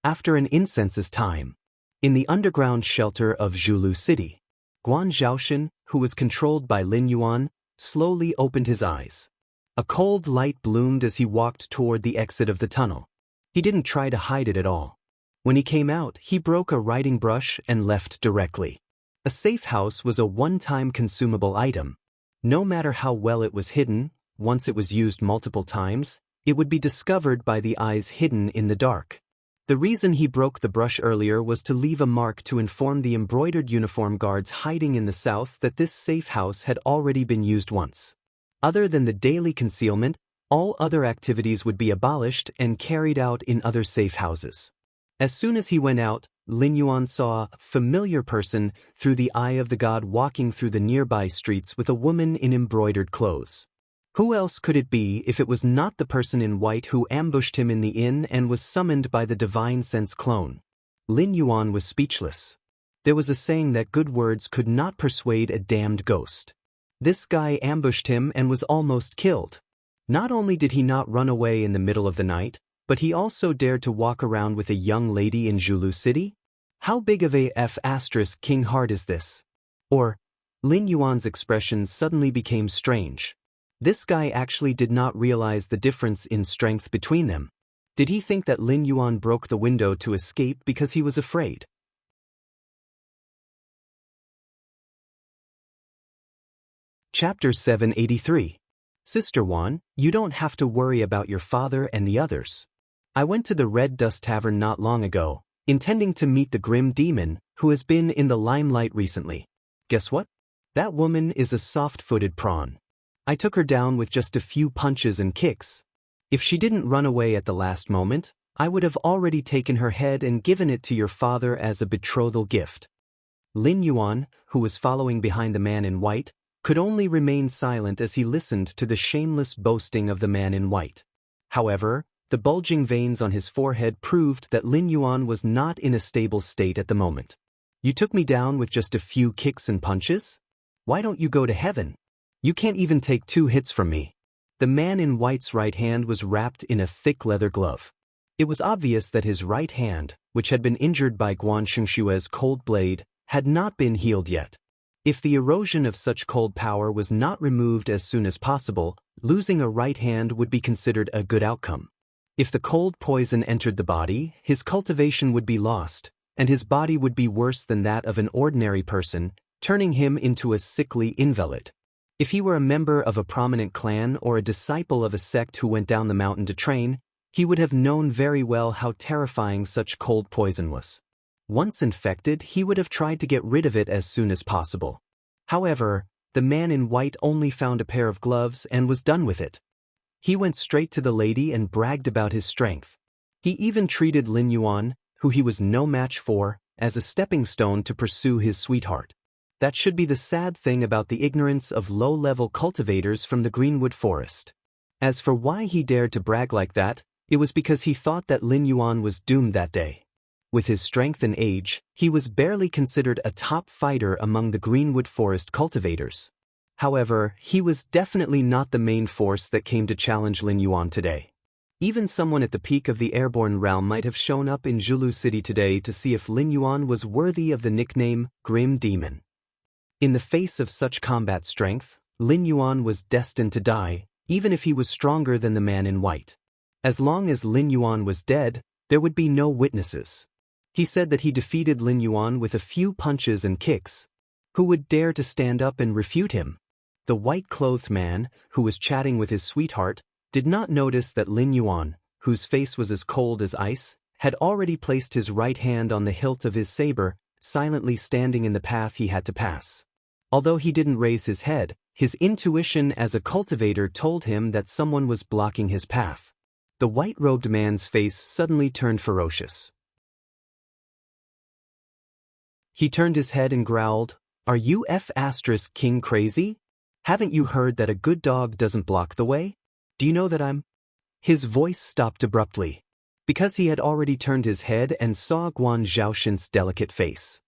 After an incense's time, in the underground shelter of Zhulu City, Guan Zhaoshan, who was controlled by Lin Yuan, slowly opened his eyes. A cold light bloomed as he walked toward the exit of the tunnel. He didn't try to hide it at all. When he came out, he broke a writing brush and left directly. A safe house was a one-time consumable item. No matter how well it was hidden, once it was used multiple times, it would be discovered by the eyes hidden in the dark. The reason he broke the brush earlier was to leave a mark to inform the embroidered uniform guards hiding in the south that this safe house had already been used once. Other than the daily concealment, all other activities would be abolished and carried out in other safe houses. As soon as he went out, Lin Yuan saw a familiar person through the eye of the god walking through the nearby streets with a woman in embroidered clothes. Who else could it be if it was not the person in white who ambushed him in the inn and was summoned by the divine sense clone? Lin Yuan was speechless. There was a saying that good words could not persuade a damned ghost. This guy ambushed him and was almost killed. Not only did he not run away in the middle of the night, but he also dared to walk around with a young lady in Zhulu City? How big of a king heart is this? Or, Lin Yuan's expression suddenly became strange. This guy actually did not realize the difference in strength between them. Did he think that Lin Yuan broke the window to escape because he was afraid? Chapter 783. Sister Wan, you don't have to worry about your father and the others. I went to the Red Dust Tavern not long ago, intending to meet the grim demon who has been in the limelight recently. Guess what? That woman is a soft-footed prawn. I took her down with just a few punches and kicks. If she didn't run away at the last moment, I would have already taken her head and given it to your father as a betrothal gift. Lin Yuan, who was following behind the man in white, could only remain silent as he listened to the shameless boasting of the man in white. However, the bulging veins on his forehead proved that Lin Yuan was not in a stable state at the moment. You took me down with just a few kicks and punches? Why don't you go to heaven? You can't even take 2 hits from me. The man in white's right hand was wrapped in a thick leather glove. It was obvious that his right hand, which had been injured by Guan Shingshue's cold blade, had not been healed yet. If the erosion of such cold power was not removed as soon as possible, losing a right hand would be considered a good outcome. If the cold poison entered the body, his cultivation would be lost, and his body would be worse than that of an ordinary person, turning him into a sickly invalid. If he were a member of a prominent clan or a disciple of a sect who went down the mountain to train, he would have known very well how terrifying such cold poison was. Once infected, he would have tried to get rid of it as soon as possible. However, the man in white only found a pair of gloves and was done with it. He went straight to the lady and bragged about his strength. He even treated Lin Yuan, who he was no match for, as a stepping stone to pursue his sweetheart. That should be the sad thing about the ignorance of low-level cultivators from the Greenwood Forest. As for why he dared to brag like that, it was because he thought that Lin Yuan was doomed that day. With his strength and age, he was barely considered a top fighter among the Greenwood Forest cultivators. However, he was definitely not the main force that came to challenge Lin Yuan today. Even someone at the peak of the airborne realm might have shown up in Zhulu City today to see if Lin Yuan was worthy of the nickname Grim Demon. In the face of such combat strength, Lin Yuan was destined to die, even if he was stronger than the man in white. As long as Lin Yuan was dead, there would be no witnesses. He said that he defeated Lin Yuan with a few punches and kicks. Who would dare to stand up and refute him? The white-clothed man, who was chatting with his sweetheart, did not notice that Lin Yuan, whose face was as cold as ice, had already placed his right hand on the hilt of his saber, silently standing in the path he had to pass. Although he didn't raise his head, his intuition as a cultivator told him that someone was blocking his path. The white-robed man's face suddenly turned ferocious. He turned his head and growled, "Are you King crazy? Haven't you heard that a good dog doesn't block the way? Do you know that I'm—" His voice stopped abruptly, because he had already turned his head and saw Guan Zhaoxin's delicate face.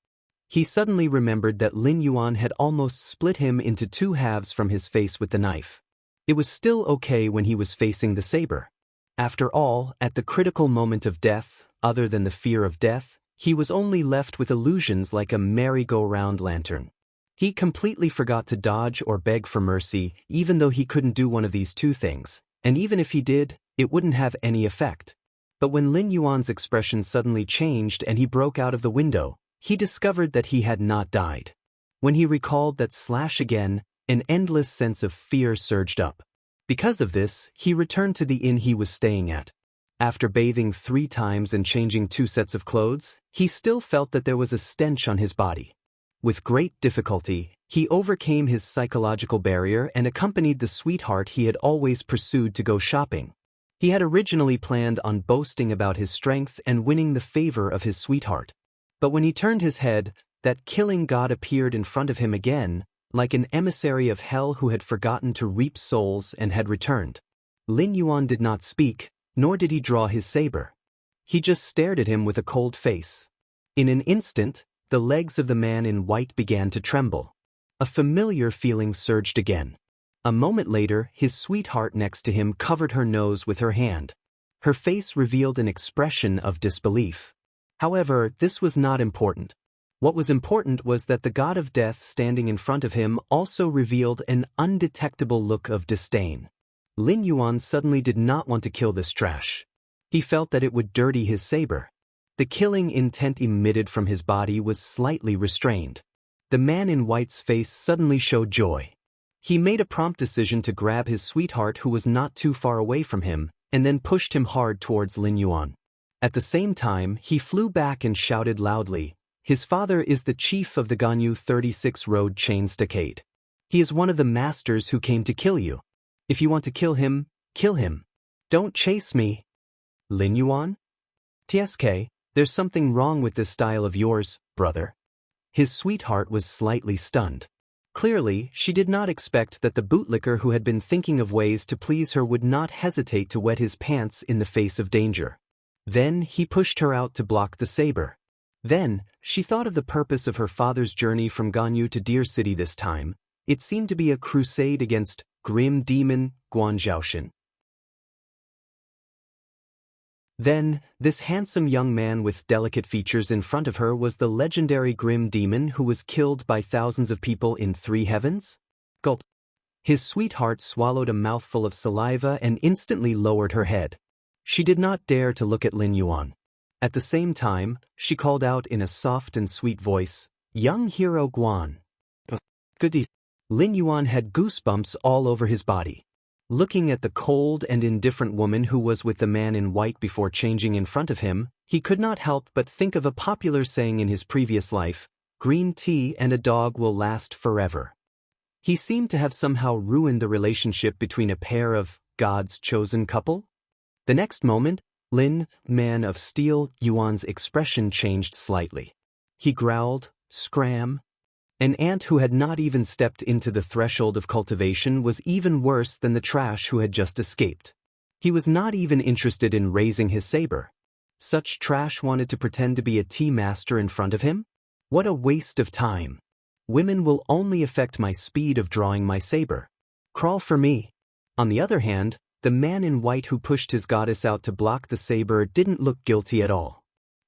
He suddenly remembered that Lin Yuan had almost split him into two halves from his face with the knife. It was still okay when he was facing the saber. After all, at the critical moment of death, other than the fear of death, he was only left with illusions like a merry-go-round lantern. He completely forgot to dodge or beg for mercy, even though he couldn't do one of these two things, and even if he did, it wouldn't have any effect. But when Lin Yuan's expression suddenly changed and he broke out of the window, he discovered that he had not died. When he recalled that slash again, an endless sense of fear surged up. Because of this, he returned to the inn he was staying at. After bathing 3 times and changing 2 sets of clothes, he still felt that there was a stench on his body. With great difficulty, he overcame his psychological barrier and accompanied the sweetheart he had always pursued to go shopping. He had originally planned on boasting about his strength and winning the favor of his sweetheart. But when he turned his head, that killing god appeared in front of him again, like an emissary of hell who had forgotten to reap souls and had returned. Lin Yuan did not speak, nor did he draw his saber. He just stared at him with a cold face. In an instant, the legs of the man in white began to tremble. A familiar feeling surged again. A moment later, his sweetheart next to him covered her nose with her hand. Her face revealed an expression of disbelief. However, this was not important. What was important was that the god of death standing in front of him also revealed an undetectable look of disdain. Lin Yuan suddenly did not want to kill this trash. He felt that it would dirty his saber. The killing intent emitted from his body was slightly restrained. The man in white's face suddenly showed joy. He made a prompt decision to grab his sweetheart who was not too far away from him, and then pushed him hard towards Lin Yuan. At the same time, he flew back and shouted loudly, "His father is the chief of the Ganyu 36 Road Chain Stockade. He is one of the masters who came to kill you. If you want to kill him, kill him. Don't chase me." Lin Yuan? "TSK, there's something wrong with this style of yours, brother." His sweetheart was slightly stunned. Clearly, she did not expect that the bootlicker who had been thinking of ways to please her would not hesitate to wet his pants in the face of danger. Then, he pushed her out to block the saber. Then, she thought of the purpose of her father's journey from Ganyu to Deer City this time. It seemed to be a crusade against grim demon Guan Zhaoxin. Then, this handsome young man with delicate features in front of her was the legendary grim demon who was killed by thousands of people in 3 heavens? Gulp. His sweetheart swallowed a mouthful of saliva and instantly lowered her head. She did not dare to look at Lin Yuan. At the same time, she called out in a soft and sweet voice, "Young hero Guan." Goody. Lin Yuan had goosebumps all over his body. Looking at the cold and indifferent woman who was with the man in white before changing in front of him, he could not help but think of a popular saying in his previous life, "Green tea and a dog will last forever." He seemed to have somehow ruined the relationship between a pair of God's chosen couple. The next moment, Lin, man of steel, Yuan's expression changed slightly. He growled, "Scram." An ant who had not even stepped into the threshold of cultivation was even worse than the trash who had just escaped. He was not even interested in raising his saber. Such trash wanted to pretend to be a tea master in front of him? What a waste of time. Women will only affect my speed of drawing my saber. Crawl for me. On the other hand, the man in white who pushed his goddess out to block the saber didn't look guilty at all.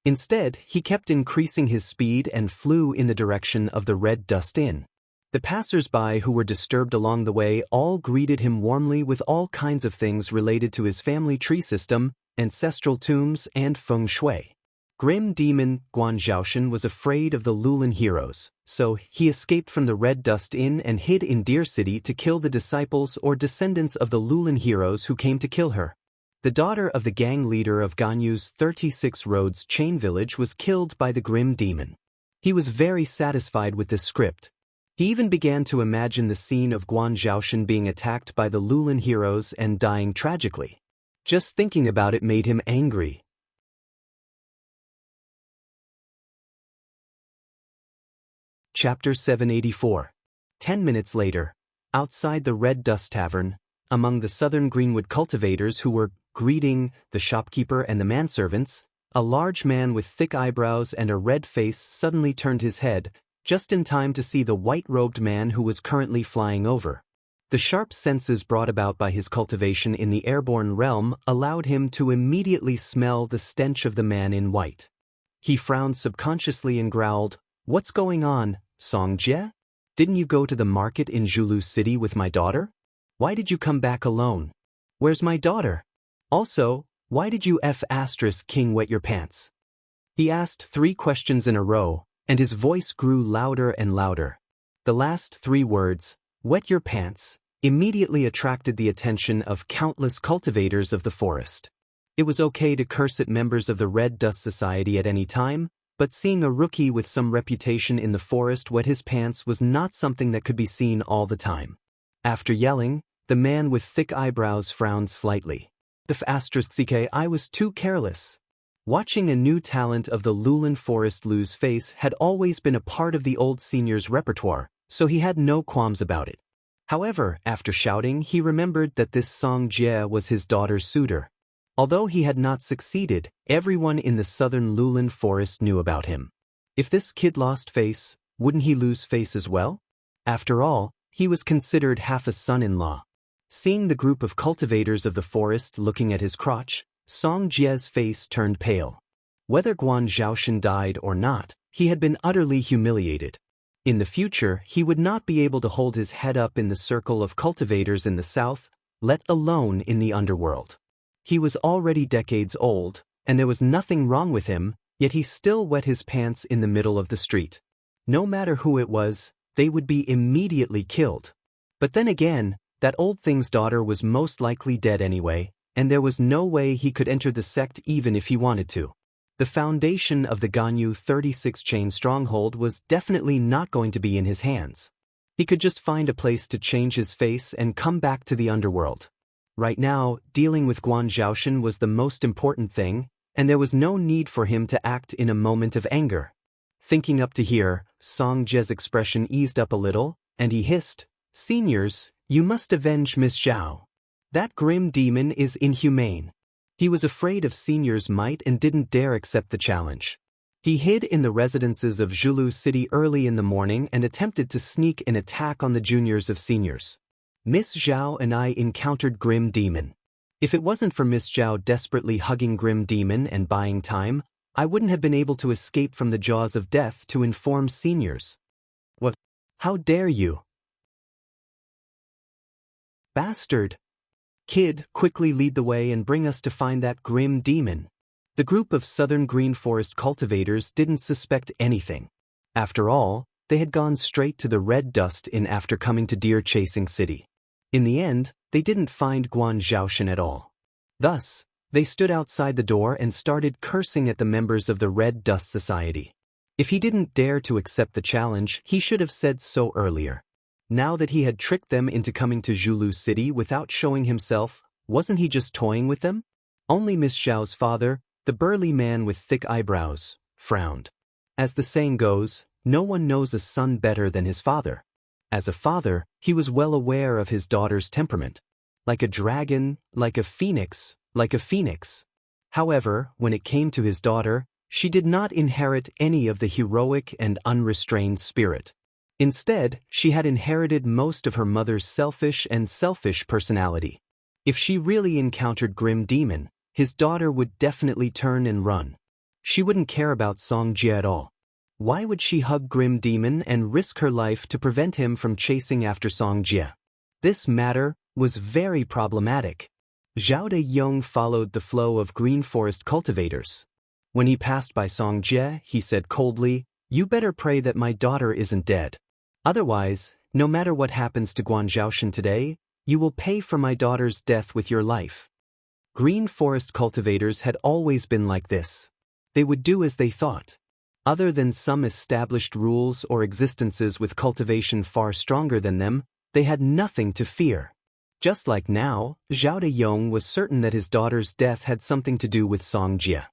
Instead, he kept increasing his speed and flew in the direction of the Red Dust Inn. The passers-by who were disturbed along the way all greeted him warmly with all kinds of things related to his family tree system, ancestral tombs, and feng shui. Grim demon Guan Zhaoshan was afraid of the Lulin heroes, so he escaped from the Red Dust Inn and hid in Deer City to kill the disciples or descendants of the Lulin heroes who came to kill her. The daughter of the gang leader of Ganyu's 36 Roads chain village was killed by the grim demon. He was very satisfied with this script. He even began to imagine the scene of Guan Zhaoshan being attacked by the Lulin heroes and dying tragically. Just thinking about it made him angry. Chapter 784. 10 minutes later, outside the Red Dust Tavern, among the southern Greenwood cultivators who were greeting the shopkeeper and the manservants, a large man with thick eyebrows and a red face suddenly turned his head, just in time to see the white-robed man who was currently flying over. The sharp senses brought about by his cultivation in the airborne realm allowed him to immediately smell the stench of the man in white. He frowned subconsciously and growled, "What's going on, Song Jie? Didn't you go to the market in Zhulu City with my daughter? Why did you come back alone? Where's my daughter? Also, why did you King wet your pants?" He asked 3 questions in a row, and his voice grew louder and louder. The last 3 words, "wet your pants," immediately attracted the attention of countless cultivators of the forest. It was okay to curse at members of the Red Dust Society at any time, but seeing a rookie with some reputation in the forest wet his pants was not something that could be seen all the time. After yelling, the man with thick eyebrows frowned slightly. I was too careless. Watching a new talent of the Lulin Forest lose face had always been a part of the old senior's repertoire, so he had no qualms about it. However, after shouting, he remembered that this Song Jie was his daughter's suitor. Although he had not succeeded, everyone in the southern Lulin Forest knew about him. If this kid lost face, wouldn't he lose face as well? After all, he was considered half a son-in-law. Seeing the group of cultivators of the forest looking at his crotch, Song Jie's face turned pale. Whether Guan Zhaoshan died or not, he had been utterly humiliated. In the future, he would not be able to hold his head up in the circle of cultivators in the south, let alone in the underworld. He was already decades old, and there was nothing wrong with him, yet he still wet his pants in the middle of the street. No matter who it was, they would be immediately killed. But then again, that old thing's daughter was most likely dead anyway, and there was no way he could enter the sect even if he wanted to. The foundation of the Ganyu 36 chain stronghold was definitely not going to be in his hands. He could just find a place to change his face and come back to the underworld. Right now, dealing with Guan Zhaoshan was the most important thing, and there was no need for him to act in a moment of anger. Thinking up to here, Song Jie's expression eased up a little, and he hissed, "Seniors, you must avenge Miss Zhao. That grim demon is inhumane." He was afraid of Senior's might and didn't dare accept the challenge. He hid in the residences of Zhulu City early in the morning and attempted to sneak an attack on the juniors of Seniors. Miss Zhao and I encountered Grim Demon. If it wasn't for Miss Zhao desperately hugging Grim Demon and buying time, I wouldn't have been able to escape from the jaws of death to inform Seniors. What? How dare you? Bastard! Kid, quickly lead the way and bring us to find that Grim Demon. The group of southern green forest cultivators didn't suspect anything. After all, they had gone straight to the Red Dust Inn after coming to Deer Chasing City. In the end, they didn't find Guan Zhaoshan at all. Thus, they stood outside the door and started cursing at the members of the Red Dust Society. If he didn't dare to accept the challenge, he should have said so earlier. Now that he had tricked them into coming to Zhulu City without showing himself, wasn't he just toying with them? Only Miss Zhao's father, the burly man with thick eyebrows, frowned. As the saying goes, no one knows a son better than his father. As a father, he was well aware of his daughter's temperament. Like a dragon, like a phoenix, like a phoenix. However, when it came to his daughter, she did not inherit any of the heroic and unrestrained spirit. Instead, she had inherited most of her mother's selfish personality. If she really encountered Grim Demon, his daughter would definitely turn and run. She wouldn't care about Song Jie at all. Why would she hug Grim Demon and risk her life to prevent him from chasing after Song Jie? This matter was very problematic. Zhao De Yong followed the flow of green forest cultivators. When he passed by Song Jie, he said coldly, "You better pray that my daughter isn't dead. Otherwise, no matter what happens to Guan Zhaoshan today, you will pay for my daughter's death with your life." Green forest cultivators had always been like this. They would do as they thought. Other than some established rules or existences with cultivation far stronger than them, they had nothing to fear. Just like now, Zhao Deyong was certain that his daughter's death had something to do with Song Jie.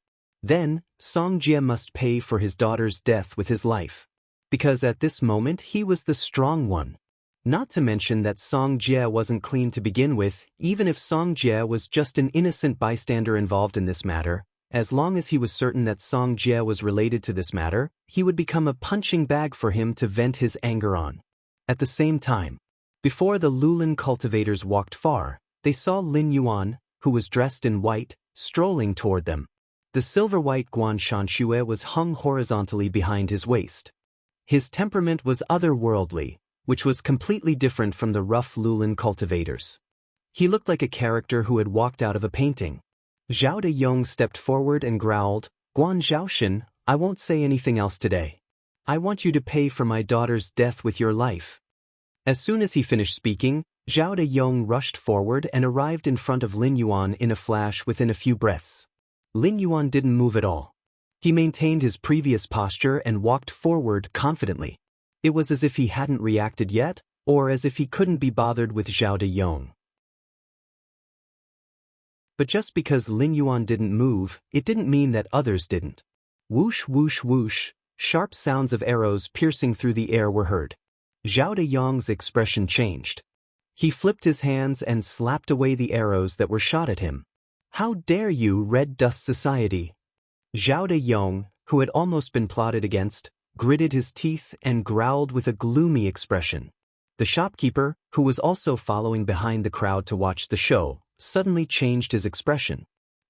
Then, Song Jie must pay for his daughter's death with his life. Because at this moment he was the strong one. Not to mention that Song Jie wasn't clean to begin with. Even if Song Jie was just an innocent bystander involved in this matter, as long as he was certain that Song Jie was related to this matter, he would become a punching bag for him to vent his anger on. At the same time, before the Lulin cultivators walked far, they saw Lin Yuan, who was dressed in white, strolling toward them. The silver-white Guan Shanxue was hung horizontally behind his waist. His temperament was otherworldly, which was completely different from the rough Lulin cultivators. He looked like a character who had walked out of a painting. Zhao Deyong stepped forward and growled, "Guan Zhaoshan, I won't say anything else today. I want you to pay for my daughter's death with your life." As soon as he finished speaking, Zhao Deyong rushed forward and arrived in front of Lin Yuan in a flash within a few breaths. Lin Yuan didn't move at all. He maintained his previous posture and walked forward confidently. It was as if he hadn't reacted yet, or as if he couldn't be bothered with Zhao Deyong. But just because Lin Yuan didn't move, it didn't mean that others didn't. Whoosh whoosh whoosh, sharp sounds of arrows piercing through the air were heard. Zhao Deyong's expression changed. He flipped his hands and slapped away the arrows that were shot at him. "How dare you, Red Dust Society!" Zhao Deyong, who had almost been plotted against, gritted his teeth and growled with a gloomy expression. The shopkeeper, who was also following behind the crowd to watch the show, suddenly changed his expression.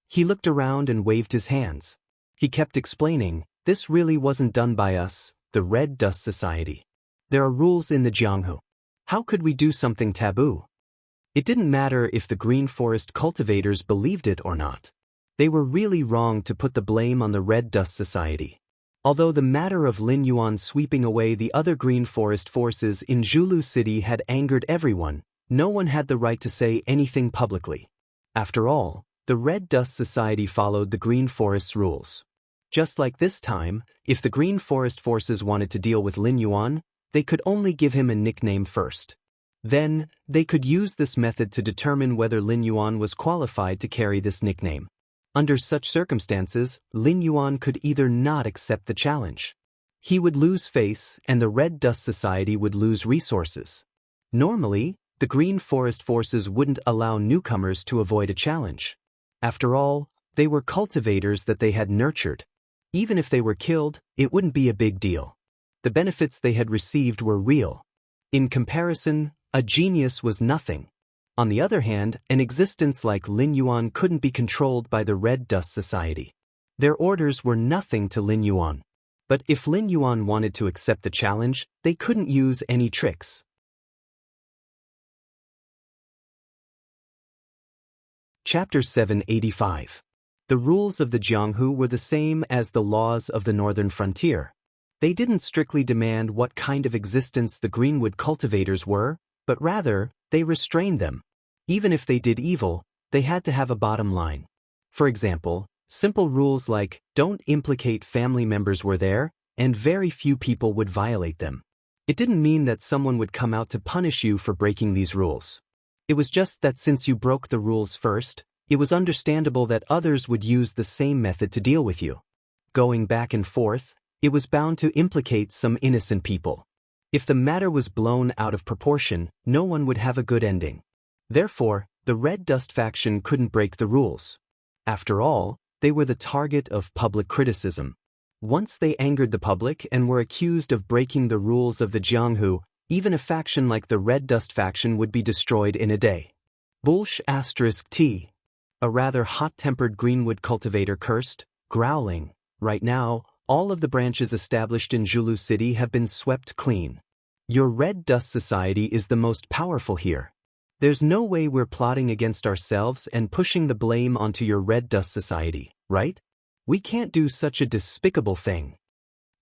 He looked around and waved his hands. He kept explaining, "This really wasn't done by us, the Red Dust Society. There are rules in the Jianghu. How could we do something taboo?" It didn't matter if the Green Forest cultivators believed it or not. They were really wrong to put the blame on the Red Dust Society. Although the matter of Lin Yuan sweeping away the other Green Forest forces in Zhulu City had angered everyone, no one had the right to say anything publicly. After all, the Red Dust Society followed the Green Forest's rules. Just like this time, if the Green Forest forces wanted to deal with Lin Yuan, they could only give him a nickname first. Then, they could use this method to determine whether Lin Yuan was qualified to carry this nickname. Under such circumstances, Lin Yuan could either not accept the challenge. He would lose face and the Red Dust Society would lose resources. Normally, the Green Forest forces wouldn't allow newcomers to avoid a challenge. After all, they were cultivators that they had nurtured. Even if they were killed, it wouldn't be a big deal. The benefits they had received were real. In comparison, a genius was nothing. On the other hand, an existence like Lin Yuan couldn't be controlled by the Red Dust Society. Their orders were nothing to Lin Yuan. But if Lin Yuan wanted to accept the challenge, they couldn't use any tricks. Chapter 785. The rules of the Jianghu were the same as the laws of the northern frontier. They didn't strictly demand what kind of existence the greenwood cultivators were, but rather, they restrained them. Even if they did evil, they had to have a bottom line. For example, simple rules like, don't implicate family members were there, and very few people would violate them. It didn't mean that someone would come out to punish you for breaking these rules. It was just that since you broke the rules first, it was understandable that others would use the same method to deal with you. Going back and forth, it was bound to implicate some innocent people. If the matter was blown out of proportion, no one would have a good ending. Therefore, the Red Dust faction couldn't break the rules. After all, they were the target of public criticism. Once they angered the public and were accused of breaking the rules of the Jianghu, even a faction like the Red Dust faction would be destroyed in a day. T. A rather hot-tempered greenwood cultivator cursed, growling, "Right now, all of the branches established in Zhulu City have been swept clean. Your Red Dust Society is the most powerful here. There's no way we're plotting against ourselves and pushing the blame onto your Red Dust Society, right? We can't do such a despicable thing.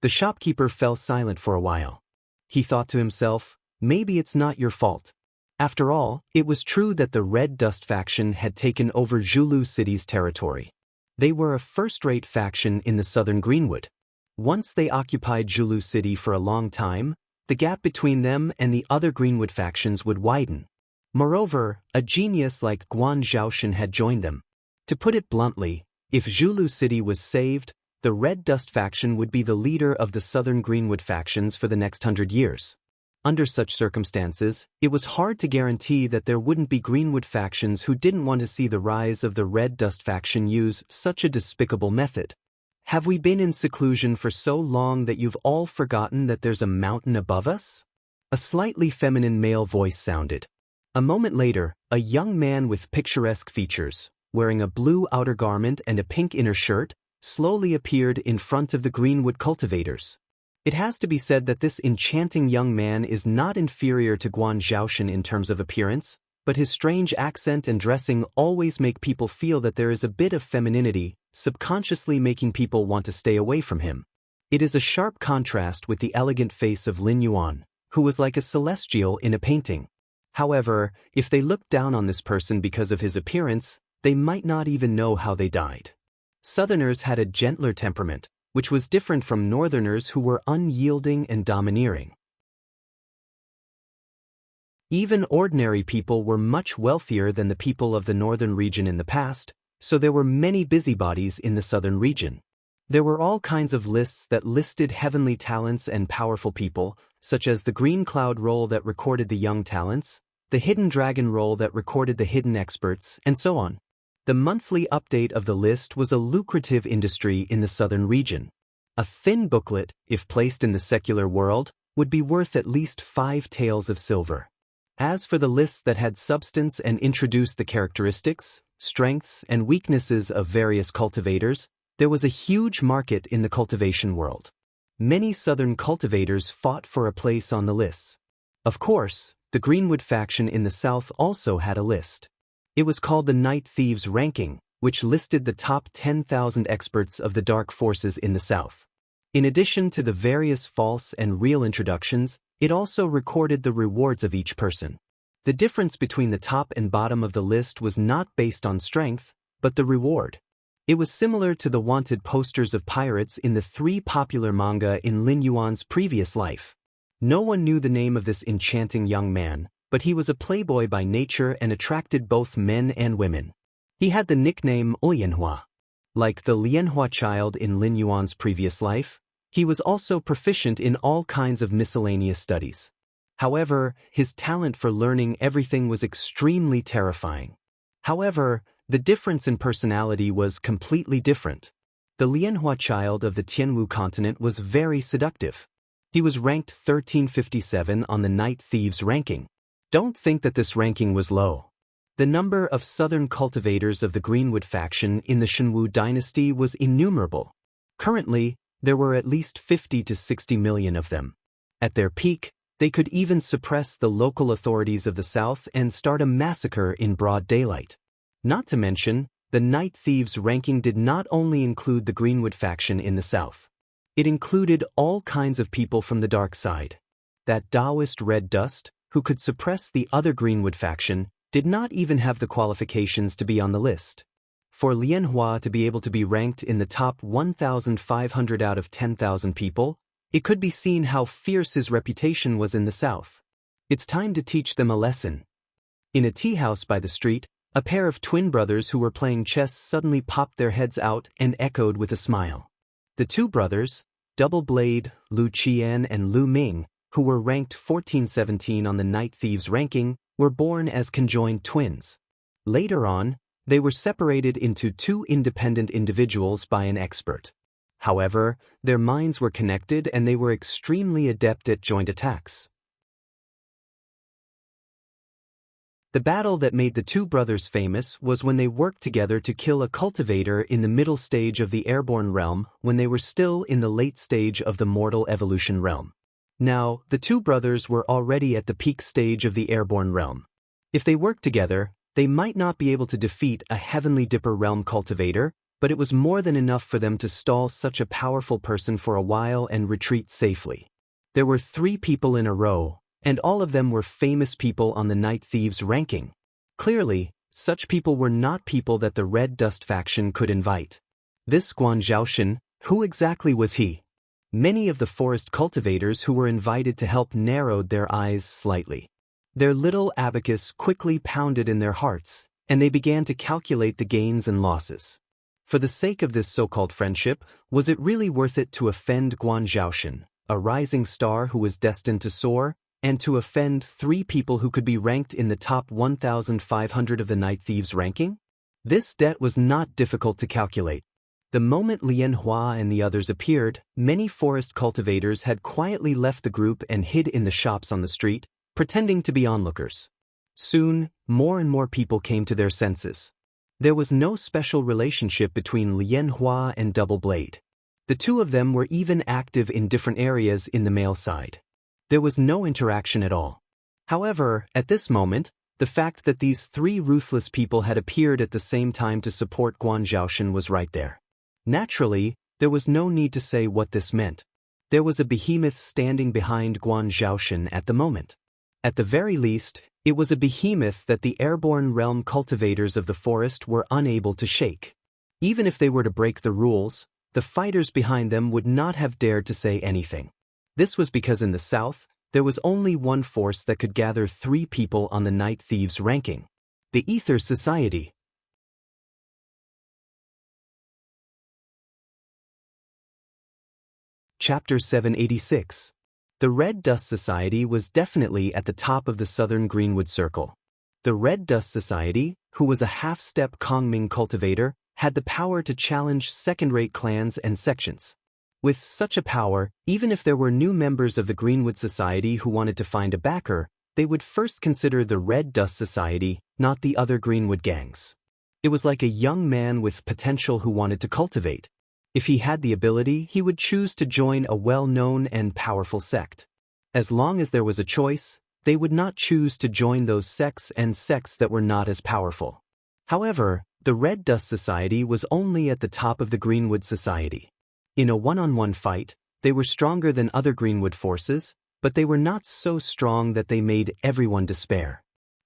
The shopkeeper fell silent for a while. He thought to himself, maybe it's not your fault. After all, it was true that the Red Dust faction had taken over Zulu City's territory. They were a first-rate faction in the southern Greenwood. Once they occupied Zulu City for a long time, the gap between them and the other Greenwood factions would widen. Moreover, a genius like Guan Zhaoshan had joined them. To put it bluntly, if Zulu City was saved, the Red Dust faction would be the leader of the southern Greenwood factions for the next 100 years. Under such circumstances, it was hard to guarantee that there wouldn't be Greenwood factions who didn't want to see the rise of the Red Dust faction use such a despicable method. Have we been in seclusion for so long that you've all forgotten that there's a mountain above us? A slightly feminine male voice sounded. A moment later, a young man with picturesque features, wearing a blue outer garment and a pink inner shirt, slowly appeared in front of the Greenwood cultivators. It has to be said that this enchanting young man is not inferior to Guan Zhaoshan in terms of appearance, but his strange accent and dressing always make people feel that there is a bit of femininity, subconsciously making people want to stay away from him. It is a sharp contrast with the elegant face of Lin Yuan, who was like a celestial in a painting. However, if they looked down on this person because of his appearance, they might not even know how they died. Southerners had a gentler temperament, which was different from Northerners who were unyielding and domineering. Even ordinary people were much wealthier than the people of the northern region in the past, so there were many busybodies in the southern region. There were all kinds of lists that listed heavenly talents and powerful people, such as the Green Cloud roll that recorded the young talents, the Hidden Dragon roll that recorded the hidden experts, and so on. The monthly update of the list was a lucrative industry in the southern region. A thin booklet, if placed in the secular world, would be worth at least 5 taels of silver. As for the lists that had substance and introduced the characteristics, strengths, and weaknesses of various cultivators, there was a huge market in the cultivation world. Many southern cultivators fought for a place on the lists. Of course, the Greenwood faction in the south also had a list. It was called the Night Thieves Ranking, which listed the top 10,000 experts of the dark forces in the south. In addition to the various false and real introductions, it also recorded the rewards of each person. The difference between the top and bottom of the list was not based on strength, but the reward. It was similar to the wanted posters of pirates in the 3 popular manga in Lin Yuan's previous life. No one knew the name of this enchanting young man, but he was a playboy by nature and attracted both men and women. He had the nickname Lianhua. Like the Lianhua child in Lin Yuan's previous life, he was also proficient in all kinds of miscellaneous studies. However, his talent for learning everything was extremely terrifying. However, the difference in personality was completely different. The Lianhua child of the Tianwu continent was very seductive. He was ranked 1357 on the Night Thieves ranking. Don't think that this ranking was low. The number of southern cultivators of the Greenwood faction in the Shenwu dynasty was innumerable. Currently, there were at least 50 to 60 million of them. At their peak, they could even suppress the local authorities of the south and start a massacre in broad daylight. Not to mention, the Night Thieves ranking did not only include the Greenwood faction in the south. It included all kinds of people from the dark side. That Taoist Red Dust, who could suppress the other Greenwood faction, did not even have the qualifications to be on the list. For Lianhua to be able to be ranked in the top 1,500 out of 10,000 people, it could be seen how fierce his reputation was in the south. It's time to teach them a lesson. In a tea house by the street, a pair of twin brothers who were playing chess suddenly popped their heads out and echoed with a smile. The 2 brothers, Double Blade, Lu Qian and Lu Ming, who were ranked 1417 on the Night Thieves ranking, were born as conjoined twins. Later on, they were separated into 2 independent individuals by an expert. However, their minds were connected and they were extremely adept at joint attacks. The battle that made the 2 brothers famous was when they worked together to kill a cultivator in the middle stage of the airborne realm when they were still in the late stage of the mortal evolution realm. Now, the 2 brothers were already at the peak stage of the airborne realm. If they worked together, they might not be able to defeat a Heavenly Dipper realm cultivator, but it was more than enough for them to stall such a powerful person for a while and retreat safely. There were 3 people in a row, and all of them were famous people on the Night Thieves ranking. Clearly, such people were not people that the Red Dust faction could invite. This Guan Zhaoshan, who exactly was he? Many of the forest cultivators who were invited to help narrowed their eyes slightly. Their little abacus quickly pounded in their hearts, and they began to calculate the gains and losses. For the sake of this so-called friendship, was it really worth it to offend Guan Zhaoshan, a rising star who was destined to soar, and to offend 3 people who could be ranked in the top 1,500 of the Night Thieves ranking? This debt was not difficult to calculate. The moment Lian Hua and the others appeared, many forest cultivators had quietly left the group and hid in the shops on the street, pretending to be onlookers. Soon, more and more people came to their senses. There was no special relationship between Lian Hua and Double Blade. The 2 of them were even active in different areas in the male side. There was no interaction at all. However, at this moment, the fact that these 3 ruthless people had appeared at the same time to support Guan Zhaoshan was right there. Naturally, there was no need to say what this meant. There was a behemoth standing behind Guan Zhaoshan at the moment. At the very least, it was a behemoth that the airborne realm cultivators of the forest were unable to shake. Even if they were to break the rules, the fighters behind them would not have dared to say anything. This was because in the south, there was only one force that could gather 3 people on the Night Thieves ranking: the Ether Society. Chapter 786. The Red Dust Society was definitely at the top of the southern Greenwood Circle. The Red Dust Society, who was a half-step Kongming cultivator, had the power to challenge second-rate clans and sections. With such a power, even if there were new members of the Greenwood Society who wanted to find a backer, they would first consider the Red Dust Society, not the other Greenwood gangs. It was like a young man with potential who wanted to cultivate. If he had the ability, he would choose to join a well-known and powerful sect. As long as there was a choice, they would not choose to join those sects that were not as powerful. However, the Red Dust Society was only at the top of the Greenwood Society. In a one-on-one fight, they were stronger than other Greenwood forces, but they were not so strong that they made everyone despair.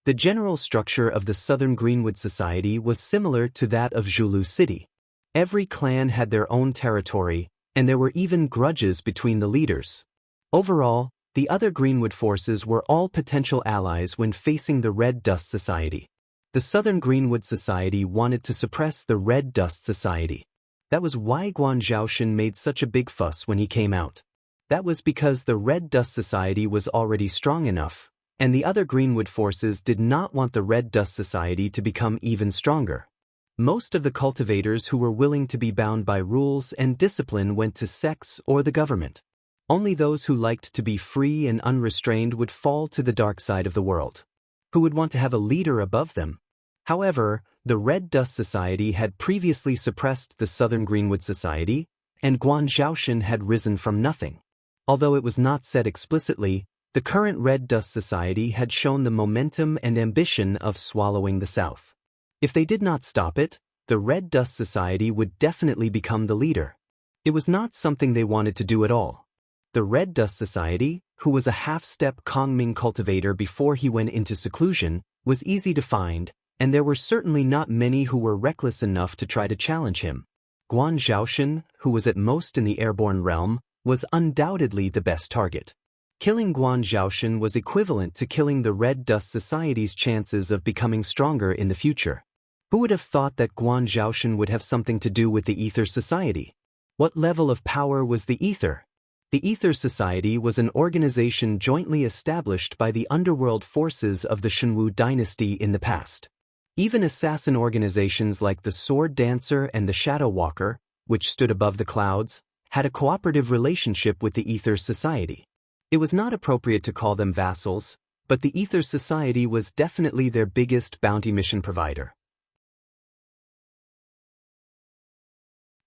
The general structure of the Southern Greenwood Society was similar to that of Zhulu City. Every clan had their own territory, and there were even grudges between the leaders. Overall, the other Greenwood forces were all potential allies when facing the Red Dust Society. The Southern Greenwood Society wanted to suppress the Red Dust Society. That was why Guan Zhaoshan made such a big fuss when he came out. That was because the Red Dust Society was already strong enough, and the other Greenwood forces did not want the Red Dust Society to become even stronger. Most of the cultivators who were willing to be bound by rules and discipline went to sects or the government. Only those who liked to be free and unrestrained would fall to the dark side of the world. Who would want to have a leader above them? However, the Red Dust Society had previously suppressed the Southern Greenwood Society, and Guan Zhaoshan had risen from nothing. Although it was not said explicitly, the current Red Dust Society had shown the momentum and ambition of swallowing the South. If they did not stop it, the Red Dust Society would definitely become the leader. It was not something they wanted to do at all. The Red Dust Society, who was a half-step Kongming cultivator before he went into seclusion, was easy to find, and there were certainly not many who were reckless enough to try to challenge him. Guan Zhaoshan, who was at most in the airborne realm, was undoubtedly the best target. Killing Guan Zhaoshan was equivalent to killing the Red Dust Society's chances of becoming stronger in the future. Who would have thought that Guan Zhaoshan would have something to do with the Ether Society? What level of power was the Ether? The Ether Society was an organization jointly established by the underworld forces of the Shenwu dynasty in the past. Even assassin organizations like the Sword Dancer and the Shadow Walker, which stood above the clouds, had a cooperative relationship with the Ether Society. It was not appropriate to call them vassals, but the Ether Society was definitely their biggest bounty mission provider.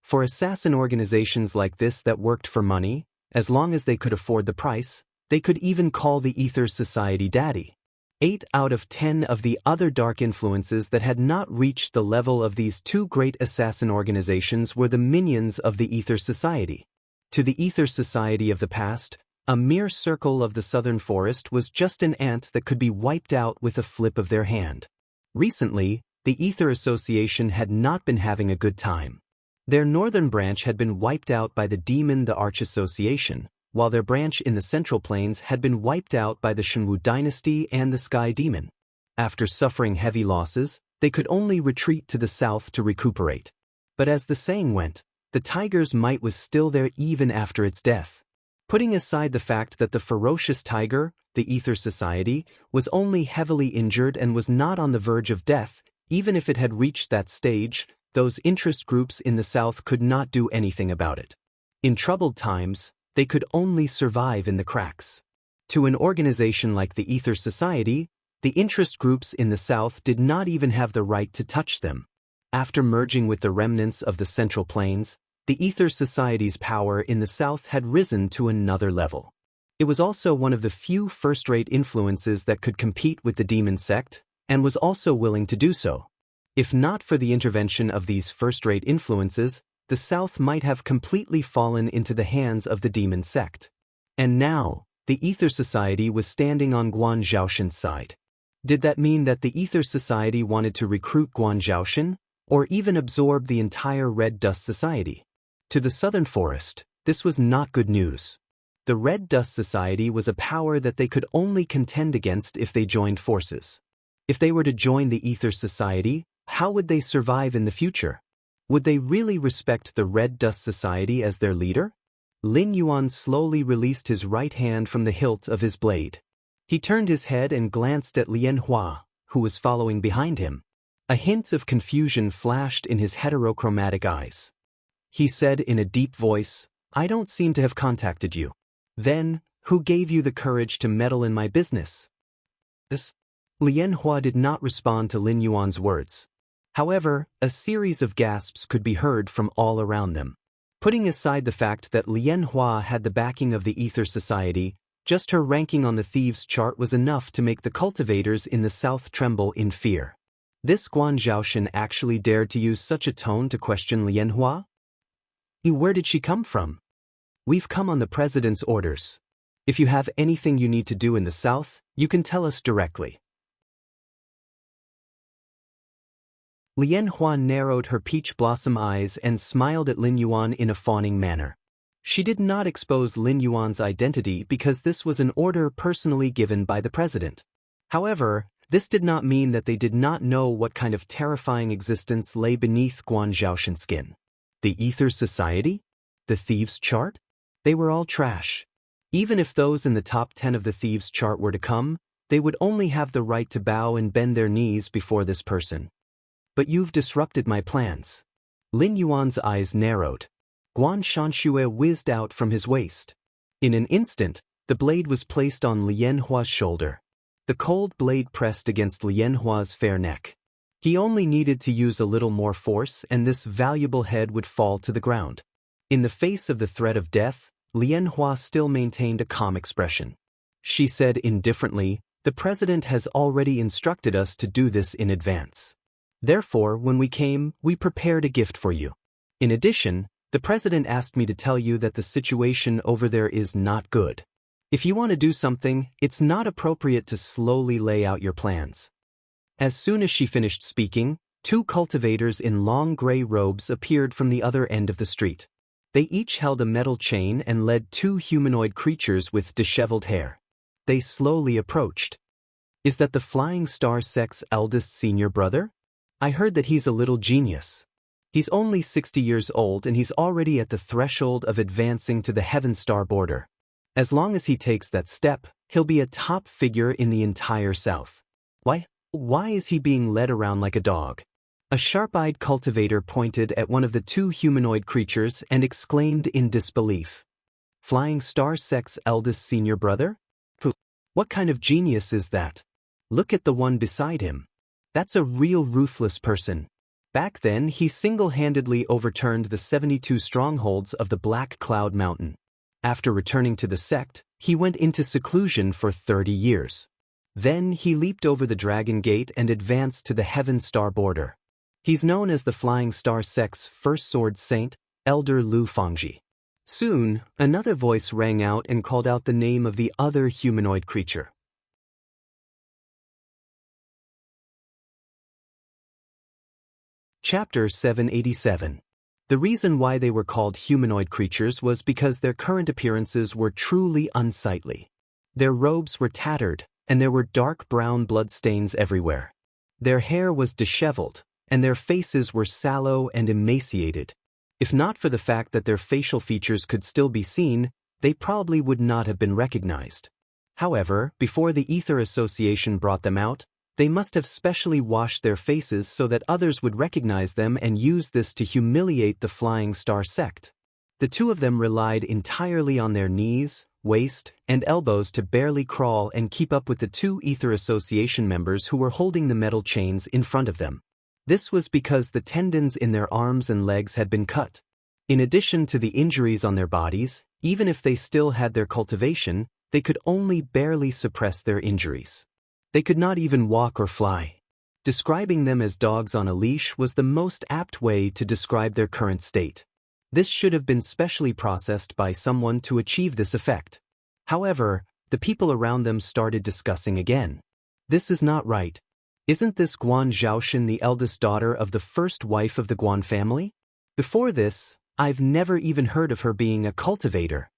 For assassin organizations like this that worked for money, as long as they could afford the price, they could even call the Ether Society daddy. 8 out of 10 of the other dark influences that had not reached the level of these two great assassin organizations were the minions of the Ether Society. To the Ether Society of the past, a mere circle of the southern forest was just an ant that could be wiped out with a flip of their hand. Recently, the Ether Association had not been having a good time. Their northern branch had been wiped out by the demon the Arch Association, while their branch in the Central Plains had been wiped out by the Shenwu dynasty and the Sky Demon. After suffering heavy losses, they could only retreat to the south to recuperate. But as the saying went, the tiger's might was still there even after its death. Putting aside the fact that the ferocious tiger, the Ether Society, was only heavily injured and was not on the verge of death, even if it had reached that stage, those interest groups in the south could not do anything about it. In troubled times, they could only survive in the cracks. To an organization like the Ether Society, the interest groups in the South did not even have the right to touch them. After merging with the remnants of the Central Plains, the Ether Society's power in the South had risen to another level. It was also one of the few first-rate influences that could compete with the demon sect, and was also willing to do so. If not for the intervention of these first-rate influences, the South might have completely fallen into the hands of the demon sect. And now, the Ether Society was standing on Guan Zhaoshen's side. Did that mean that the Ether Society wanted to recruit Guan Zhaoshen, or even absorb the entire Red Dust Society? To the Southern Forest, this was not good news. The Red Dust Society was a power that they could only contend against if they joined forces. If they were to join the Ether Society, how would they survive in the future? Would they really respect the Red Dust Society as their leader? Lin Yuan slowly released his right hand from the hilt of his blade. He turned his head and glanced at Lian Hua, who was following behind him. A hint of confusion flashed in his heterochromatic eyes. He said in a deep voice, "I don't seem to have contacted you. Then, who gave you the courage to meddle in my business?" Lian Hua did not respond to Lin Yuan's words. However, a series of gasps could be heard from all around them. Putting aside the fact that Lian Hua had the backing of the Ether Society, just her ranking on the thieves' chart was enough to make the cultivators in the south tremble in fear. This Guan Zhaoshen actually dared to use such a tone to question Lian Hua? Where did she come from? We've come on the president's orders. If you have anything you need to do in the south, you can tell us directly. Lian Hua narrowed her peach blossom eyes and smiled at Lin Yuan in a fawning manner. She did not expose Lin Yuan's identity because this was an order personally given by the president. However, this did not mean that they did not know what kind of terrifying existence lay beneath Guan Zhaoshen's skin. The Ether Society? The thieves' chart? They were all trash. Even if those in the top 10 of the thieves' chart were to come, they would only have the right to bow and bend their knees before this person. But you've disrupted my plans. Lin Yuan's eyes narrowed. Guan Shanxue whizzed out from his waist. In an instant, the blade was placed on Lian Hua's shoulder. The cold blade pressed against Lian Hua's fair neck. He only needed to use a little more force and this valuable head would fall to the ground. In the face of the threat of death, Lian Hua still maintained a calm expression. She said indifferently, "The president has already instructed us to do this in advance. Therefore, when we came, we prepared a gift for you. In addition, the president asked me to tell you that the situation over there is not good. If you want to do something, it's not appropriate to slowly lay out your plans." As soon as she finished speaking, two cultivators in long gray robes appeared from the other end of the street. They each held a metal chain and led two humanoid creatures with disheveled hair. They slowly approached. "Is that the Flying Star Sect's eldest senior brother? I heard that he's a little genius. He's only 60 years old and he's already at the threshold of advancing to the Heaven Star border. As long as he takes that step, he'll be a top figure in the entire South." Why is he being led around like a dog? A sharp-eyed cultivator pointed at one of the two humanoid creatures and exclaimed in disbelief. "Flying Star Sect's eldest senior brother? What kind of genius is that? Look at the one beside him. That's a real ruthless person. Back then, he single-handedly overturned the 72 strongholds of the Black Cloud Mountain. After returning to the sect, he went into seclusion for 30 years. Then he leaped over the dragon gate and advanced to the heaven star border. He's known as the Flying Star Sect's first sword saint, Elder Lu Fangji. Soon, another voice rang out and called out the name of the other humanoid creature. Chapter 787. The reason why they were called humanoid creatures was because their current appearances were truly unsightly. Their robes were tattered, and there were dark brown bloodstains everywhere. Their hair was disheveled, and their faces were sallow and emaciated. If not for the fact that their facial features could still be seen, they probably would not have been recognized. However, before the Ether Association brought them out, they must have specially washed their faces so that others would recognize them and use this to humiliate the Flying Star Sect. The two of them relied entirely on their knees, waist, and elbows to barely crawl and keep up with the two Ether Association members who were holding the metal chains in front of them. This was because the tendons in their arms and legs had been cut. In addition to the injuries on their bodies, even if they still had their cultivation, they could only barely suppress their injuries. They could not even walk or fly. Describing them as dogs on a leash was the most apt way to describe their current state. This should have been specially processed by someone to achieve this effect. However, the people around them started discussing again. This is not right. Isn't this Guan Zhaoshan the eldest daughter of the first wife of the Guan family? Before this, I've never even heard of her being a cultivator.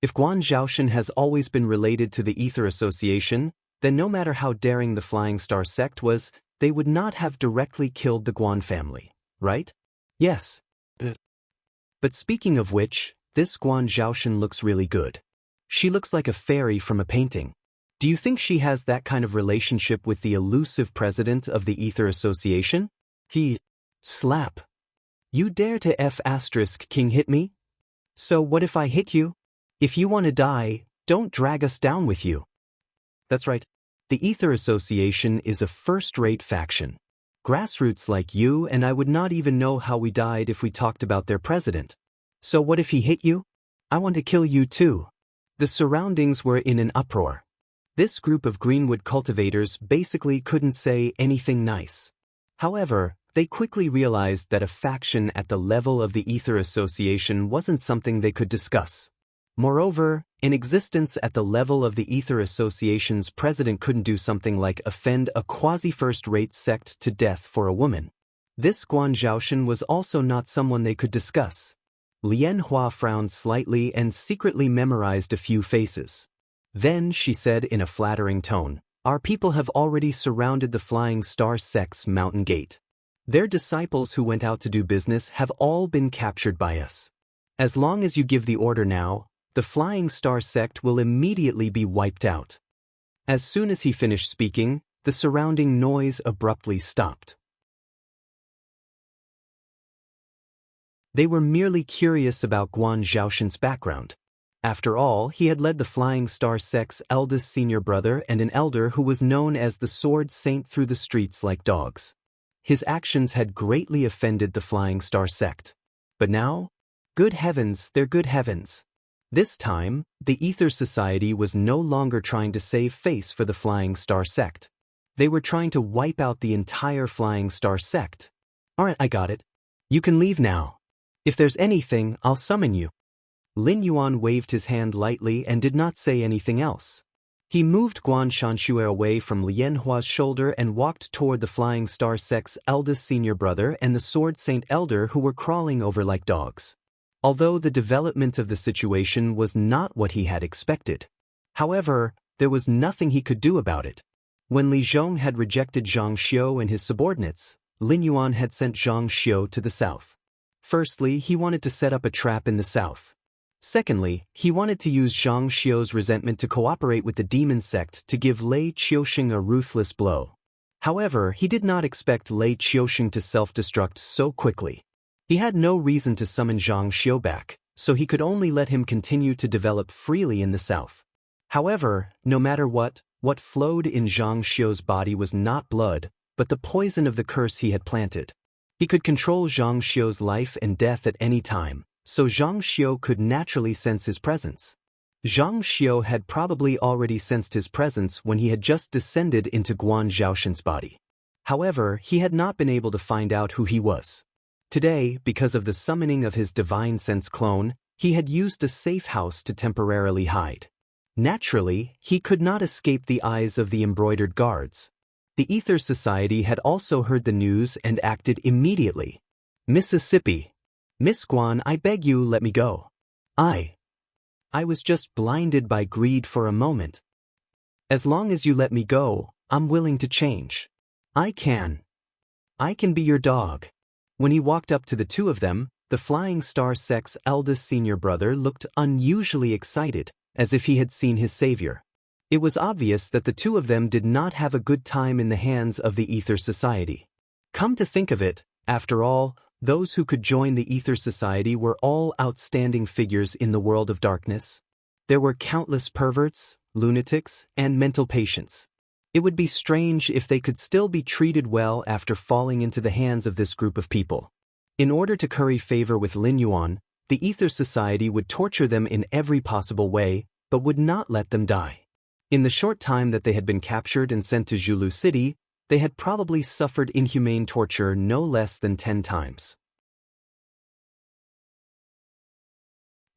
If Guan Zhaoshan has always been related to the Ether Association, then no matter how daring the Flying Star Sect was, they would not have directly killed the Guan family, right? Yes. But speaking of which, this Guan Zhaoshan looks really good. She looks like a fairy from a painting. Do you think she has that kind of relationship with the elusive president of the Ether Association? Slap. You dare to King hit me? So what if I hit you? If you want to die, don't drag us down with you. That's right. The Ether Association is a first-rate faction. Grassroots like you and I would not even know how we died if we talked about their president. So what if he hit you? I want to kill you too. The surroundings were in an uproar. This group of Greenwood cultivators basically couldn't say anything nice. However, they quickly realized that a faction at the level of the Ether Association wasn't something they could discuss. Moreover, an existence at the level of the Ether Association's president couldn't do something like offend a quasi-first-rate sect to death for a woman. This Guan Zhaoshan was also not someone they could discuss. Lian Hua frowned slightly and secretly memorized a few faces. Then she said in a flattering tone, "Our people have already surrounded the Flying Star Sect's mountain gate. Their disciples who went out to do business have all been captured by us. As long as you give the order now, the Flying Star Sect will immediately be wiped out." As soon as he finished speaking, the surrounding noise abruptly stopped. They were merely curious about Guan Zhaoshan's background. After all, he had led the Flying Star Sect's eldest senior brother and an elder who was known as the Sword Saint through the streets like dogs. His actions had greatly offended the Flying Star Sect. But now, good heavens, they're good heavens. This time, the Ether Society was no longer trying to save face for the Flying Star Sect. They were trying to wipe out the entire Flying Star Sect. Alright, I got it. You can leave now. If there's anything, I'll summon you. Lin Yuan waved his hand lightly and did not say anything else. He moved Guan Shanxue away from Lian Hua's shoulder and walked toward the Flying Star Sect's eldest senior brother and the Sword Saint elder who were crawling over like dogs. Although the development of the situation was not what he had expected. However, there was nothing he could do about it. When Li Zhong had rejected Zhang Xiu and his subordinates, Lin Yuan had sent Zhang Xiu to the south. Firstly, he wanted to set up a trap in the south. Secondly, he wanted to use Zhang Xiu's resentment to cooperate with the demon sect to give Lei Qiusheng a ruthless blow. However, he did not expect Lei Qiusheng to self-destruct so quickly. He had no reason to summon Zhang Xiu back, so he could only let him continue to develop freely in the south. However, no matter what flowed in Zhang Xiu's body was not blood, but the poison of the curse he had planted. He could control Zhang Xiu's life and death at any time, so Zhang Xiu could naturally sense his presence. Zhang Xiu had probably already sensed his presence when he had just descended into Guan Zhaoshan's body. However, he had not been able to find out who he was. Today, because of the summoning of his divine sense clone, he had used a safe house to temporarily hide. Naturally, he could not escape the eyes of the embroidered guards. The Ether Society had also heard the news and acted immediately. Mississippi. Miss Guan, I beg you, let me go. I was just blinded by greed for a moment. As long as you let me go, I'm willing to change. I can be your dog. When he walked up to the two of them, the Flying Star Sect's eldest senior brother looked unusually excited, as if he had seen his savior. It was obvious that the two of them did not have a good time in the hands of the Ether Society. Come to think of it, after all, those who could join the Ether Society were all outstanding figures in the world of darkness. There were countless perverts, lunatics, and mental patients. It would be strange if they could still be treated well after falling into the hands of this group of people. In order to curry favor with Lin Yuan, the Ether Society would torture them in every possible way, but would not let them die. In the short time that they had been captured and sent to Zhulu City, they had probably suffered inhumane torture no less than 10 times.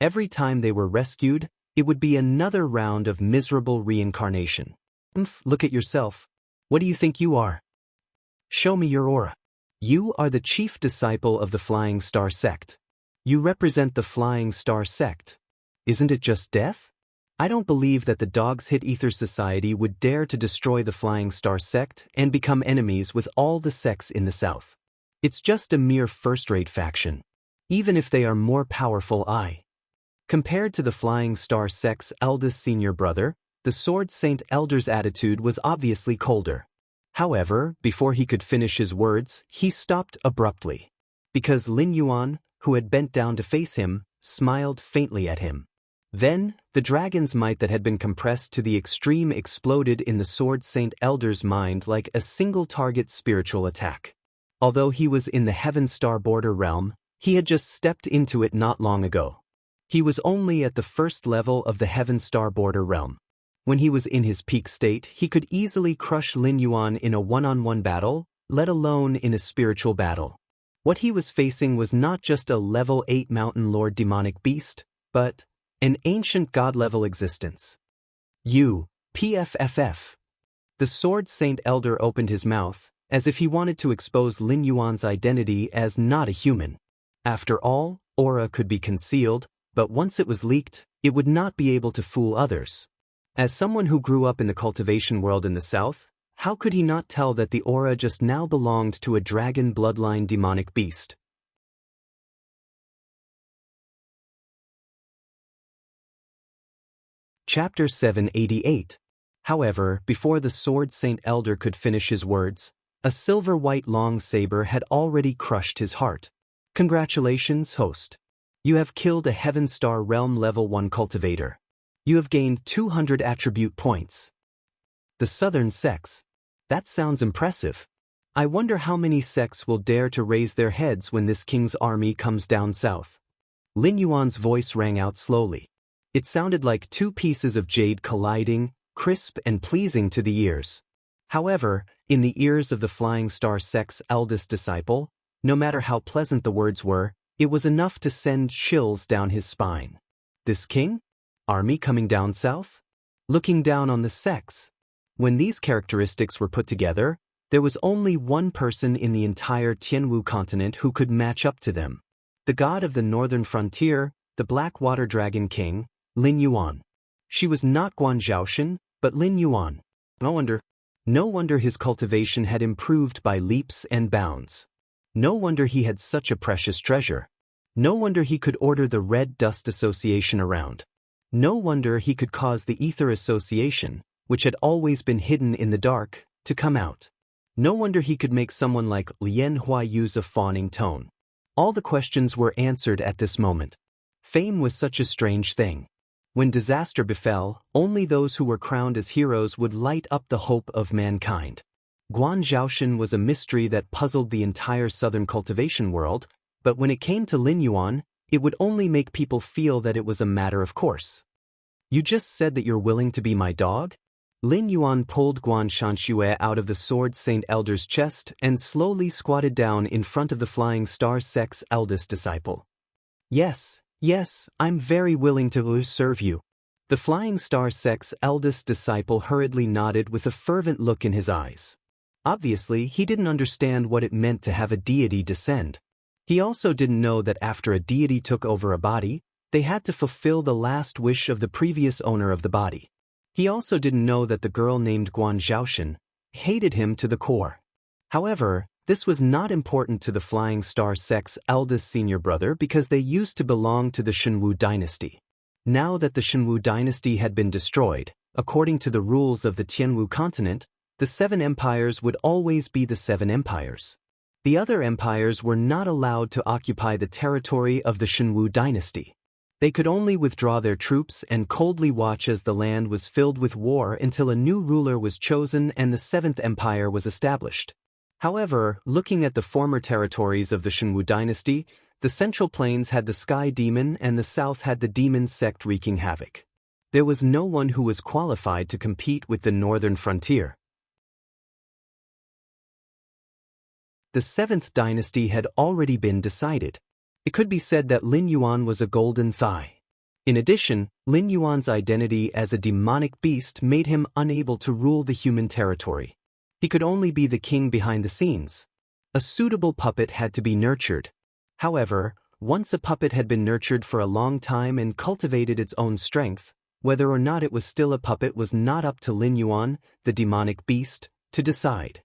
Every time they were rescued, it would be another round of miserable reincarnation. Look at yourself. What do you think you are? Show me your aura. You are the chief disciple of the Flying Star Sect. You represent the Flying Star Sect. Isn't it just death? I don't believe that the Dogs Hit Ether Society would dare to destroy the Flying Star Sect and become enemies with all the sects in the South. It's just a mere first-rate faction. Even if they are more powerful, compared to the Flying Star Sect's eldest senior brother, the Sword Saint Elder's attitude was obviously colder. However, before he could finish his words, he stopped abruptly. Because Lin Yuan, who had bent down to face him, smiled faintly at him. Then, the dragon's might that had been compressed to the extreme exploded in the Sword Saint Elder's mind like a single-target spiritual attack. Although he was in the Heaven Star Border realm, he had just stepped into it not long ago. He was only at the first level of the Heaven Star Border realm. When he was in his peak state, he could easily crush Lin Yuan in a one-on-one battle, let alone in a spiritual battle. What he was facing was not just a level 8 Mountain Lord demonic beast, but an ancient god-level existence. PFFF. The Sword Saint Elder opened his mouth, as if he wanted to expose Lin Yuan's identity as not a human. After all, aura could be concealed, but once it was leaked, it would not be able to fool others. As someone who grew up in the cultivation world in the South, how could he not tell that the aura just now belonged to a dragon bloodline demonic beast? Chapter 788. However, before the Sword Saint Elder could finish his words, a silver-white long saber had already crushed his heart. Congratulations, host. You have killed a Heaven Star Realm Level 1 cultivator. You have gained 200 attribute points. The Southern Sects. That sounds impressive. I wonder how many sects will dare to raise their heads when this king's army comes down south. Lin Yuan's voice rang out slowly. It sounded like two pieces of jade colliding, crisp and pleasing to the ears. However, in the ears of the Flying Star Sect's eldest disciple, no matter how pleasant the words were, it was enough to send chills down his spine. This king? Army coming down south? Looking down on the sects. When these characteristics were put together, there was only one person in the entire Tianwu continent who could match up to them. The god of the northern frontier, the Black Water Dragon King, Lin Yuan. She was not Guan Zhaoshan, but Lin Yuan. No wonder his cultivation had improved by leaps and bounds. No wonder he had such a precious treasure. No wonder he could order the Red Dust Association around. No wonder he could cause the Ether Association, which had always been hidden in the dark, to come out. No wonder he could make someone like Lian Hua use a fawning tone. All the questions were answered at this moment. Fame was such a strange thing. When disaster befell, only those who were crowned as heroes would light up the hope of mankind. Guan Zhaoshan was a mystery that puzzled the entire southern cultivation world, but when it came to Lin Yuan, it would only make people feel that it was a matter of course. You just said that you're willing to be my dog? Lin Yuan pulled Guan Shanxue out of the Sword Saint Elder's chest and slowly squatted down in front of the Flying Star Sect's eldest disciple. Yes, I'm very willing to serve you. The Flying Star Sect's eldest disciple hurriedly nodded with a fervent look in his eyes. Obviously, he didn't understand what it meant to have a deity descend. He also didn't know that after a deity took over a body, they had to fulfill the last wish of the previous owner of the body. He also didn't know that the girl named Guan Zhaoshan hated him to the core. However, this was not important to the Flying Star Sect's eldest senior brother because they used to belong to the Shenwu dynasty. Now that the Shenwu dynasty had been destroyed, according to the rules of the Tianwu continent, the 7 empires would always be the 7 empires. The other empires were not allowed to occupy the territory of the Shenwu dynasty. They could only withdraw their troops and coldly watch as the land was filled with war until a new ruler was chosen and the 7th empire was established. However, looking at the former territories of the Shenwu dynasty, the Central Plains had the Sky Demon and the South had the Demon sect wreaking havoc. There was no one who was qualified to compete with the Northern frontier. The 7th dynasty had already been decided. It could be said that Lin Yuan was a golden thigh. In addition, Lin Yuan's identity as a demonic beast made him unable to rule the human territory. He could only be the king behind the scenes. A suitable puppet had to be nurtured. However, once a puppet had been nurtured for a long time and cultivated its own strength, whether or not it was still a puppet was not up to Lin Yuan, the demonic beast, to decide.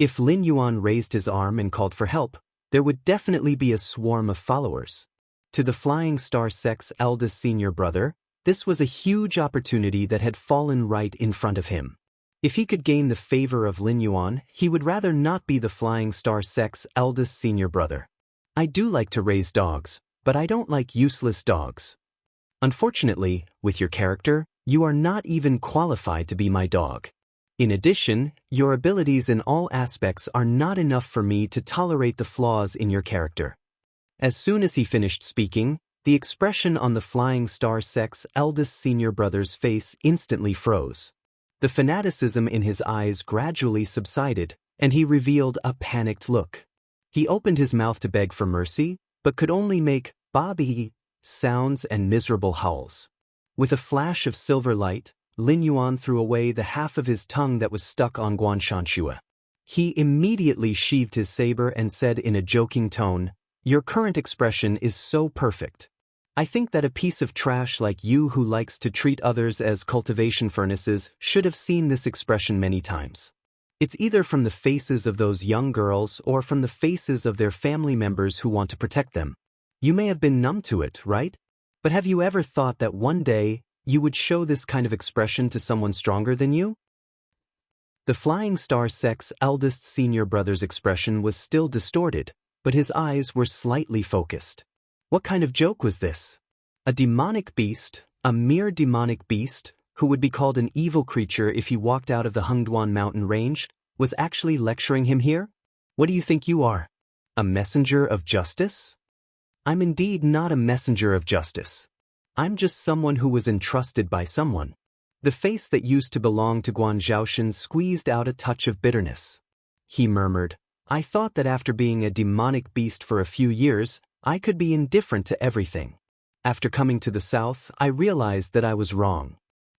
If Lin Yuan raised his arm and called for help, there would definitely be a swarm of followers. To the Flying Star Sect's eldest senior brother, this was a huge opportunity that had fallen right in front of him. If he could gain the favor of Lin Yuan, he would rather not be the Flying Star Sect's eldest senior brother. I do like to raise dogs, but I don't like useless dogs. Unfortunately, with your character, you are not even qualified to be my dog. In addition, your abilities in all aspects are not enough for me to tolerate the flaws in your character. As soon as he finished speaking, the expression on the Flying Star Sect's eldest senior brother's face instantly froze. The fanaticism in his eyes gradually subsided, and he revealed a panicked look. He opened his mouth to beg for mercy, but could only make "Bobby" sounds and miserable howls. With a flash of silver light, Lin Yuan threw away the half of his tongue that was stuck on Guan Shanxue. He immediately sheathed his saber and said in a joking tone, "Your current expression is so perfect. I think that a piece of trash like you who likes to treat others as cultivation furnaces should have seen this expression many times. It's either from the faces of those young girls or from the faces of their family members who want to protect them. You may have been numb to it, right? But have you ever thought that one day, you would show this kind of expression to someone stronger than you?" The Flying Star Sect's eldest senior brother's expression was still distorted, but his eyes were slightly focused. What kind of joke was this? A demonic beast, a mere demonic beast, who would be called an evil creature if he walked out of the Hengduan mountain range, was actually lecturing him here? What do you think you are? A messenger of justice? I'm indeed not a messenger of justice. I'm just someone who was entrusted by someone. The face that used to belong to Guan Zhaoshan squeezed out a touch of bitterness. He murmured, "I thought that after being a demonic beast for a few years, I could be indifferent to everything. After coming to the south, I realized that I was wrong.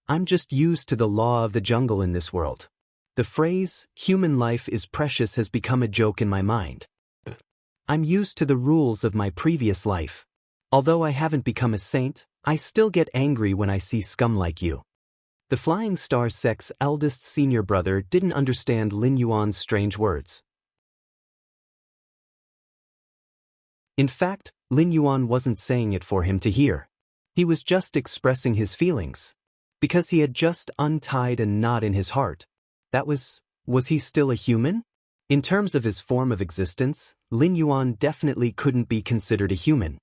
I'm just used to the law of the jungle in this world. The phrase, 'human life is precious' has become a joke in my mind. I'm used to the rules of my previous life. Although I haven't become a saint, I still get angry when I see scum like you." The Flying Star Sect's eldest senior brother didn't understand Lin Yuan's strange words. In fact, Lin Yuan wasn't saying it for him to hear. He was just expressing his feelings. Because he had just untied a knot in his heart. Was he still a human? In terms of his form of existence, Lin Yuan definitely couldn't be considered a human.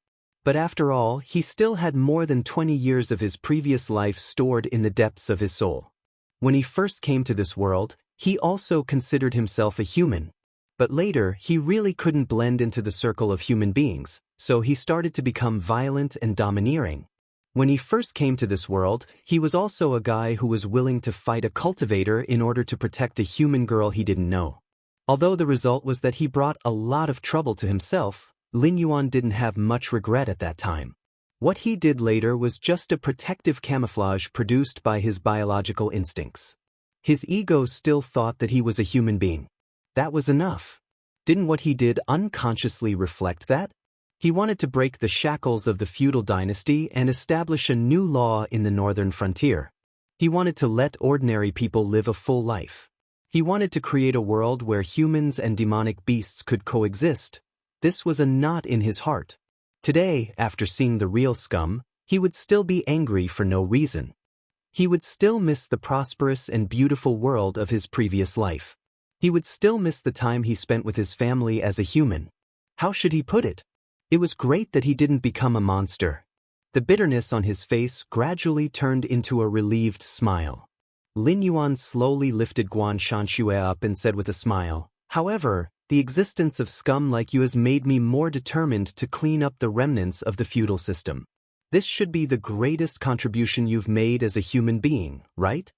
But after all, he still had more than 20 years of his previous life stored in the depths of his soul. When he first came to this world, he also considered himself a human. But later, he really couldn't blend into the circle of human beings, so he started to become violent and domineering. When he first came to this world, he was also a guy who was willing to fight a cultivator in order to protect a human girl he didn't know. Although the result was that he brought a lot of trouble to himself, Lin Yuan didn't have much regret at that time. What he did later was just a protective camouflage produced by his biological instincts. His ego still thought that he was a human being. That was enough. Didn't what he did unconsciously reflect that? He wanted to break the shackles of the feudal dynasty and establish a new law in the northern frontier. He wanted to let ordinary people live a full life. He wanted to create a world where humans and demonic beasts could coexist. This was a knot in his heart. Today, after seeing the real scum, he would still be angry for no reason. He would still miss the prosperous and beautiful world of his previous life. He would still miss the time he spent with his family as a human. How should he put it? It was great that he didn't become a monster. The bitterness on his face gradually turned into a relieved smile. Lin Yuan slowly lifted Guan Shanxue up and said with a smile, "However, the existence of scum like you has made me more determined to clean up the remnants of the feudal system. This should be the greatest contribution you've made as a human being, right?"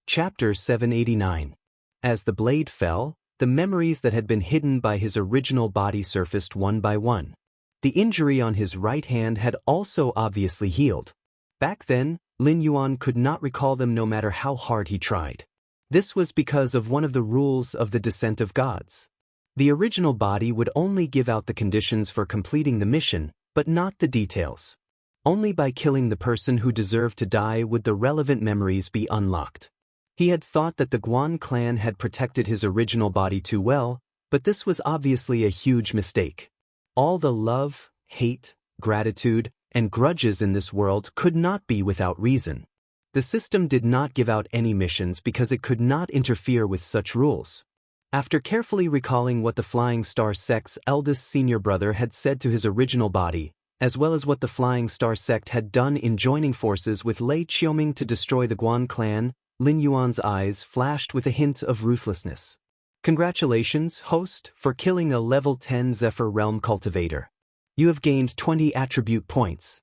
Chapter 789. As the blade fell, the memories that had been hidden by his original body surfaced one by one. The injury on his right hand had also obviously healed. Back then, Lin Yuan could not recall them no matter how hard he tried. This was because of one of the rules of the Descent of Gods. The original body would only give out the conditions for completing the mission, but not the details. Only by killing the person who deserved to die would the relevant memories be unlocked. He had thought that the Guan clan had protected his original body too well, but this was obviously a huge mistake. All the love, hate, gratitude, and grudges in this world could not be without reason. The system did not give out any missions because it could not interfere with such rules. After carefully recalling what the Flying Star sect's eldest senior brother had said to his original body, as well as what the Flying Star sect had done in joining forces with Lei Qiuming to destroy the Guan clan, Lin Yuan's eyes flashed with a hint of ruthlessness. "Congratulations, host, for killing a level 10 Zephyr Realm cultivator. You have gained 20 attribute points."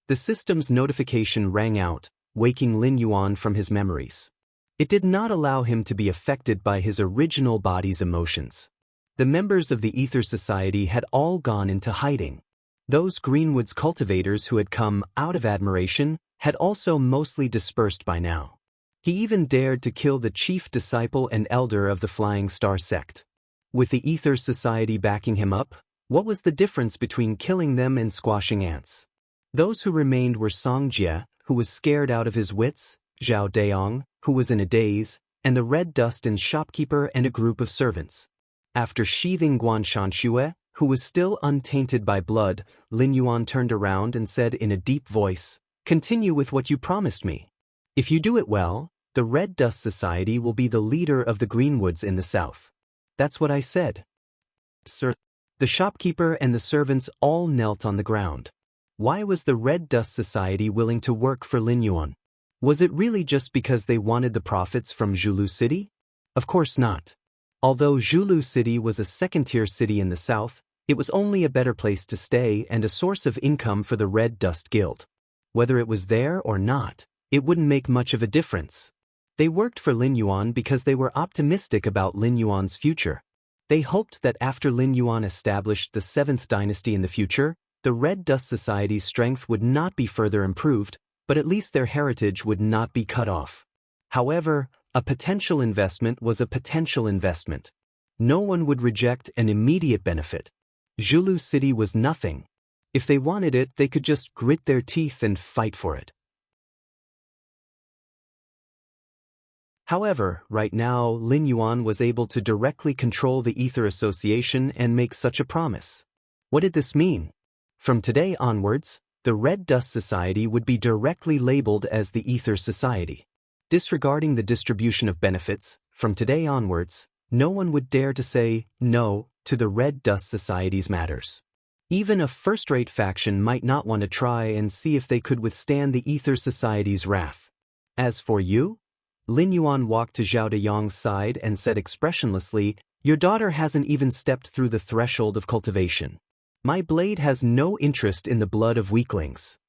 The system's notification rang out, waking Lin Yuan from his memories. It did not allow him to be affected by his original body's emotions. The members of the Ether Society had all gone into hiding. Those Greenwood's cultivators who had come out of admiration had also mostly dispersed by now. He even dared to kill the chief disciple and elder of the Flying Star sect. With the Ether Society backing him up, what was the difference between killing them and squashing ants? Those who remained were Song Jie, who was scared out of his wits, Zhao Deong, who was in a daze, and the Red Dust and shopkeeper and a group of servants. After sheathing Guan Shanxue, who was still untainted by blood, Lin Yuan turned around and said in a deep voice, "Continue with what you promised me. If you do it well, the Red Dust Society will be the leader of the Greenwoods in the south." "That's what I said, sir." The shopkeeper and the servants all knelt on the ground. Why was the Red Dust Society willing to work for Lin Yuan? Was it really just because they wanted the profits from Zhulu City? Of course not. Although Zhulu City was a second-tier city in the south, it was only a better place to stay and a source of income for the Red Dust Guild. Whether it was there or not, it wouldn't make much of a difference. They worked for Lin Yuan because they were optimistic about Lin Yuan's future. They hoped that after Lin Yuan established the 7th dynasty in the future, the Red Dust Society's strength would not be further improved, but at least their heritage would not be cut off. However, a potential investment was a potential investment. No one would reject an immediate benefit. Zhulu City was nothing. If they wanted it, they could just grit their teeth and fight for it. However, right now, Lin Yuan was able to directly control the Ether Association and make such a promise. What did this mean? From today onwards, the Red Dust Society would be directly labeled as the Ether Society. Disregarding the distribution of benefits, from today onwards, no one would dare to say no to the Red Dust Society's matters. Even a first-rate faction might not want to try and see if they could withstand the Ether Society's wrath. As for you, Lin Yuan walked to Zhao Deyong's side and said expressionlessly, Your daughter hasn't even stepped through the threshold of cultivation. My blade has no interest in the blood of weaklings.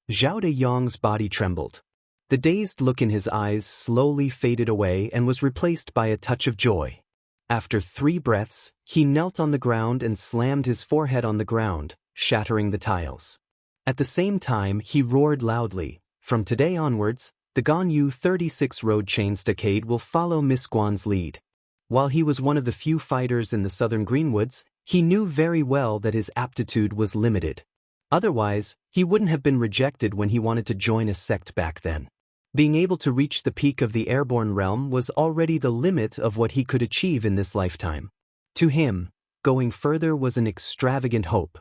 Zhao De Yong's body trembled. The dazed look in his eyes slowly faded away and was replaced by a touch of joy. After 3 breaths, he knelt on the ground and slammed his forehead on the ground, shattering the tiles. At the same time, he roared loudly, "From today onwards, the Ganyu 36 Road Chain Stockade will follow Miss Guan's lead." While he was one of the few fighters in the southern Greenwoods, he knew very well that his aptitude was limited. Otherwise, he wouldn't have been rejected when he wanted to join a sect back then. Being able to reach the peak of the airborne realm was already the limit of what he could achieve in this lifetime. To him, going further was an extravagant hope.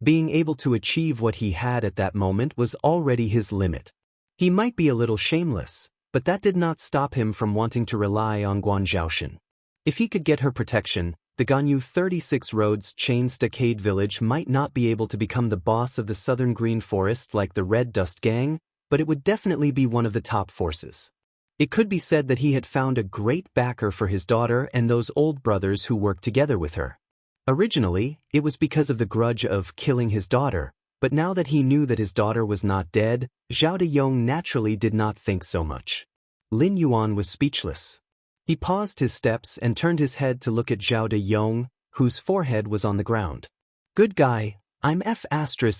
Being able to achieve what he had at that moment was already his limit. He might be a little shameless, but that did not stop him from wanting to rely on Guan Zhaoshan. If he could get her protection, the Ganyu 36 Roads Chain Stockade Village might not be able to become the boss of the southern Green Forest like the Red Dust Gang, but it would definitely be one of the top forces. It could be said that he had found a great backer for his daughter and those old brothers who worked together with her. Originally, it was because of the grudge of killing his daughter, but now that he knew that his daughter was not dead, Zhao De Yong naturally did not think so much. Lin Yuan was speechless. He paused his steps and turned his head to look at Zhao De Yong, whose forehead was on the ground. "Good guy, I'm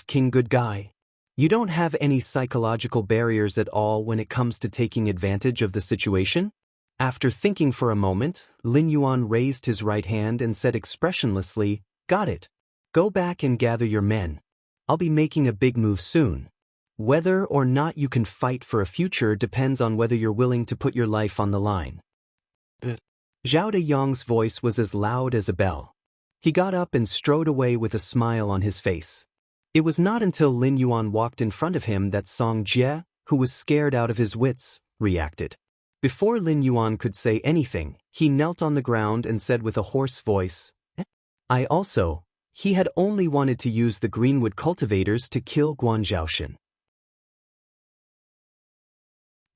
King Good Guy. You don't have any psychological barriers at all when it comes to taking advantage of the situation?" After thinking for a moment, Lin Yuan raised his right hand and said expressionlessly, "Got it. Go back and gather your men. I'll be making a big move soon. Whether or not you can fight for a future depends on whether you're willing to put your life on the line." Zhao De Yong's voice was as loud as a bell. He got up and strode away with a smile on his face. It was not until Lin Yuan walked in front of him that Song Jie, who was scared out of his wits, reacted. Before Lin Yuan could say anything, he knelt on the ground and said with a hoarse voice, "I also." He had only wanted to use the Greenwood cultivators to kill Guan Zhaoshan.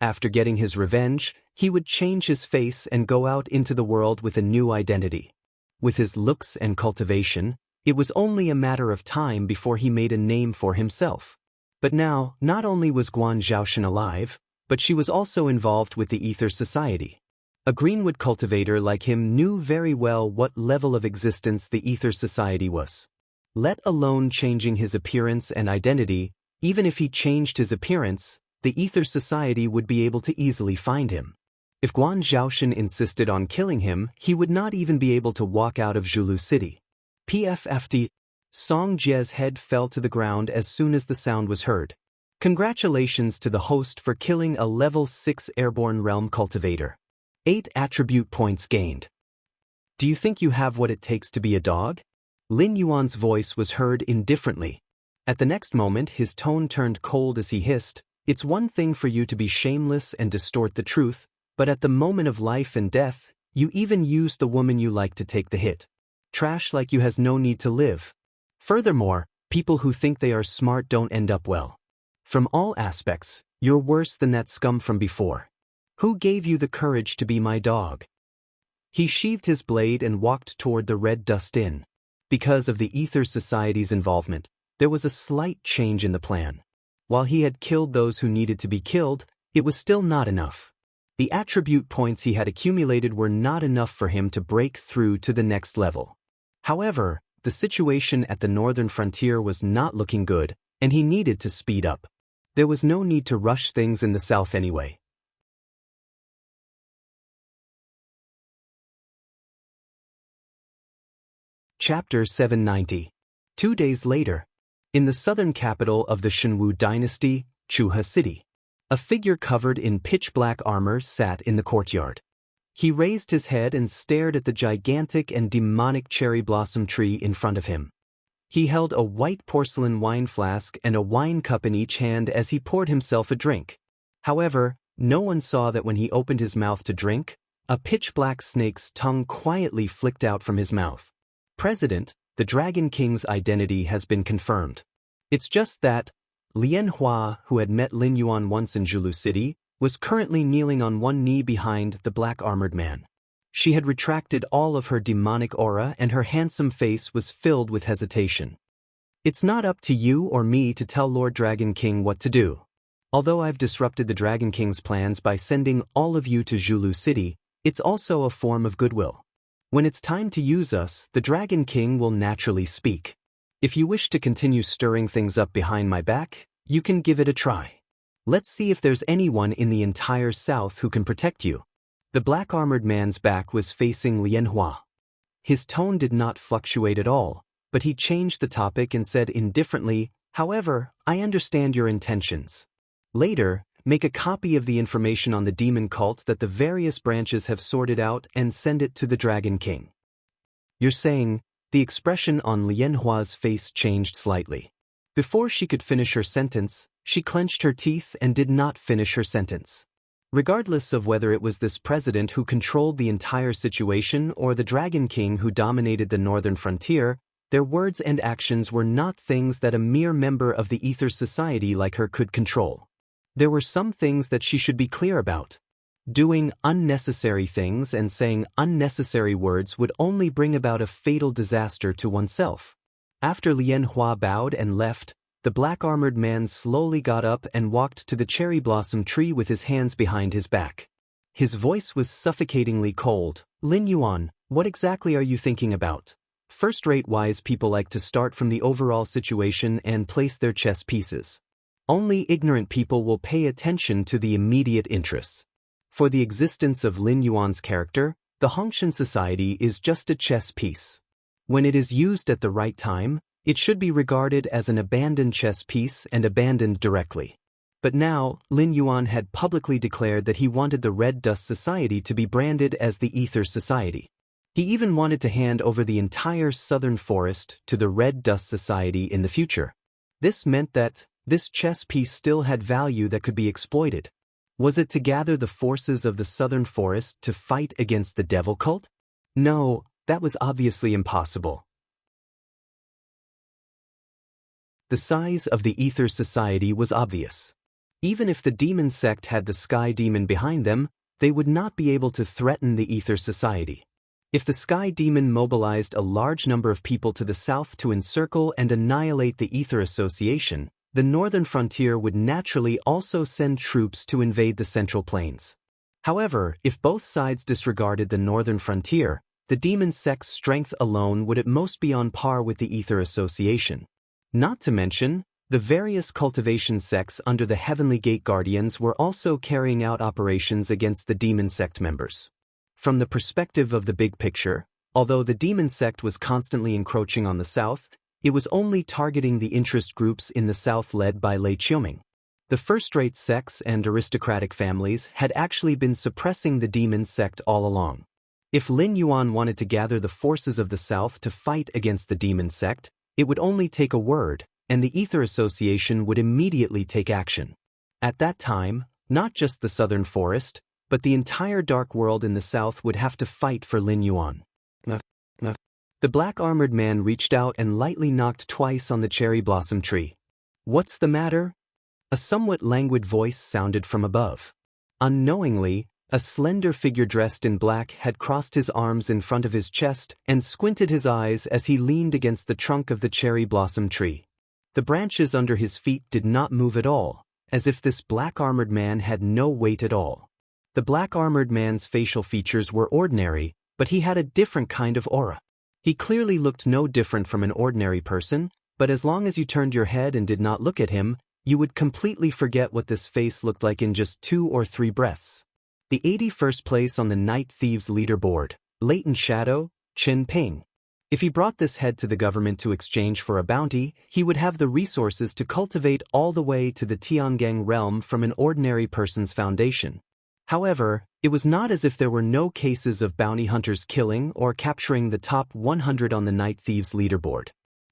After getting his revenge, he would change his face and go out into the world with a new identity. With his looks and cultivation, it was only a matter of time before he made a name for himself. But now, not only was Guan Zhaoshan alive, but she was also involved with the Ether Society. A Greenwood cultivator like him knew very well what level of existence the Ether Society was. Let alone changing his appearance and identity, even if he changed his appearance, the Ether Society would be able to easily find him. If Guan Zhaoshan insisted on killing him, he would not even be able to walk out of Zhulu City. PFFD. Song Jie's head fell to the ground as soon as the sound was heard. Congratulations to the host for killing a level 6 airborne realm cultivator. 8 attribute points gained. Do you think you have what it takes to be a dog? Lin Yuan's voice was heard indifferently. At the next moment, his tone turned cold as he hissed, "It's one thing for you to be shameless and distort the truth, but at the moment of life and death, you even use the woman you like to take the hit. Trash like you has no need to live. Furthermore, people who think they are smart don't end up well. From all aspects, you're worse than that scum from before. Who gave you the courage to be my dog?" He sheathed his blade and walked toward the Red Dust Inn. Because of the Ether Society's involvement, there was a slight change in the plan. While he had killed those who needed to be killed, it was still not enough. The attribute points he had accumulated were not enough for him to break through to the next level. However, the situation at the northern frontier was not looking good, and he needed to speed up. There was no need to rush things in the south anyway. Chapter 790. 2 days later. In the southern capital of the Shenwu dynasty, Chuha City. A figure covered in pitch-black armor sat in the courtyard. He raised his head and stared at the gigantic and demonic cherry blossom tree in front of him. He held a white porcelain wine flask and a wine cup in each hand as he poured himself a drink. However, no one saw that when he opened his mouth to drink, a pitch-black snake's tongue quietly flicked out from his mouth. "President, the Dragon King's identity has been confirmed. It's just that Lian Hua, who had met Lin Yuan once in Zhulu City, was currently kneeling on one knee behind the black-armored man. She had retracted all of her demonic aura and her handsome face was filled with hesitation. It's not up to you or me to tell Lord Dragon King what to do. Although I've disrupted the Dragon King's plans by sending all of you to Zulu City, it's also a form of goodwill. When it's time to use us, the Dragon King will naturally speak. If you wish to continue stirring things up behind my back, you can give it a try. Let's see if there's anyone in the entire South who can protect you. The black-armored man's back was facing Lien Hua. His tone did not fluctuate at all, but he changed the topic and said indifferently, "However, I understand your intentions. Later, make a copy of the information on the demon cult that the various branches have sorted out and send it to the Dragon King." You're saying, the expression on Lien Hua's face changed slightly. Before she could finish her sentence, she clenched her teeth and did not finish her sentence. Regardless of whether it was this president who controlled the entire situation or the Dragon King who dominated the northern frontier, their words and actions were not things that a mere member of the Ether Society like her could control. There were some things that she should be clear about. Doing unnecessary things and saying unnecessary words would only bring about a fatal disaster to oneself. After Lien Hua bowed and left, the black-armored man slowly got up and walked to the cherry blossom tree with his hands behind his back. His voice was suffocatingly cold. "Lin Yuan, what exactly are you thinking about? First-rate wise people like to start from the overall situation and place their chess pieces. Only ignorant people will pay attention to the immediate interests. For the existence of Lin Yuan's character, the Hongshan Society is just a chess piece. When it is used at the right time, it should be regarded as an abandoned chess piece and abandoned directly. But now, Lin Yuan had publicly declared that he wanted the Red Dust Society to be branded as the Ether Society. He even wanted to hand over the entire southern forest to the Red Dust Society in the future. This meant that this chess piece still had value that could be exploited. Was it to gather the forces of the southern forest to fight against the devil cult? No, that was obviously impossible. The size of the Ether Society was obvious. Even if the demon sect had the Sky Demon behind them, they would not be able to threaten the Ether Society. If the Sky Demon mobilized a large number of people to the south to encircle and annihilate the Ether Association, the northern frontier would naturally also send troops to invade the Central Plains. However, if both sides disregarded the northern frontier, the demon sect's strength alone would at most be on par with the Ether Association. Not to mention, the various cultivation sects under the Heavenly Gate Guardians were also carrying out operations against the demon sect members. From the perspective of the big picture, although the demon sect was constantly encroaching on the south, it was only targeting the interest groups in the south led by Lei Qiuming. The first-rate sects and aristocratic families had actually been suppressing the demon sect all along. If Lin Yuan wanted to gather the forces of the south to fight against the demon sect, it would only take a word, and the Ether Association would immediately take action. At that time, not just the southern forest, but the entire dark world in the south would have to fight for Lin Yuan. The black-armored man reached out and lightly knocked twice on the cherry blossom tree. "What's the matter?" A somewhat languid voice sounded from above. Unknowingly, a slender figure dressed in black had crossed his arms in front of his chest and squinted his eyes as he leaned against the trunk of the cherry blossom tree. The branches under his feet did not move at all, as if this black-armored man had no weight at all. The black-armored man's facial features were ordinary, but he had a different kind of aura. He clearly looked no different from an ordinary person, but as long as you turned your head and did not look at him, you would completely forget what this face looked like in just 2 or 3 breaths. The 81st place on the Night Thieves leaderboard, Latent Shadow, Chen Ping. If he brought this head to the government to exchange for a bounty, he would have the resources to cultivate all the way to the Tiangang realm from an ordinary person's foundation. However, it was not as if there were no cases of bounty hunters killing or capturing the top 100 on the Night Thieves leaderboard.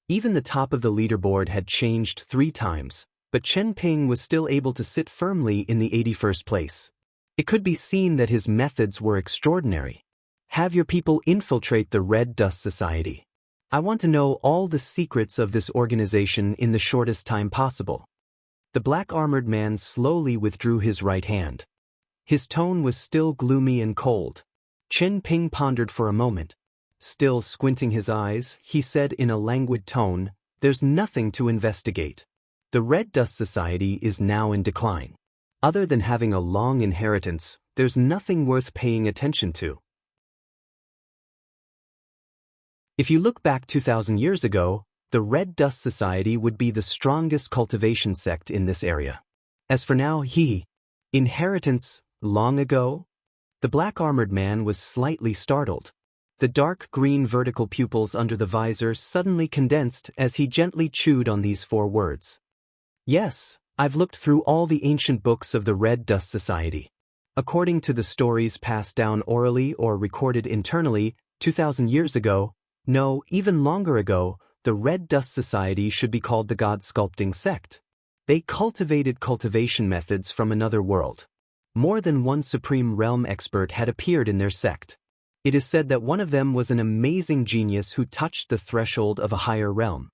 Even the top of the leaderboard had changed 3 times, but Chen Ping was still able to sit firmly in the 81st place. It could be seen that his methods were extraordinary. Have your people infiltrate the Red Dust Society. I want to know all the secrets of this organization in the shortest time possible. The black-armored man slowly withdrew his right hand. His tone was still gloomy and cold. Chen Ping pondered for a moment. Still squinting his eyes, he said in a languid tone, "There's nothing to investigate. The Red Dust Society is now in decline. Other than having a long inheritance, there's nothing worth paying attention to." If you look back 2,000 years ago, the Red Dust Society would be the strongest cultivation sect in this area. As for now, inheritance, long ago? The black-armored man was slightly startled. The dark green vertical pupils under the visor suddenly condensed as he gently chewed on these 4 words. "Yes, I've looked through all the ancient books of the Red Dust Society. According to the stories passed down orally or recorded internally, 2,000 years ago, no, even longer ago, the Red Dust Society should be called the God Sculpting Sect. They cultivated cultivation methods from another world. More than one supreme realm expert had appeared in their sect. It is said that one of them was an amazing genius who touched the threshold of a higher realm.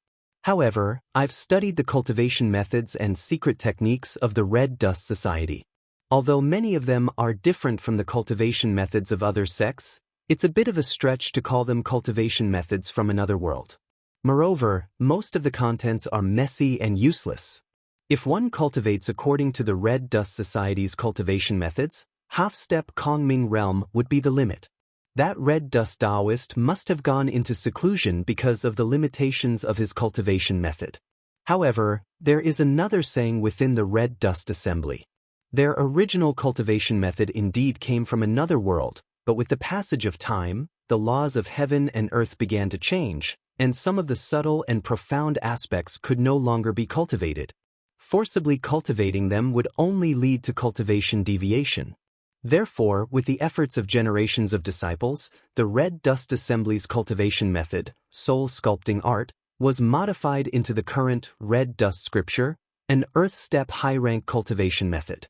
However, I've studied the cultivation methods and secret techniques of the Red Dust Society. Although many of them are different from the cultivation methods of other sects, it's a bit of a stretch to call them cultivation methods from another world. Moreover, most of the contents are messy and useless. If one cultivates according to the Red Dust Society's cultivation methods, half-step Kongming realm would be the limit. That Red Dust Taoist must have gone into seclusion because of the limitations of his cultivation method. However, there is another saying within the Red Dust Assembly. Their original cultivation method indeed came from another world, but with the passage of time, the laws of heaven and earth began to change, and some of the subtle and profound aspects could no longer be cultivated. Forcibly cultivating them would only lead to cultivation deviation. Therefore, with the efforts of generations of disciples, the Red Dust Assembly's cultivation method, soul sculpting art, was modified into the current Red Dust Scripture, an earth-step high-rank cultivation method.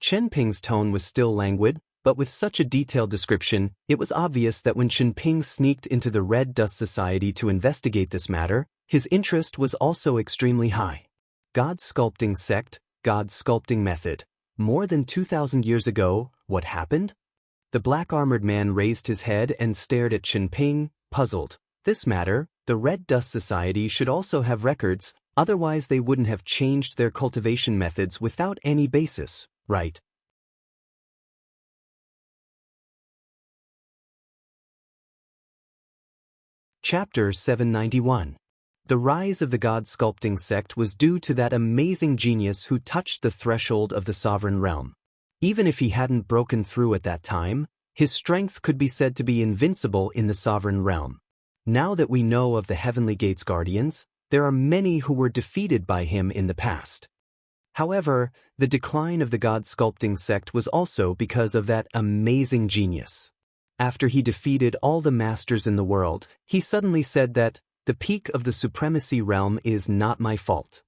Chen Ping's tone was still languid, but with such a detailed description, it was obvious that when Chen Ping sneaked into the Red Dust Society to investigate this matter, his interest was also extremely high. God Sculpting Sect, God Sculpting Method. More than 2,000 years ago, what happened? The black-armored man raised his head and stared at Chen Ping, puzzled. This matter, the Red Dust Society should also have records, otherwise they wouldn't have changed their cultivation methods without any basis, right? Chapter 791. The rise of the God Sculpting Sect was due to that amazing genius who touched the threshold of the sovereign realm. Even if he hadn't broken through at that time, his strength could be said to be invincible in the sovereign realm. Now that we know of the Heavenly Gate's guardians, there are many who were defeated by him in the past. However, the decline of the God Sculpting Sect was also because of that amazing genius. After he defeated all the masters in the world, he suddenly said that, "The peak of the supremacy realm is not my fault."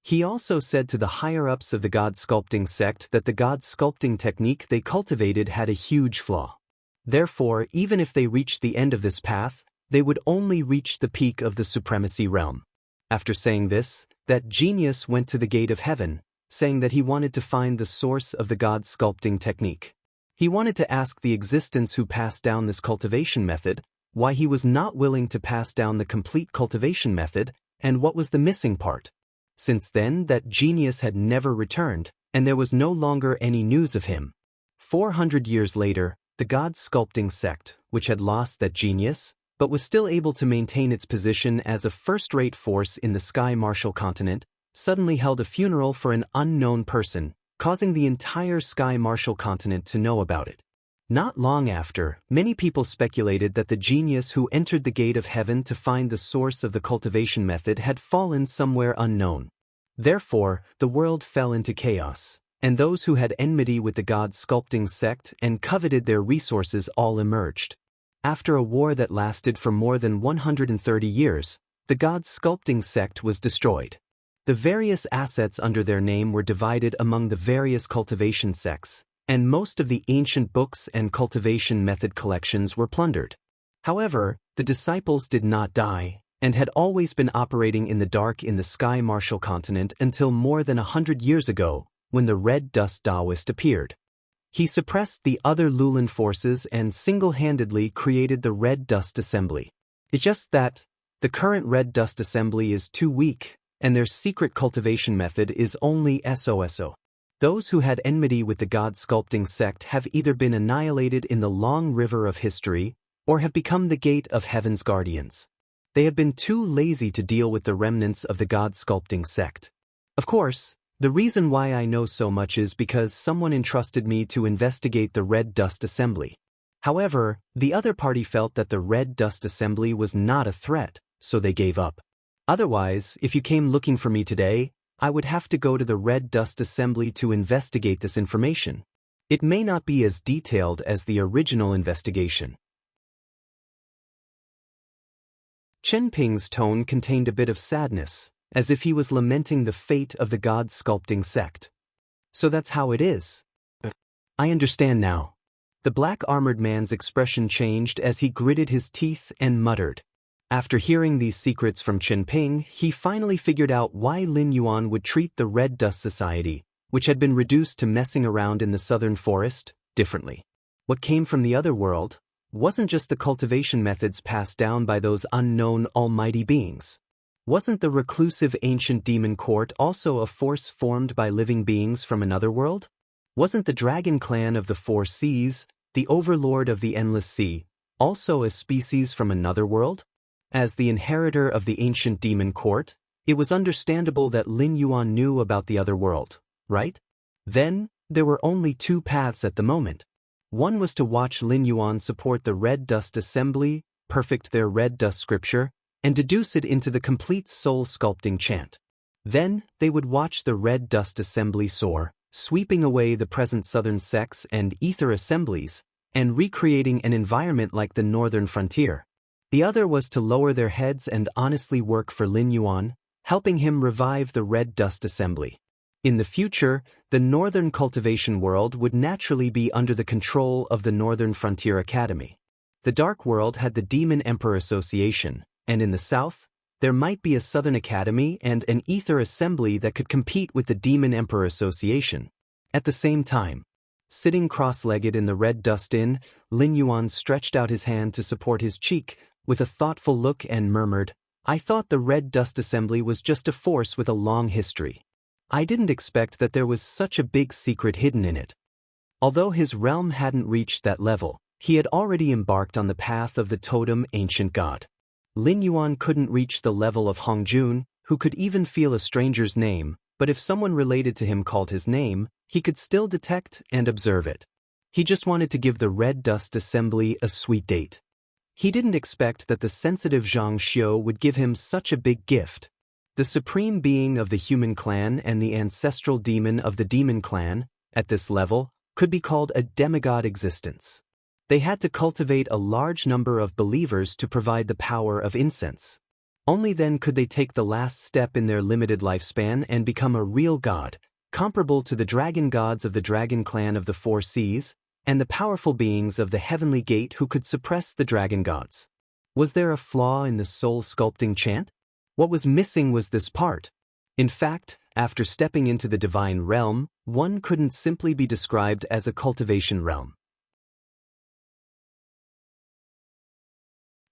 He also said to the higher-ups of the God Sculpting Sect that the God Sculpting technique they cultivated had a huge flaw. Therefore, even if they reached the end of this path, they would only reach the peak of the supremacy realm. After saying this, that genius went to the gate of heaven, saying that he wanted to find the source of the God Sculpting technique. He wanted to ask the existence who passed down this cultivation method, why he was not willing to pass down the complete cultivation method, and what was the missing part. Since then, that genius had never returned, and there was no longer any news of him. 400 years later, the God Sculpting Sect, which had lost that genius, but was still able to maintain its position as a first-rate force in the Sky Martial continent, suddenly held a funeral for an unknown person, causing the entire Sky Martial continent to know about it. Not long after, many people speculated that the genius who entered the gate of heaven to find the source of the cultivation method had fallen somewhere unknown. Therefore, the world fell into chaos, and those who had enmity with the God Sculpting Sect and coveted their resources all emerged. After a war that lasted for more than 130 years, the God Sculpting Sect was destroyed. The various assets under their name were divided among the various cultivation sects, and most of the ancient books and cultivation method collections were plundered. However, the disciples did not die, and had always been operating in the dark in the Sky Martial continent until more than 100 years ago, when the Red Dust Taoist appeared. He suppressed the other Lulan forces and single-handedly created the Red Dust Assembly. It's just that the current Red Dust Assembly is too weak, and their secret cultivation method is only SOSO. Those who had enmity with the God-sculpting sect have either been annihilated in the long river of history, or have become the gate of heaven's guardians. They have been too lazy to deal with the remnants of the God-sculpting sect. Of course, the reason why I know so much is because someone entrusted me to investigate the Red Dust Assembly. However, the other party felt that the Red Dust Assembly was not a threat, so they gave up. Otherwise, if you came looking for me today, I would have to go to the Red Dust Assembly to investigate this information. It may not be as detailed as the original investigation. Chen Ping's tone contained a bit of sadness, as if he was lamenting the fate of the God-sculpting sect. So that's how it is. I understand now. The black-armored man's expression changed as he gritted his teeth and muttered. After hearing these secrets from Chen Ping, he finally figured out why Lin Yuan would treat the Red Dust Society, which had been reduced to messing around in the southern forest, differently. What came from the other world wasn't just the cultivation methods passed down by those unknown almighty beings. Wasn't the reclusive ancient demon court also a force formed by living beings from another world? Wasn't the dragon clan of the Four Seas, the overlord of the Endless Sea, also a species from another world? As the inheritor of the ancient demon court, it was understandable that Lin Yuan knew about the other world, right? Then, there were only two paths at the moment. One was to watch Lin Yuan support the Red Dust Assembly, perfect their Red Dust scripture, and deduce it into the complete soul-sculpting chant. Then, they would watch the Red Dust Assembly soar, sweeping away the present southern sects and ether assemblies, and recreating an environment like the northern frontier. The other was to lower their heads and honestly work for Lin Yuan, helping him revive the Red Dust Assembly. In the future, the northern cultivation world would naturally be under the control of the Northern Frontier Academy. The Dark World had the Demon Emperor Association, and in the south, there might be a Southern Academy and an Ether Assembly that could compete with the Demon Emperor Association. At the same time, sitting cross-legged in the Red Dust Inn, Lin Yuan stretched out his hand to support his cheek, with a thoughtful look and murmured, "I thought the Red Dust Assembly was just a force with a long history. I didn't expect that there was such a big secret hidden in it." Although his realm hadn't reached that level, he had already embarked on the path of the totem ancient god. Lin Yuan couldn't reach the level of Hongjun, who could even feel a stranger's name, but if someone related to him called his name, he could still detect and observe it. He just wanted to give the Red Dust Assembly a sweet date. He didn't expect that the sensitive Zhang Xiu would give him such a big gift. The supreme being of the human clan and the ancestral demon of the demon clan, at this level, could be called a demigod existence. They had to cultivate a large number of believers to provide the power of incense. Only then could they take the last step in their limited lifespan and become a real god, comparable to the dragon gods of the dragon clan of the Four Seas, and the powerful beings of the Heavenly Gate who could suppress the dragon gods. Was there a flaw in the soul-sculpting chant? What was missing was this part. In fact, after stepping into the divine realm, one couldn't simply be described as a cultivation realm.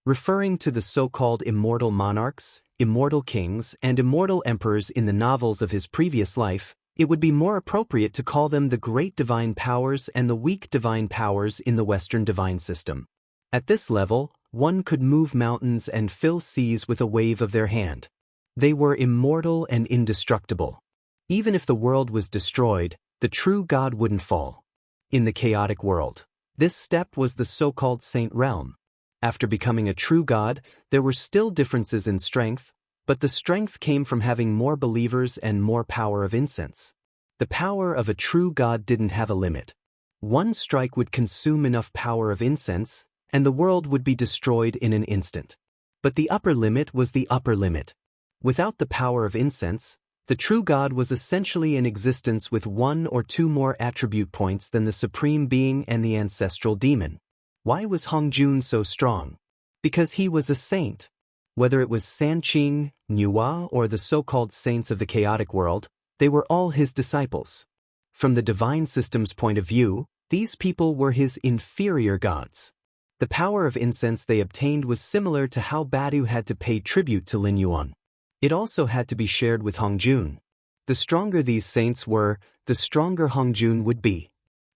Referring to the so-called immortal monarchs, immortal kings, and immortal emperors in the novels of his previous life, it would be more appropriate to call them the great divine powers and the weak divine powers in the Western divine system. At this level, one could move mountains and fill seas with a wave of their hand. They were immortal and indestructible. Even if the world was destroyed, the true God wouldn't fall. In the chaotic world, this step was the so-called saint realm. After becoming a true God, there were still differences in strength, but the strength came from having more believers and more power of incense. The power of a true God didn't have a limit. One strike would consume enough power of incense, and the world would be destroyed in an instant. But the upper limit was the upper limit. Without the power of incense, the true God was essentially an existence with one or two more attribute points than the supreme being and the ancestral demon. Why was Hongjun so strong? Because he was a saint. Whether it was Sanqing, Nuwa, or the so-called saints of the chaotic world, they were all his disciples. From the divine system's point of view, These people were his inferior gods. The power of incense they obtained was similar to how Badu had to pay tribute to Lin Yuan. It also had to be shared with Hongjun. The stronger these saints were, the stronger Hongjun would be.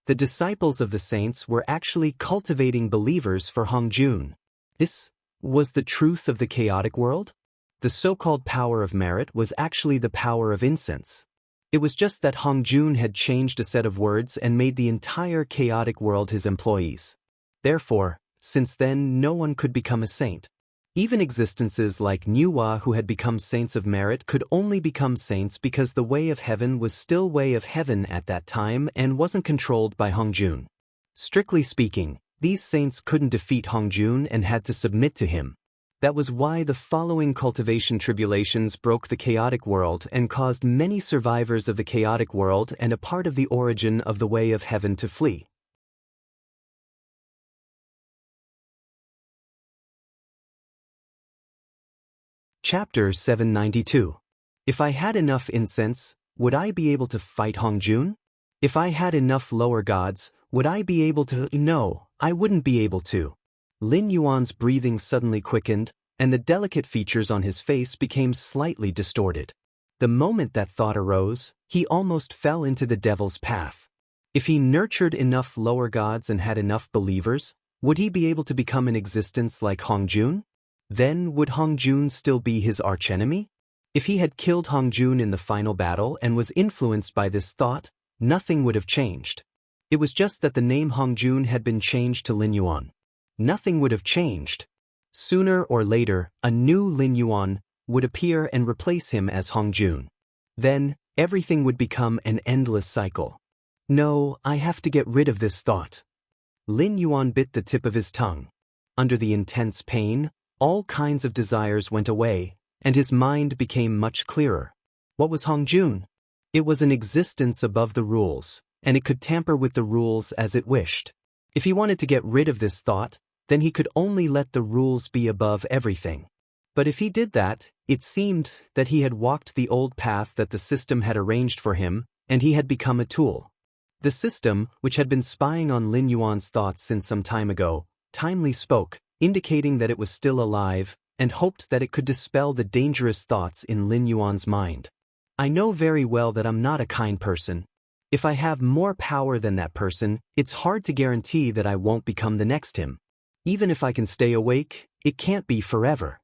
The disciples of the saints were actually cultivating believers for Hongjun. This was the truth of the chaotic world? The so-called power of merit was actually the power of incense. It was just that Hongjun had changed a set of words and made the entire chaotic world his employees. Therefore, since then no one could become a saint. Even existences like Nuwa who had become saints of merit could only become saints because the way of heaven was still way of heaven at that time and wasn't controlled by Hongjun. Strictly speaking, these saints couldn't defeat Hongjun and had to submit to him. That was why the following cultivation tribulations broke the chaotic world and caused many survivors of the chaotic world and a part of the origin of the way of heaven to flee. Chapter 792. If I had enough incense, would I be able to fight Hongjun? If I had enough lower gods, would I be able to? No, I wouldn't be able to. Lin Yuan's breathing suddenly quickened, and the delicate features on his face became slightly distorted. The moment that thought arose, he almost fell into the devil's path. If he nurtured enough lower gods and had enough believers, would he be able to become an existence like Hongjun? Then would Hongjun still be his archenemy? If he had killed Hongjun in the final battle and was influenced by this thought, nothing would have changed. It was just that the name Hongjun had been changed to Lin Yuan. Nothing would have changed. Sooner or later, a new Lin Yuan would appear and replace him as Hongjun. Then, everything would become an endless cycle. No, I have to get rid of this thought. Lin Yuan bit the tip of his tongue. Under the intense pain, all kinds of desires went away, and his mind became much clearer. What was Hongjun? It was an existence above the rules, and it could tamper with the rules as it wished. If he wanted to get rid of this thought, then he could only let the rules be above everything. But if he did that, it seemed that he had walked the old path that the system had arranged for him, and he had become a tool. The system, which had been spying on Lin Yuan's thoughts since some time ago, timely spoke, indicating that it was still alive, and hoped that it could dispel the dangerous thoughts in Lin Yuan's mind. I know very well that I'm not a kind person. If I have more power than that person, it's hard to guarantee that I won't become the next him. Even if I can stay awake, it can't be forever.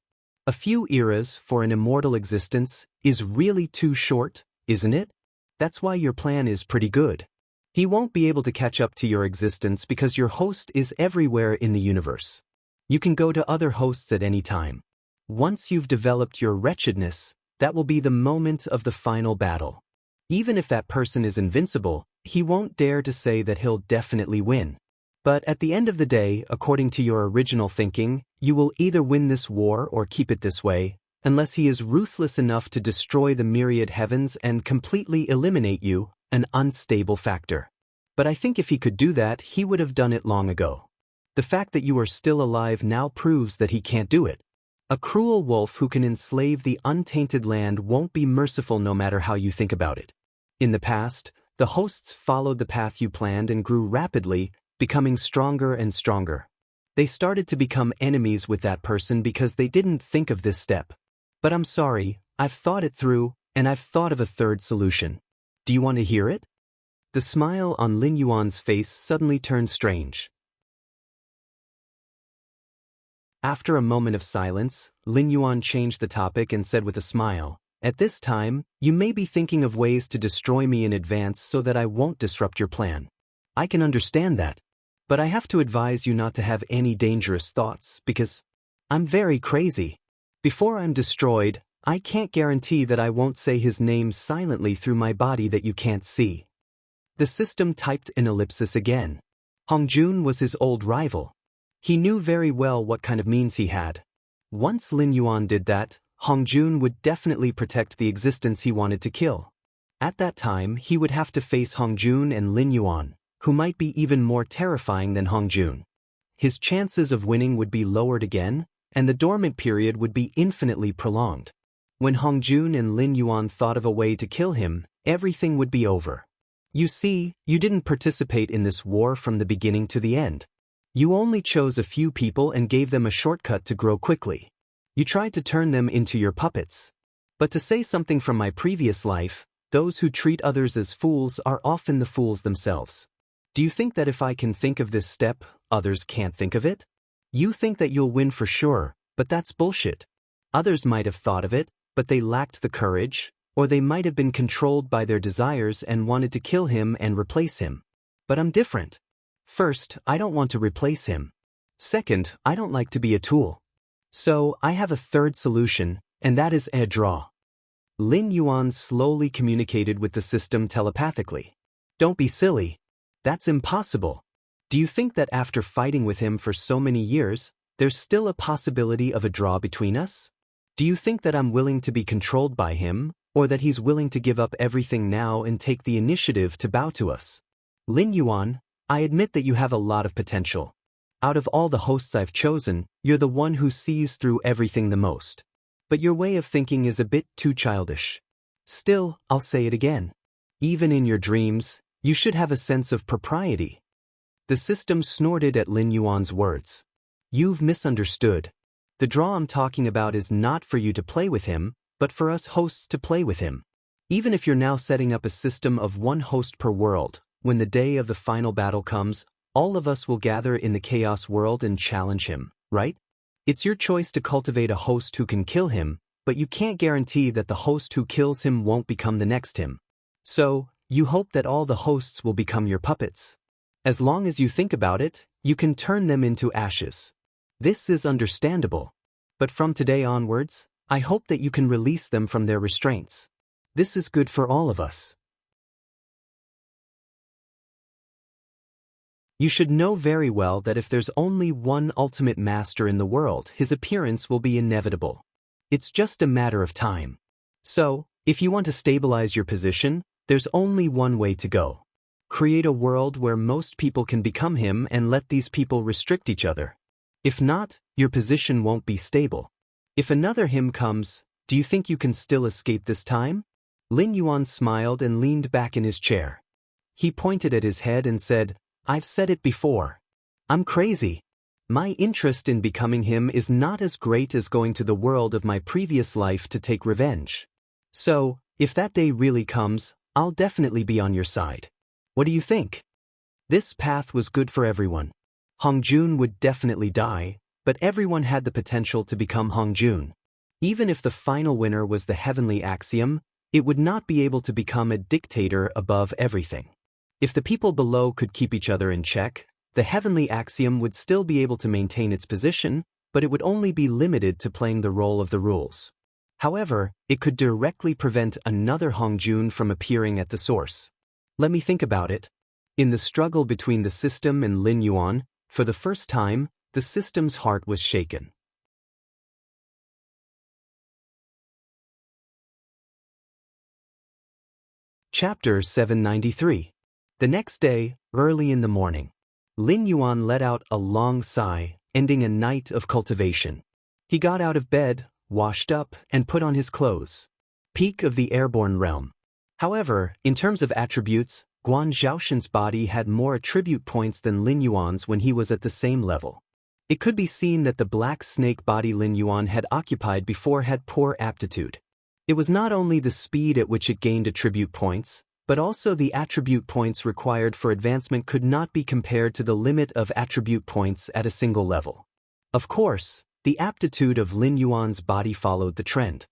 A few eras for an immortal existence is really too short, isn't it? That's why your plan is pretty good. He won't be able to catch up to your existence because your host is everywhere in the universe. You can go to other hosts at any time. Once you've developed your wretchedness, that will be the moment of the final battle. Even if that person is invincible, he won't dare to say that he'll definitely win. But at the end of the day, according to your original thinking, you will either win this war or keep it this way, unless he is ruthless enough to destroy the myriad heavens and completely eliminate you, an unstable factor. But I think if he could do that, he would have done it long ago. The fact that you are still alive now proves that he can't do it. A cruel wolf who can enslave the untainted land won't be merciful no matter how you think about it. In the past, the hosts followed the path you planned and grew rapidly, becoming stronger and stronger. They started to become enemies with that person because they didn't think of this step. But I'm sorry, I've thought it through, and I've thought of a third solution. Do you want to hear it? The smile on Lin Yuan's face suddenly turned strange. After a moment of silence, Lin Yuan changed the topic and said with a smile, "At this time, you may be thinking of ways to destroy me in advance so that I won't disrupt your plan. I can understand that. But I have to advise you not to have any dangerous thoughts, because I'm very crazy. Before I'm destroyed, I can't guarantee that I won't say his name silently through my body that you can't see." The system typed an ellipsis again. Hongjun was his old rival. He knew very well what kind of means he had. Once Lin Yuan did that, Hongjun would definitely protect the existence he wanted to kill. At that time, he would have to face Hongjun and Lin Yuan, who might be even more terrifying than Hongjun. His chances of winning would be lowered again, and the dormant period would be infinitely prolonged. When Hongjun and Lin Yuan thought of a way to kill him, everything would be over. You see, you didn't participate in this war from the beginning to the end. You only chose a few people and gave them a shortcut to grow quickly. You tried to turn them into your puppets. But to say something from my previous life, those who treat others as fools are often the fools themselves. Do you think that if I can think of this step, others can't think of it? You think that you'll win for sure, but that's bullshit. Others might have thought of it, but they lacked the courage, or they might have been controlled by their desires and wanted to kill him and replace him. But I'm different. First, I don't want to replace him. Second, I don't like to be a tool. So, I have a third solution, and that is a draw. Lin Yuan slowly communicated with the system telepathically. Don't be silly. That's impossible. Do you think that after fighting with him for so many years, there's still a possibility of a draw between us? Do you think that I'm willing to be controlled by him, or that he's willing to give up everything now and take the initiative to bow to us? Lin Yuan, I admit that you have a lot of potential. Out of all the hosts I've chosen, you're the one who sees through everything the most. But your way of thinking is a bit too childish. Still, I'll say it again. Even in your dreams, you should have a sense of propriety. The system snorted at Lin Yuan's words. You've misunderstood. The draw I'm talking about is not for you to play with him, but for us hosts to play with him. Even if you're now setting up a system of one host per world, when the day of the final battle comes, all of us will gather in the chaos world and challenge him, right? It's your choice to cultivate a host who can kill him, but you can't guarantee that the host who kills him won't become the next him. So, you hope that all the hosts will become your puppets. As long as you think about it, you can turn them into ashes. This is understandable. But from today onwards, I hope that you can release them from their restraints. This is good for all of us. You should know very well that if there's only one ultimate master in the world, his appearance will be inevitable. It's just a matter of time. So, if you want to stabilize your position, there's only one way to go. Create a world where most people can become him and let these people restrict each other. If not, your position won't be stable. If another him comes, do you think you can still escape this time? Lin Yuan smiled and leaned back in his chair. He pointed at his head and said, I've said it before. I'm crazy. My interest in becoming him is not as great as going to the world of my previous life to take revenge. So, if that day really comes, I'll definitely be on your side. What do you think? This path was good for everyone. Hong Jun would definitely die, but everyone had the potential to become Hong Jun. Even if the final winner was the heavenly axiom, it would not be able to become a dictator above everything. If the people below could keep each other in check, the heavenly axiom would still be able to maintain its position, but it would only be limited to playing the role of the rules. However, it could directly prevent another Hong Jun from appearing at the source. Let me think about it. In the struggle between the system and Lin Yuan, for the first time, the system's heart was shaken. Chapter 793. The next day, early in the morning, Lin Yuan let out a long sigh, ending a night of cultivation. He got out of bed, washed up, and put on his clothes. Peak of the airborne realm. However, in terms of attributes, Guan Zhaoshen's body had more attribute points than Lin Yuan's when he was at the same level. It could be seen that the black snake body Lin Yuan had occupied before had poor aptitude. It was not only the speed at which it gained attribute points, but also the attribute points required for advancement could not be compared to the limit of attribute points at a single level. Of course, the aptitude of Lin Yuan's body followed the trend.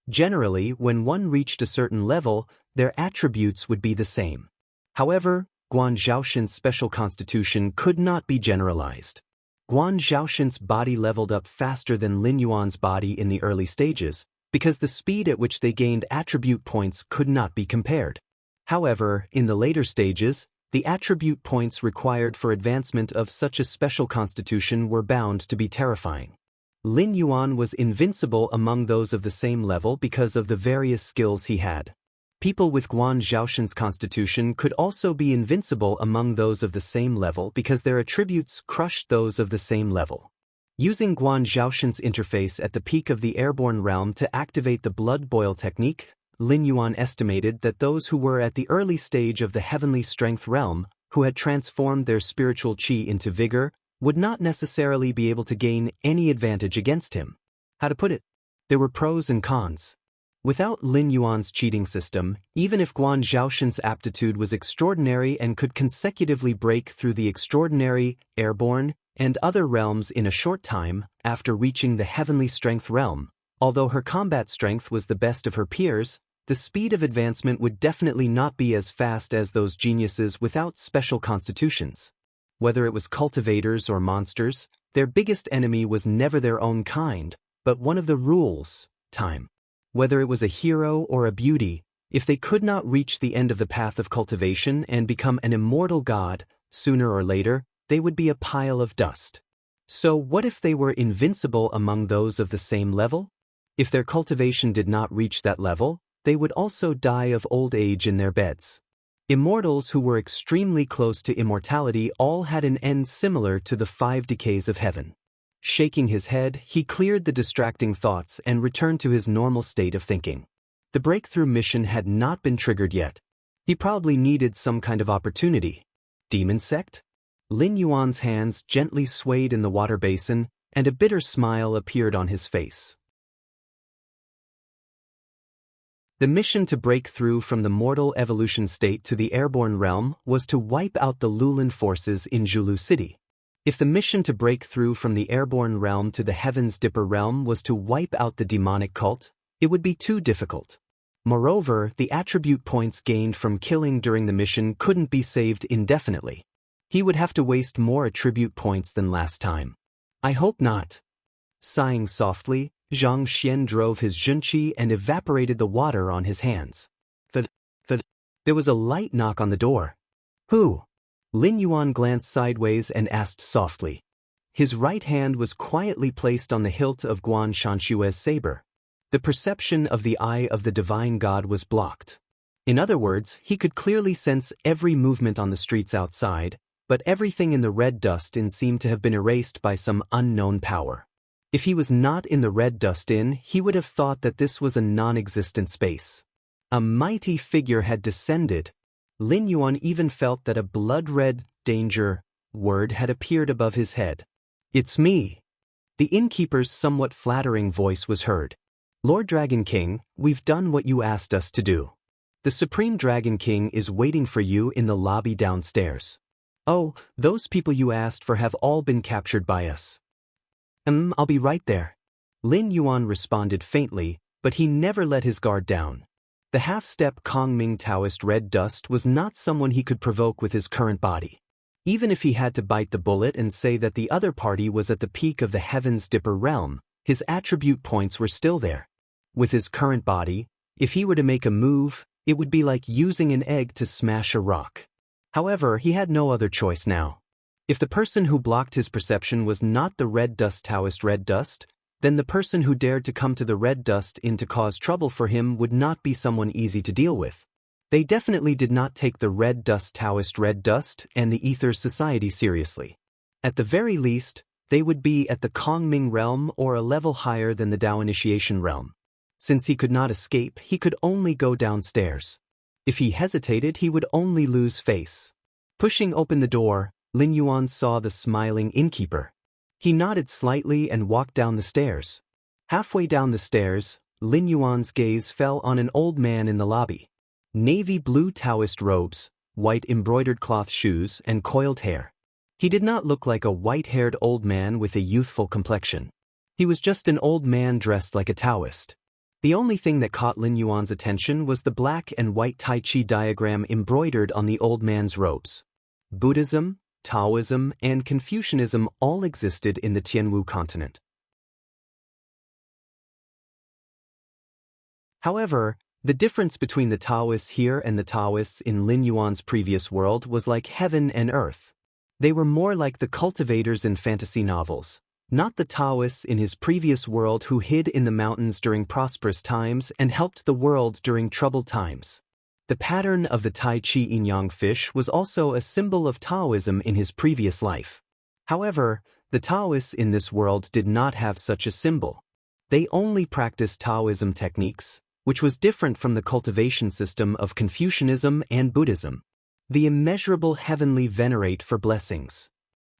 Generally, when one reached a certain level, their attributes would be the same. However, Guan Zhaoshen's special constitution could not be generalized. Guan Zhaoshen's body leveled up faster than Lin Yuan's body in the early stages, because the speed at which they gained attribute points could not be compared. However, in the later stages, the attribute points required for advancement of such a special constitution were bound to be terrifying. Lin Yuan was invincible among those of the same level because of the various skills he had. People with Guan Zhaoshen's constitution could also be invincible among those of the same level because their attributes crushed those of the same level. Using Guan Zhaoshen's interface at the peak of the airborne realm to activate the blood boil technique, Lin Yuan estimated that those who were at the early stage of the heavenly strength realm, who had transformed their spiritual qi into vigor, would not necessarily be able to gain any advantage against him. How to put it? There were pros and cons. Without Lin Yuan's cheating system, even if Guan Zhaoshan's aptitude was extraordinary and could consecutively break through the extraordinary, airborne, and other realms in a short time after reaching the heavenly strength realm, although her combat strength was the best of her peers, the speed of advancement would definitely not be as fast as those geniuses without special constitutions. Whether it was cultivators or monsters, their biggest enemy was never their own kind, but one of the rules, time. Whether it was a hero or a beauty, if they could not reach the end of the path of cultivation and become an immortal god, sooner or later, they would be a pile of dust. So what if they were invincible among those of the same level? If their cultivation did not reach that level, they would also die of old age in their beds. Immortals who were extremely close to immortality all had an end similar to the 5 decays of heaven. Shaking his head, he cleared the distracting thoughts and returned to his normal state of thinking. The breakthrough mission had not been triggered yet. He probably needed some kind of opportunity. Demon sect? Lin Yuan's hands gently swayed in the water basin, and a bitter smile appeared on his face. The mission to break through from the mortal evolution state to the airborne realm was to wipe out the Lulan forces in Zhulu City. If the mission to break through from the airborne realm to the Heavens Dipper realm was to wipe out the demonic cult, it would be too difficult. Moreover, the attribute points gained from killing during the mission couldn't be saved indefinitely. He would have to waste more attribute points than last time. I hope not. Sighing softly, Zhang Xian drove his junqi and evaporated the water on his hands. There was a light knock on the door. Who? Lin Yuan glanced sideways and asked softly. His right hand was quietly placed on the hilt of Guan Shanshue's saber. The perception of the eye of the divine god was blocked. In other words, he could clearly sense every movement on the streets outside, but everything in the red dust inn seemed to have been erased by some unknown power. If he was not in the red dust inn, he would have thought that this was a non-existent space. A mighty figure had descended. Lin Yuan even felt that a blood-red danger word had appeared above his head. It's me. The innkeeper's somewhat flattering voice was heard. Lord Dragon King, we've done what you asked us to do. The Supreme Dragon King is waiting for you in the lobby downstairs. Oh, those people you asked for have all been captured by us. I'll be right there. Lin Yuan responded faintly, but he never let his guard down. The half-step Kongming Taoist red dust was not someone he could provoke with his current body. Even if he had to bite the bullet and say that the other party was at the peak of the Heavens Dipper realm, his attribute points were still there. With his current body, if he were to make a move, it would be like using an egg to smash a rock. However, he had no other choice now. If the person who blocked his perception was not the red dust Taoist red dust, then the person who dared to come to the red dust inn to cause trouble for him would not be someone easy to deal with. They definitely did not take the red dust Taoist red dust and the Ethers Society seriously. At the very least, they would be at the Kongming realm or a level higher than the Dao initiation realm. Since he could not escape, he could only go downstairs. If he hesitated, he would only lose face. Pushing open the door, Lin Yuan saw the smiling innkeeper. He nodded slightly and walked down the stairs. Halfway down the stairs, Lin Yuan's gaze fell on an old man in the lobby. Navy blue Taoist robes, white embroidered cloth shoes, and coiled hair. He did not look like a white-haired old man with a youthful complexion. He was just an old man dressed like a Taoist. The only thing that caught Lin Yuan's attention was the black and white Tai Chi diagram embroidered on the old man's robes. Buddhism, Taoism, and Confucianism all existed in the Tianwu continent. However, the difference between the Taoists here and the Taoists in Lin Yuan's previous world was like heaven and earth. They were more like the cultivators in fantasy novels, not the Taoists in his previous world who hid in the mountains during prosperous times and helped the world during troubled times. The pattern of the Tai Chi yin-yang fish was also a symbol of Taoism in his previous life. However, the Taoists in this world did not have such a symbol. They only practiced Taoism techniques, which was different from the cultivation system of Confucianism and Buddhism. The immeasurable heavenly venerate for blessings.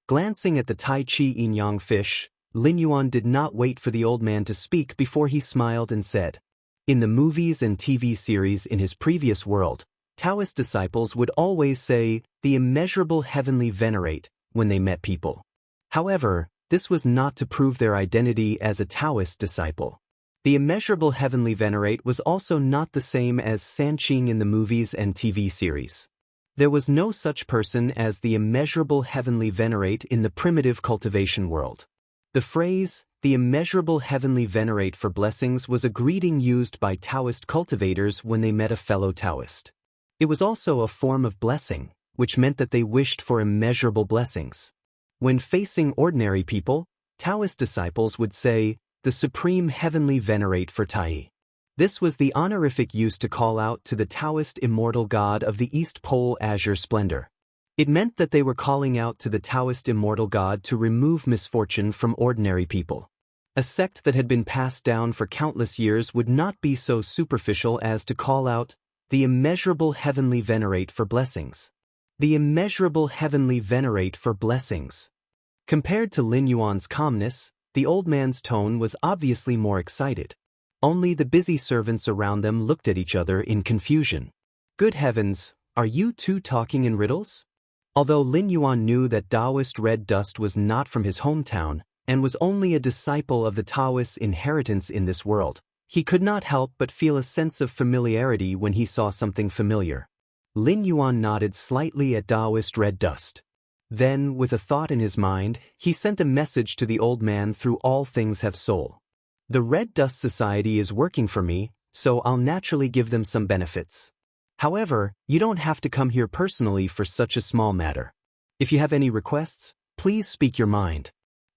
Glancing at the Tai Chi yin-yang fish, Lin Yuan did not wait for the old man to speak before he smiled and said, in the movies and TV series in his previous world, Taoist disciples would always say, the immeasurable heavenly venerate, when they met people. However, this was not to prove their identity as a Taoist disciple. The immeasurable heavenly venerate was also not the same as Sanqing in the movies and TV series. There was no such person as the immeasurable heavenly venerate in the primitive cultivation world. The phrase, the immeasurable heavenly venerate for blessings, was a greeting used by Taoist cultivators when they met a fellow Taoist. It was also a form of blessing, which meant that they wished for immeasurable blessings. When facing ordinary people, Taoist disciples would say, the supreme heavenly venerate for Tai. This was the honorific used to call out to the Taoist immortal god of the East Pole azure splendor. It meant that they were calling out to the Taoist immortal god to remove misfortune from ordinary people. A sect that had been passed down for countless years would not be so superficial as to call out, the immeasurable heavenly venerate for blessings. The immeasurable heavenly venerate for blessings. Compared to Lin Yuan's calmness, the old man's tone was obviously more excited. Only the busy servants around them looked at each other in confusion. Good heavens, are you two talking in riddles? Although Lin Yuan knew that Taoist red dust was not from his hometown, and was only a disciple of the Taoist's inheritance in this world, he could not help but feel a sense of familiarity when he saw something familiar. Lin Yuan nodded slightly at Taoist red dust. Then, with a thought in his mind, he sent a message to the old man through All Things Have Soul. The Red Dust Society is working for me, so I'll naturally give them some benefits. However, you don't have to come here personally for such a small matter. If you have any requests, please speak your mind.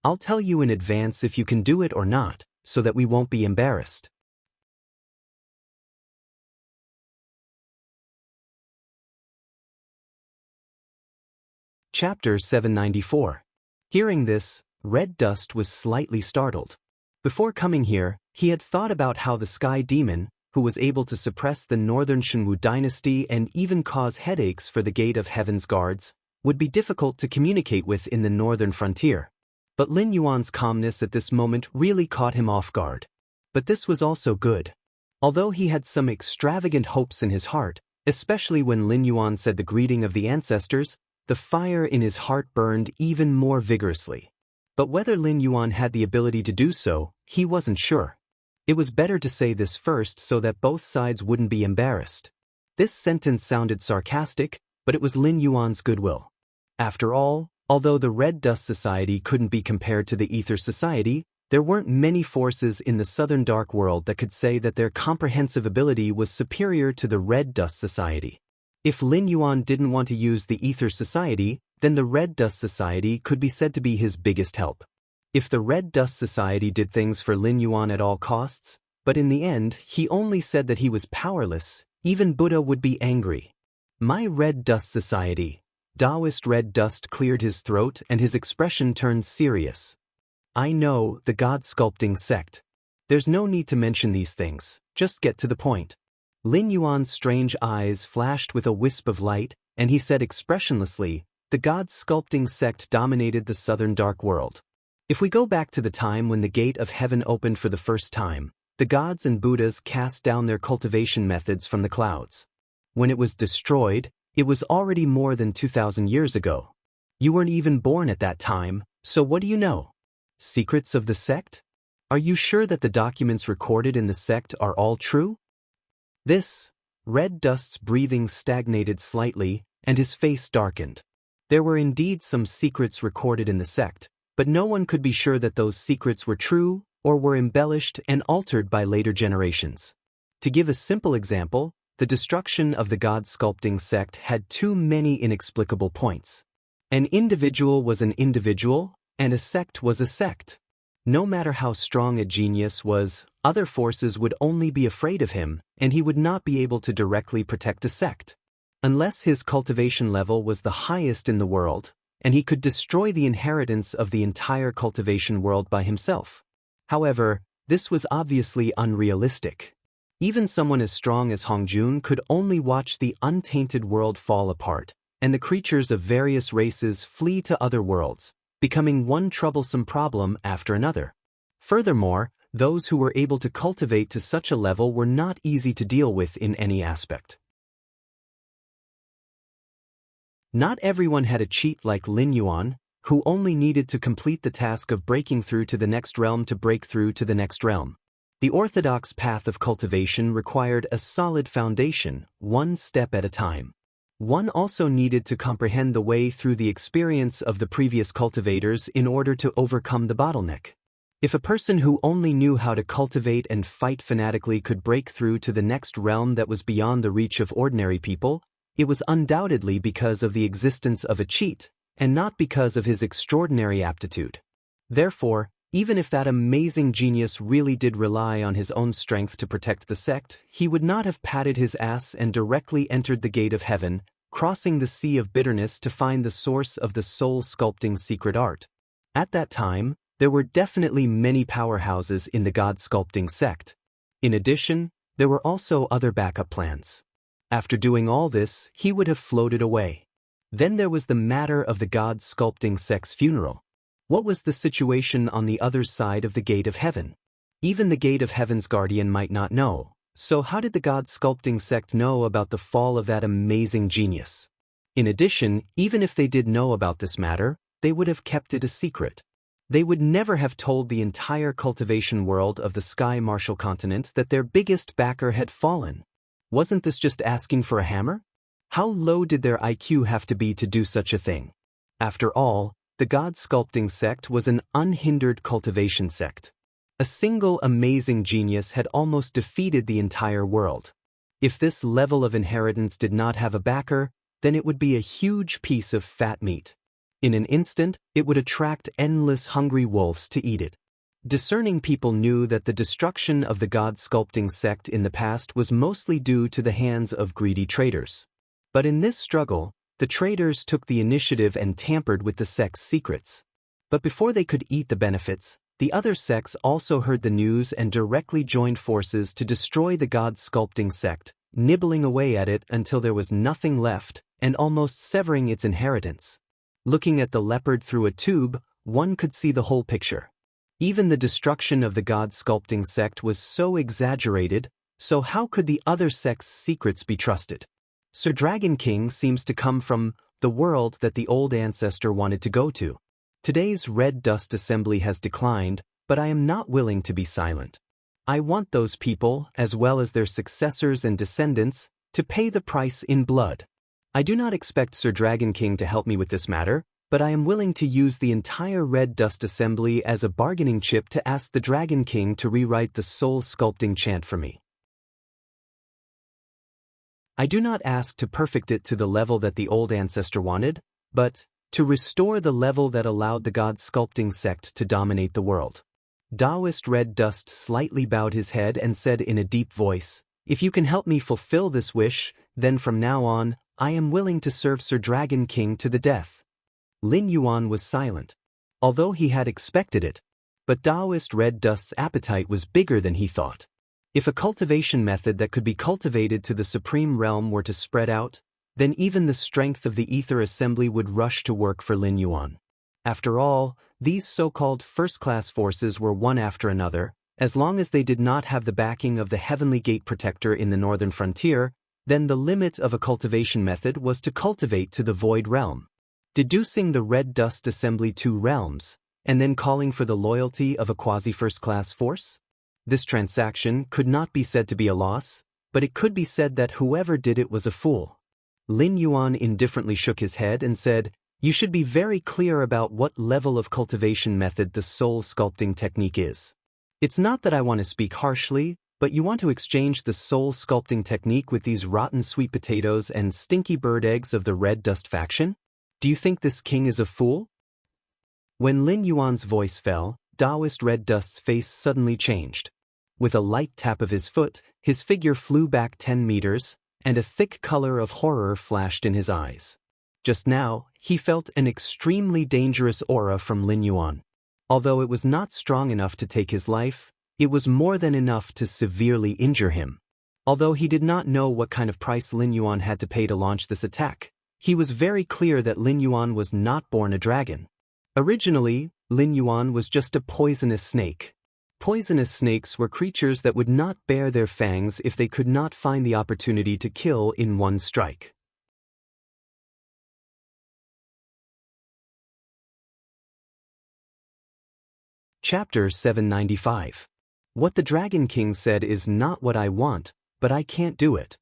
I'll tell you in advance if you can do it or not, so that we won't be embarrassed. Chapter 794. Hearing this, Red Dust was slightly startled. Before coming here, he had thought about how the Sky Demon, who was able to suppress the Northern Shenwu dynasty and even cause headaches for the Gate of Heaven's guards, would be difficult to communicate with in the northern frontier. But Lin Yuan's calmness at this moment really caught him off guard. But this was also good. Although he had some extravagant hopes in his heart, especially when Lin Yuan said the greeting of the ancestors, the fire in his heart burned even more vigorously. But whether Lin Yuan had the ability to do so, he wasn't sure. It was better to say this first so that both sides wouldn't be embarrassed. This sentence sounded sarcastic, but it was Lin Yuan's goodwill. After all, although the Red Dust Society couldn't be compared to the Ether Society, there weren't many forces in the Southern Dark World that could say that their comprehensive ability was superior to the Red Dust Society. If Lin Yuan didn't want to use the Ether Society, then the Red Dust Society could be said to be his biggest help. If the Red Dust Society did things for Lin Yuan at all costs, but in the end he only said that he was powerless, even Buddha would be angry. My Red Dust Society. Taoist Red Dust cleared his throat and his expression turned serious. I know, the God Sculpting Sect. There's no need to mention these things, just get to the point. Lin Yuan's strange eyes flashed with a wisp of light, and he said expressionlessly, the God Sculpting Sect dominated the Southern Dark World. If we go back to the time when the Gate of Heaven opened for the first time, the gods and Buddhas cast down their cultivation methods from the clouds. When it was destroyed, it was already more than 2,000 years ago. You weren't even born at that time, so what do you know? Secrets of the sect? Are you sure that the documents recorded in the sect are all true? Red Dust's breathing stagnated slightly, and his face darkened. There were indeed some secrets recorded in the sect, but no one could be sure that those secrets were true or were embellished and altered by later generations. To give a simple example, the destruction of the God Sculpting Sect had too many inexplicable points. An individual was an individual, and a sect was a sect. No matter how strong a genius was, other forces would only be afraid of him, and he would not be able to directly protect a sect. Unless his cultivation level was the highest in the world, and he could destroy the inheritance of the entire cultivation world by himself. However, this was obviously unrealistic. Even someone as strong as Hongjun could only watch the untainted world fall apart, and the creatures of various races flee to other worlds, becoming one troublesome problem after another. Furthermore, those who were able to cultivate to such a level were not easy to deal with in any aspect. Not everyone had a cheat like Lin Yuan, who only needed to complete the task of breaking through to the next realm to break through to the next realm. The orthodox path of cultivation required a solid foundation, one step at a time. One also needed to comprehend the way through the experience of the previous cultivators in order to overcome the bottleneck. If a person who only knew how to cultivate and fight fanatically could break through to the next realm that was beyond the reach of ordinary people, it was undoubtedly because of the existence of a cheat, and not because of his extraordinary aptitude. Therefore, even if that amazing genius really did rely on his own strength to protect the sect, he would not have patted his ass and directly entered the gate of heaven, crossing the sea of bitterness to find the source of the soul-sculpting secret art. At that time, there were definitely many powerhouses in the god-sculpting sect. In addition, there were also other backup plans. After doing all this, he would have floated away. Then there was the matter of the god-sculpting sect's funeral. What was the situation on the other side of the gate of heaven? Even the gate of heaven's guardian might not know, so how did the god-sculpting sect know about the fall of that amazing genius? In addition, even if they did know about this matter, they would have kept it a secret. They would never have told the entire cultivation world of the Sky Martial continent that their biggest backer had fallen. Wasn't this just asking for a hammer? How low did their IQ have to be to do such a thing? After all, the god-sculpting sect was an unhindered cultivation sect. A single amazing genius had almost defeated the entire world. If this level of inheritance did not have a backer, then it would be a huge piece of fat meat. In an instant, it would attract endless hungry wolves to eat it. Discerning people knew that the destruction of the god-sculpting sect in the past was mostly due to the hands of greedy traders. But in this struggle, the traders took the initiative and tampered with the sect's secrets. But before they could eat the benefits, the other sects also heard the news and directly joined forces to destroy the god-sculpting sect, nibbling away at it until there was nothing left, and almost severing its inheritance. Looking at the leopard through a tube, one could see the whole picture. Even the destruction of the god-sculpting sect was so exaggerated, so how could the other sect's secrets be trusted? Sir Dragon King seems to come from the world that the old ancestor wanted to go to. Today's red dust assembly has declined, but I am not willing to be silent. I want those people, as well as their successors and descendants, to pay the price in blood. I do not expect Sir Dragon King to help me with this matter, but I am willing to use the entire red dust assembly as a bargaining chip to ask the Dragon King to rewrite the soul-sculpting chant for me. I do not ask to perfect it to the level that the old ancestor wanted, but to restore the level that allowed the god-sculpting sect to dominate the world. Taoist Red Dust slightly bowed his head and said in a deep voice, "If you can help me fulfill this wish, then from now on, I am willing to serve Sir Dragon King to the death." Lin Yuan was silent, although he had expected it, but Taoist Red Dust's appetite was bigger than he thought. If a cultivation method that could be cultivated to the supreme realm were to spread out, then even the strength of the Ether Assembly would rush to work for Lin Yuan. After all, these so-called first-class forces were one after another. As long as they did not have the backing of the Heavenly Gate Protector in the northern frontier, then the limit of a cultivation method was to cultivate to the Void Realm. Deducing the Red Dust Assembly 2 realms, and then calling for the loyalty of a quasi-first-class force? This transaction could not be said to be a loss, but it could be said that whoever did it was a fool. Lin Yuan indifferently shook his head and said, "You should be very clear about what level of cultivation method the soul-sculpting technique is. It's not that I want to speak harshly, but you want to exchange the soul-sculpting technique with these rotten sweet potatoes and stinky bird eggs of the Red Dust faction? Do you think this king is a fool?" When Lin Yuan's voice fell, Taoist Red Dust's face suddenly changed. With a light tap of his foot, his figure flew back 10 meters, and a thick color of horror flashed in his eyes. Just now, he felt an extremely dangerous aura from Lin Yuan. Although it was not strong enough to take his life, it was more than enough to severely injure him. Although he did not know what kind of price Lin Yuan had to pay to launch this attack, he was very clear that Lin Yuan was not born a dragon. Originally, Lin Yuan was just a poisonous snake. Poisonous snakes were creatures that would not bare their fangs if they could not find the opportunity to kill in one strike. Chapter 795. What the Dragon King said is not what I want, but I can't do it.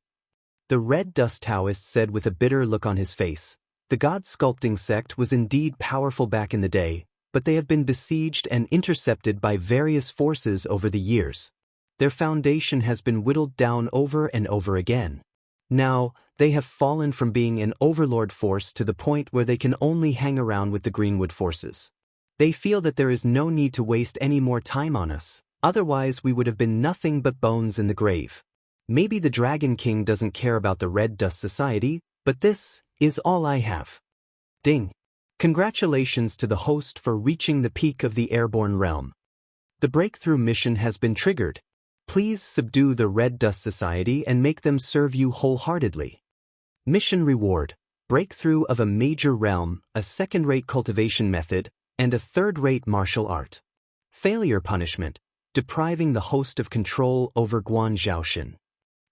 The Red Dust Taoist said with a bitter look on his face, the God Sculpting sect was indeed powerful back in the day, but they have been besieged and intercepted by various forces over the years. Their foundation has been whittled down over and over again. Now, they have fallen from being an overlord force to the point where they can only hang around with the Greenwood forces. They feel that there is no need to waste any more time on us, otherwise we would have been nothing but bones in the grave. Maybe the Dragon King doesn't care about the Red Dust Society, but this is all I have. Ding! Congratulations to the host for reaching the peak of the airborne realm. The breakthrough mission has been triggered. Please subdue the Red Dust Society and make them serve you wholeheartedly. Mission reward: breakthrough of a major realm, a second-rate cultivation method, and a third-rate martial art. Failure punishment: depriving the host of control over Guanzhaoshan.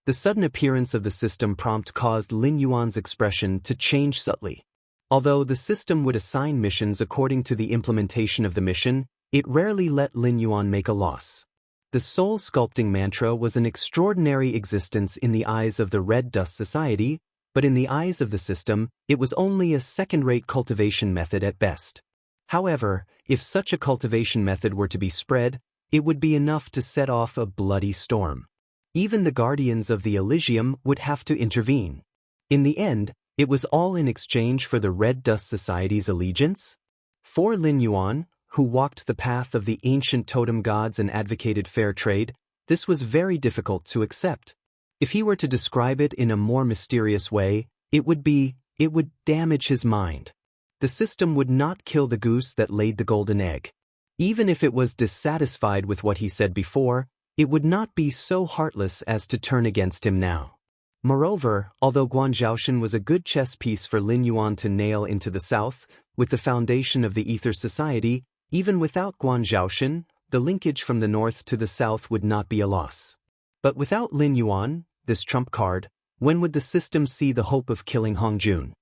The sudden appearance of the system prompt caused Lin Yuan's expression to change subtly. Although the system would assign missions according to the implementation of the mission, it rarely let Lin Yuan make a loss. The soul sculpting mantra was an extraordinary existence in the eyes of the Red Dust Society, but in the eyes of the system, it was only a second-rate cultivation method at best. However, if such a cultivation method were to be spread, it would be enough to set off a bloody storm. Even the Guardians of the Elysium would have to intervene. In the end, it was all in exchange for the Red Dust Society's allegiance? For Lin Yuan, who walked the path of the ancient totem gods and advocated fair trade, this was very difficult to accept. If he were to describe it in a more mysterious way, it would damage his mind. The system would not kill the goose that laid the golden egg. Even if it was dissatisfied with what he said before, it would not be so heartless as to turn against him now. Moreover, although Guanzhaoshan was a good chess piece for Lin Yuan to nail into the south, with the foundation of the Ether Society, even without Guanzhaoshan, the linkage from the north to the south would not be a loss. But without Lin Yuan, this trump card, when would the system see the hope of killing Hongjun?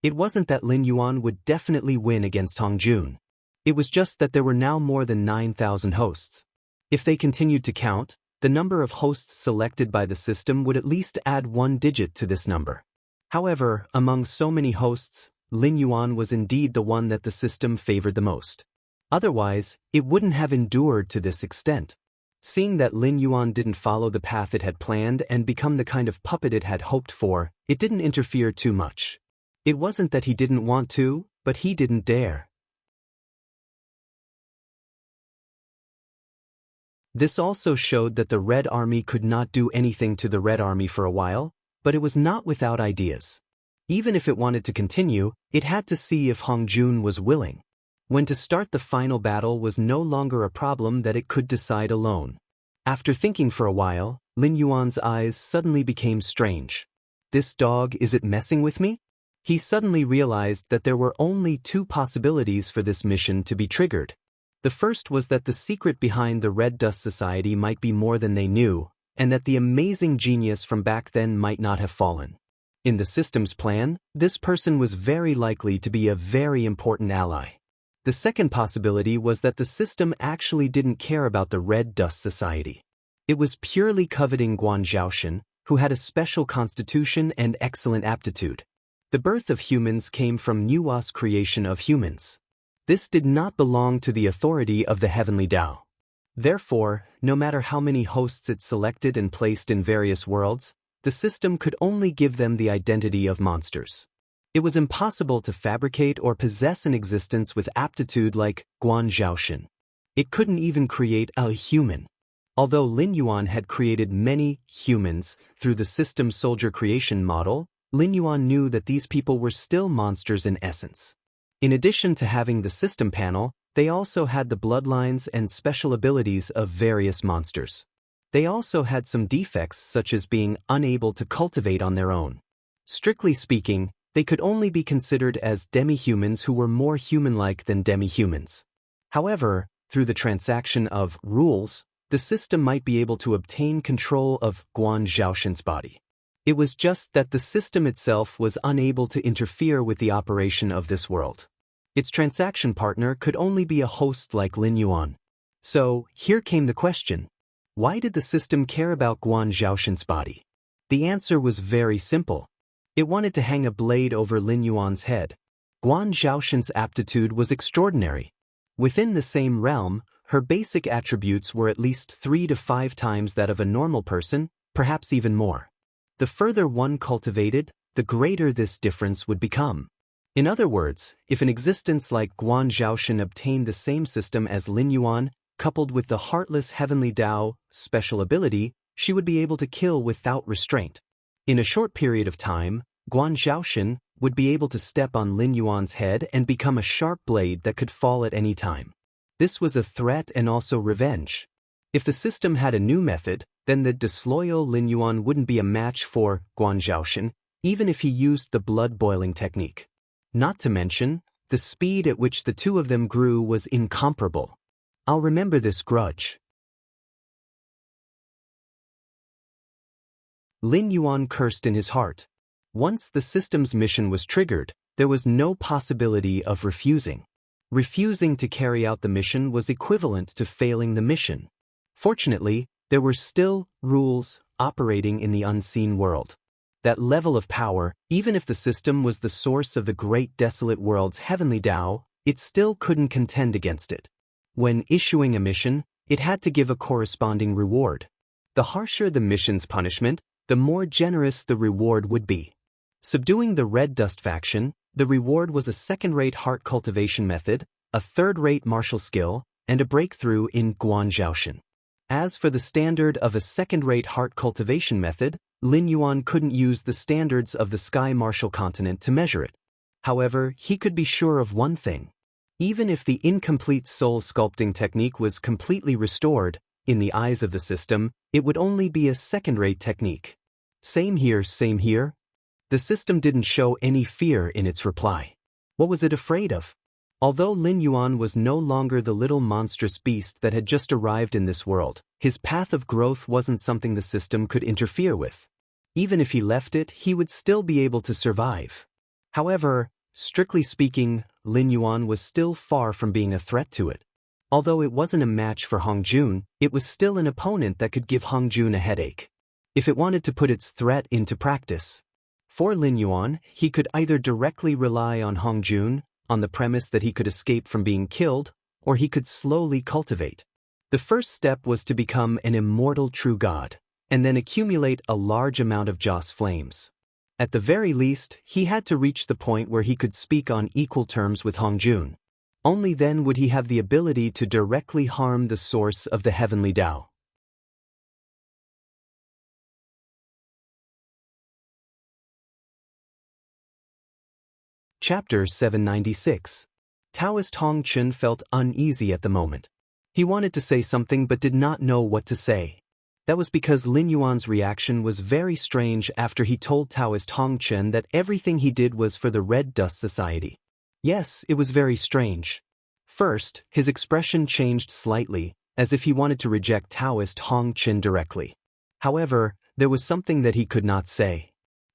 It wasn't that Lin Yuan would definitely win against Hongjun. It was just that there were now more than 9,000 hosts. If they continued to count, the number of hosts selected by the system would at least add one digit to this number. However, among so many hosts, Lin Yuan was indeed the one that the system favored the most. Otherwise, it wouldn't have endured to this extent. Seeing that Lin Yuan didn't follow the path it had planned and become the kind of puppet it had hoped for, it didn't interfere too much. It wasn't that he didn't want to, but he didn't dare. This also showed that the Red Army could not do anything to the Red Army for a while, but it was not without ideas. Even if it wanted to continue, it had to see if Hongjun was willing. When to start the final battle was no longer a problem that it could decide alone. After thinking for a while, Lin Yuan's eyes suddenly became strange. This dog, is it messing with me? He suddenly realized that there were only two possibilities for this mission to be triggered. The first was that the secret behind the Red Dust Society might be more than they knew, and that the amazing genius from back then might not have fallen. In the system's plan, this person was very likely to be a very important ally. The second possibility was that the system actually didn't care about the Red Dust Society. It was purely coveting Guanzhaoshan, who had a special constitution and excellent aptitude. The birth of humans came from Nuwa's creation of humans. This did not belong to the authority of the heavenly Tao. Therefore, no matter how many hosts it selected and placed in various worlds, the system could only give them the identity of monsters. It was impossible to fabricate or possess an existence with aptitude like Guanzhaoshan. It couldn't even create a human. Although Lin Yuan had created many humans through the system soldier creation model, Lin Yuan knew that these people were still monsters in essence. In addition to having the system panel, they also had the bloodlines and special abilities of various monsters. They also had some defects such as being unable to cultivate on their own. Strictly speaking, they could only be considered as demi-humans who were more human-like than demi-humans. However, through the transaction of rules, the system might be able to obtain control of Guan Zhaoshen's body. It was just that the system itself was unable to interfere with the operation of this world. Its transaction partner could only be a host like Lin Yuan. So, here came the question. Why did the system care about Guan Zhaoshen's body? The answer was very simple. It wanted to hang a blade over Lin Yuan's head. Guan Zhaoshen's aptitude was extraordinary. Within the same realm, her basic attributes were at least 3 to 5 times that of a normal person, perhaps even more. The further one cultivated, the greater this difference would become. In other words, if an existence like Guan Zhaoshen obtained the same system as Lin Yuan, coupled with the heartless heavenly Tao special ability, she would be able to kill without restraint. In a short period of time, Guan Zhaoshen would be able to step on Lin Yuan's head and become a sharp blade that could fall at any time. This was a threat and also revenge. If the system had a new method, then the disloyal Lin Yuan wouldn't be a match for Guan Zhaoshen, even if he used the blood-boiling technique. Not to mention, the speed at which the two of them grew was incomparable. I'll remember this grudge. Lin Yuan cursed in his heart. Once the system's mission was triggered, there was no possibility of refusing. Refusing to carry out the mission was equivalent to failing the mission. Fortunately, there were still rules operating in the unseen world. That level of power, even if the system was the source of the great desolate world's heavenly Tao, it still couldn't contend against it. When issuing a mission, it had to give a corresponding reward. The harsher the mission's punishment, the more generous the reward would be. Subduing the Red Dust faction, the reward was a second-rate heart cultivation method, a third-rate martial skill, and a breakthrough in Guan Zhaoshen. As for the standard of a second-rate heart cultivation method, Lin Yuan couldn't use the standards of the Sky Martial Continent to measure it. However, he could be sure of one thing. Even if the incomplete soul sculpting technique was completely restored, in the eyes of the system, it would only be a second-rate technique. Same here, same here. The system didn't show any fear in its reply. What was it afraid of? Although Lin Yuan was no longer the little monstrous beast that had just arrived in this world, his path of growth wasn't something the system could interfere with. Even if he left it, he would still be able to survive. However, strictly speaking, Lin Yuan was still far from being a threat to it. Although it wasn't a match for Hongjun, it was still an opponent that could give Hongjun a headache. If it wanted to put its threat into practice. For Lin Yuan, he could either directly rely on Hongjun, on the premise that he could escape from being killed, or he could slowly cultivate. The first step was to become an immortal true god, and then accumulate a large amount of Joss flames. At the very least, he had to reach the point where he could speak on equal terms with Hongjun. Only then would he have the ability to directly harm the source of the heavenly Tao. Chapter 796. Taoist Hong Chun felt uneasy at the moment. He wanted to say something but did not know what to say. That was because Lin Yuan's reaction was very strange after he told Taoist Hong Chun that everything he did was for the Red Dust Society. Yes, it was very strange. First, his expression changed slightly, as if he wanted to reject Taoist Hong Chun directly. However, there was something that he could not say.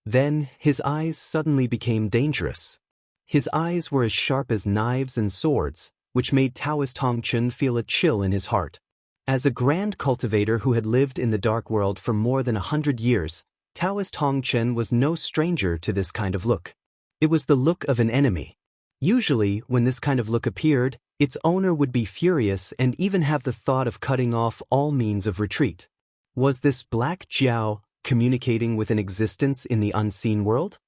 Then, his eyes suddenly became dangerous. His eyes were as sharp as knives and swords, which made Taoist Hong Chun feel a chill in his heart. As a grand cultivator who had lived in the dark world for more than 100 years, Taoist Hong Chun was no stranger to this kind of look. It was the look of an enemy. Usually, when this kind of look appeared, its owner would be furious and even have the thought of cutting off all means of retreat. Was this Black Jiao communicating with an existence in the unseen world?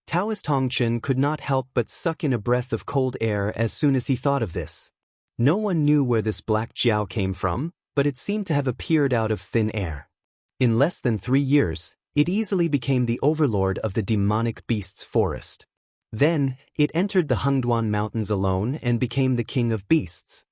Taoist Hong Chun could not help but suck in a breath of cold air as soon as he thought of this. No one knew where this Black Jiao came from, but it seemed to have appeared out of thin air. In less than 3 years, it easily became the overlord of the demonic beasts forest. Then, it entered the Hengduan Mountains alone and became the king of beasts.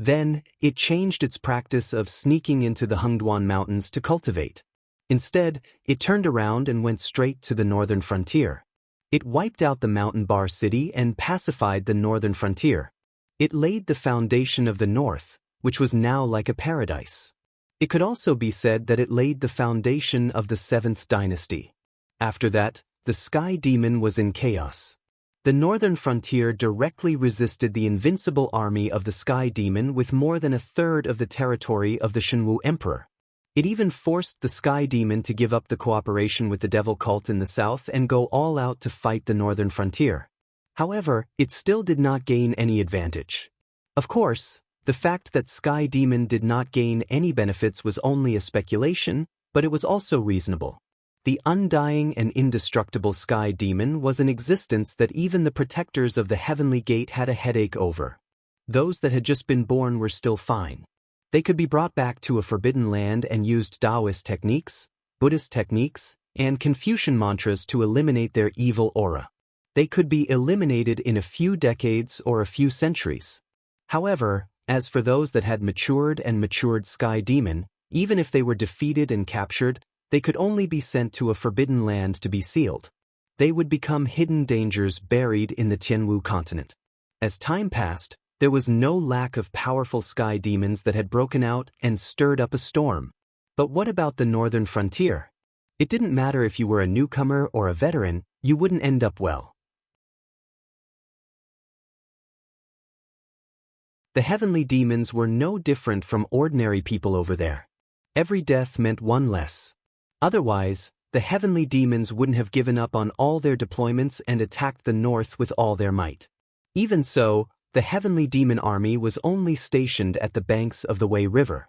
Then, it changed its practice of sneaking into the Hengduan Mountains to cultivate. Instead, it turned around and went straight to the northern frontier. It wiped out the mountain bar city and pacified the northern frontier. It laid the foundation of the north, which was now like a paradise. It could also be said that it laid the foundation of the 7th dynasty. After that, the Sky Demon was in chaos. The northern frontier directly resisted the invincible army of the Sky Demon with more than a third of the territory of the Shenwu Emperor. It even forced the Sky Demon to give up the cooperation with the Devil Cult in the south and go all out to fight the northern frontier. However, it still did not gain any advantage. Of course, the fact that Sky Demon did not gain any benefits was only a speculation, but it was also reasonable. The undying and indestructible Sky Demon was an existence that even the protectors of the Heavenly Gate had a headache over. Those that had just been born were still fine. They could be brought back to a forbidden land and used Taoist techniques, Buddhist techniques, and Confucian mantras to eliminate their evil aura. They could be eliminated in a few decades or a few centuries. However, as for those that had matured Sky Demon, even if they were defeated and captured, they could only be sent to a forbidden land to be sealed. They would become hidden dangers buried in the Tianwu continent. As time passed, there was no lack of powerful Sky Demons that had broken out and stirred up a storm. But what about the northern frontier? It didn't matter if you were a newcomer or a veteran, you wouldn't end up well. The heavenly demons were no different from ordinary people over there. Every death meant one less. Otherwise, the heavenly demons wouldn't have given up on all their deployments and attacked the north with all their might. Even so, the heavenly demon army was only stationed at the banks of the Wei River.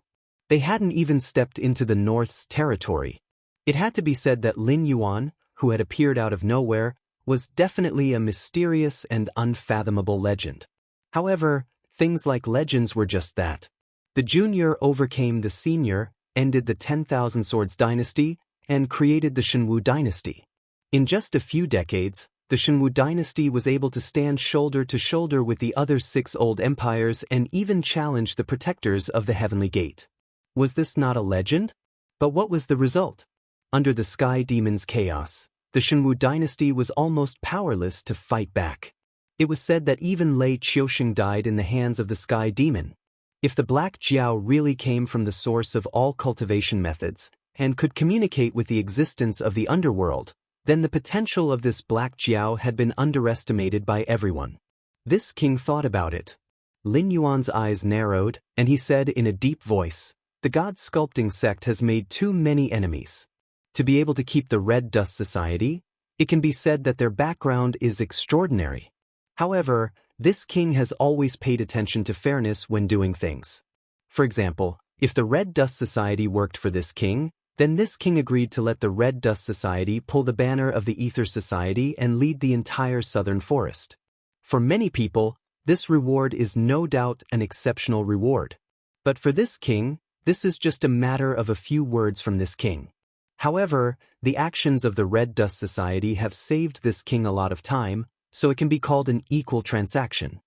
They hadn't even stepped into the north's territory. It had to be said that Lin Yuan, who had appeared out of nowhere, was definitely a mysterious and unfathomable legend. However, things like legends were just that. The junior overcame the senior, ended the 10,000 Swords dynasty, and created the Shenwu dynasty. In just a few decades, the Shenwu dynasty was able to stand shoulder to shoulder with the other 6 old empires and even challenge the protectors of the Heavenly Gate. Was this not a legend? But what was the result? Under the Sky Demon's chaos, the Shenwu dynasty was almost powerless to fight back. It was said that even Lei Qiusheng died in the hands of the Sky Demon. If the Black Jiao really came from the source of all cultivation methods, and could communicate with the existence of the underworld, then the potential of this Black Jiao had been underestimated by everyone. This king thought about it. Lin Yuan's eyes narrowed, and he said in a deep voice, "The God Sculpting sect has made too many enemies. To be able to keep the Red Dust Society, it can be said that their background is extraordinary. However, this king has always paid attention to fairness when doing things. For example, if the Red Dust Society worked for this king, then this king agreed to let the Red Dust Society pull the banner of the Ether Society and lead the entire southern forest. For many people, this reward is no doubt an exceptional reward. But for this king, this is just a matter of a few words from this king. However, the actions of the Red Dust Society have saved this king a lot of time, so it can be called an equal transaction."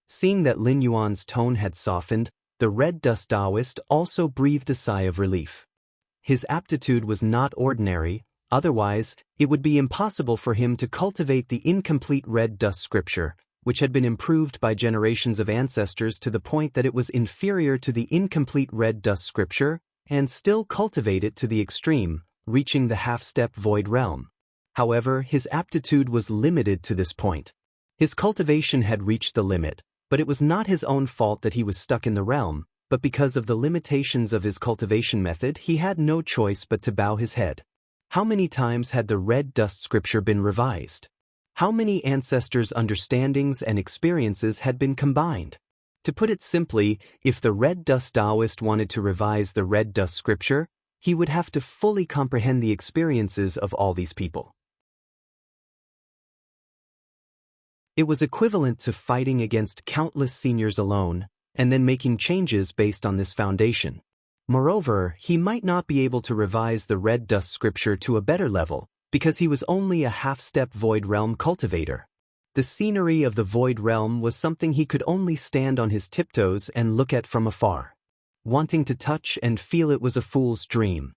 Seeing that Lin Yuan's tone had softened, the Red Dust Taoist also breathed a sigh of relief. His aptitude was not ordinary, otherwise, it would be impossible for him to cultivate the incomplete Red Dust scripture, which had been improved by generations of ancestors to the point that it was inferior to the incomplete Red Dust scripture, and still cultivate it to the extreme, reaching the half-step void realm. However, his aptitude was limited to this point. His cultivation had reached the limit, but it was not his own fault that he was stuck in the realm, but because of the limitations of his cultivation method, he had no choice but to bow his head. How many times had the Red Dust scripture been revised? How many ancestors' understandings and experiences had been combined? To put it simply, if the Red Dust Taoist wanted to revise the Red Dust scripture, he would have to fully comprehend the experiences of all these people. It was equivalent to fighting against countless seniors alone, and then making changes based on this foundation. Moreover, he might not be able to revise the Red Dust scripture to a better level, because he was only a half-step void realm cultivator. The scenery of the void realm was something he could only stand on his tiptoes and look at from afar. Wanting to touch and feel it was a fool's dream.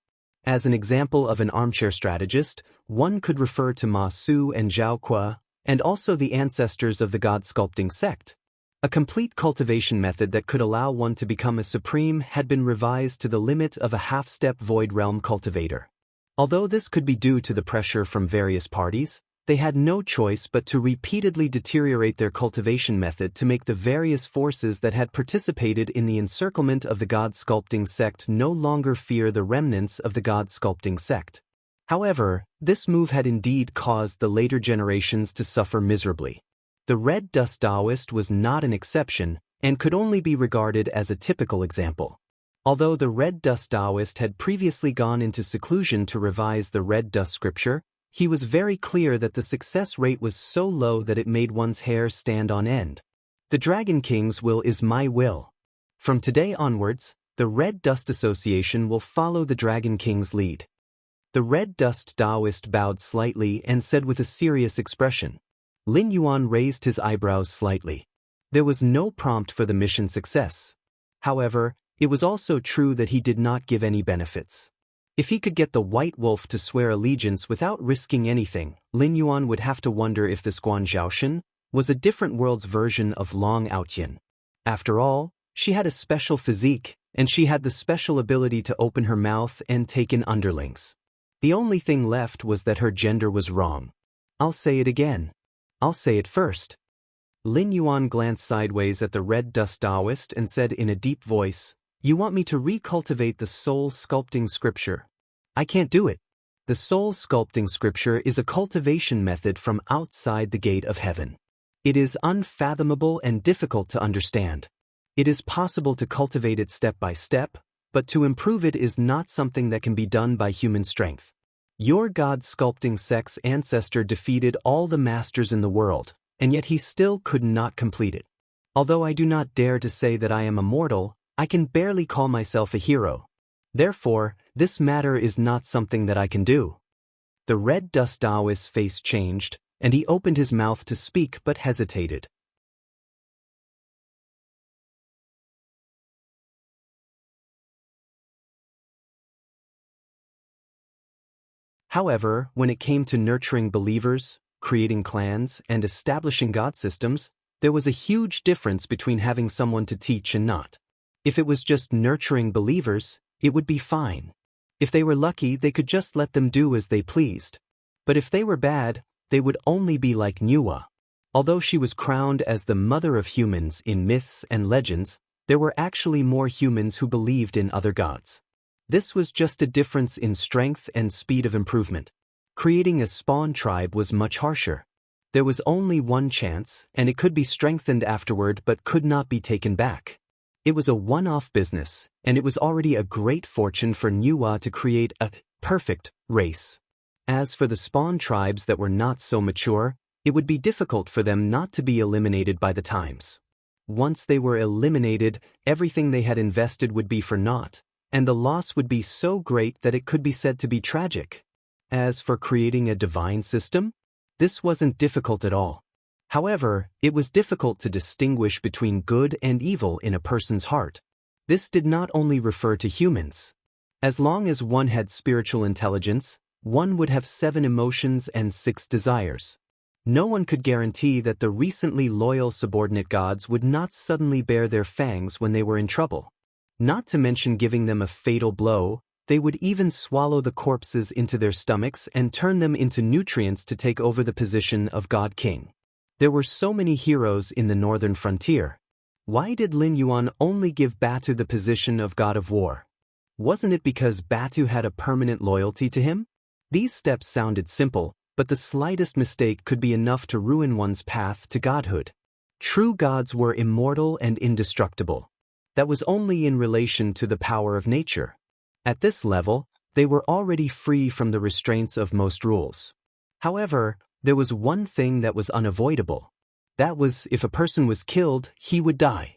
As an example of an armchair strategist, one could refer to Ma Su and Zhao Kuo, and also the ancestors of the god-sculpting sect. A complete cultivation method that could allow one to become a supreme had been revised to the limit of a half-step void realm cultivator. Although this could be due to the pressure from various parties, they had no choice but to repeatedly deteriorate their cultivation method to make the various forces that had participated in the encirclement of the god-sculpting sect no longer fear the remnants of the god-sculpting sect. However, this move had indeed caused the later generations to suffer miserably. The Red Dust Taoist was not an exception and could only be regarded as a typical example. Although the Red Dust Taoist had previously gone into seclusion to revise the Red Dust scripture, he was very clear that the success rate was so low that it made one's hair stand on end. The Dragon King's will is my will. From today onwards, the Red Dust Association will follow the Dragon King's lead. The Red Dust Taoist bowed slightly and said with a serious expression. Lin Yuan raised his eyebrows slightly. There was no prompt for the mission success. However, it was also true that he did not give any benefits. If he could get the White Wolf to swear allegiance without risking anything, Lin Yuan would have to wonder if this Guan Zhaoshan was a different world's version of Long Outyin. After all, she had a special physique, and she had the special ability to open her mouth and take in underlings. The only thing left was that her gender was wrong. I'll say it again. I'll say it first. Lin Yuan glanced sideways at the Red Dust Taoist and said in a deep voice, You want me to recultivate the soul sculpting scripture? I can't do it. The soul sculpting scripture is a cultivation method from outside the gate of heaven. It is unfathomable and difficult to understand. It is possible to cultivate it step by step, but to improve it is not something that can be done by human strength. Your god-sculpting sect's ancestor defeated all the masters in the world, and yet he still could not complete it. Although I do not dare to say that I am immortal, I can barely call myself a hero. Therefore, this matter is not something that I can do. The Red Dust Taoist's face changed, and he opened his mouth to speak but hesitated. However, when it came to nurturing believers, creating clans, and establishing god systems, there was a huge difference between having someone to teach and not. If it was just nurturing believers, it would be fine. If they were lucky, they could just let them do as they pleased. But if they were bad, they would only be like Nuwa. Although she was crowned as the mother of humans in myths and legends, there were actually more humans who believed in other gods. This was just a difference in strength and speed of improvement. Creating a spawn tribe was much harsher. There was only one chance, and it could be strengthened afterward but could not be taken back. It was a one-off business, and it was already a great fortune for Nuwa to create a perfect race. As for the spawn tribes that were not so mature, it would be difficult for them not to be eliminated by the times. Once they were eliminated, everything they had invested would be for naught, and the loss would be so great that it could be said to be tragic. As for creating a divine system, this wasn't difficult at all. However, it was difficult to distinguish between good and evil in a person's heart. This did not only refer to humans. As long as one had spiritual intelligence, one would have 7 emotions and 6 desires. No one could guarantee that the recently loyal subordinate gods would not suddenly bare their fangs when they were in trouble. Not to mention giving them a fatal blow, they would even swallow the corpses into their stomachs and turn them into nutrients to take over the position of God King. There were so many heroes in the northern frontier. Why did Lin Yuan only give Batu the position of God of War? Wasn't it because Batu had a permanent loyalty to him? These steps sounded simple, but the slightest mistake could be enough to ruin one's path to godhood. True gods were immortal and indestructible. That was only in relation to the power of nature. At this level, they were already free from the restraints of most rules. However, there was one thing that was unavoidable. That was, if a person was killed, he would die.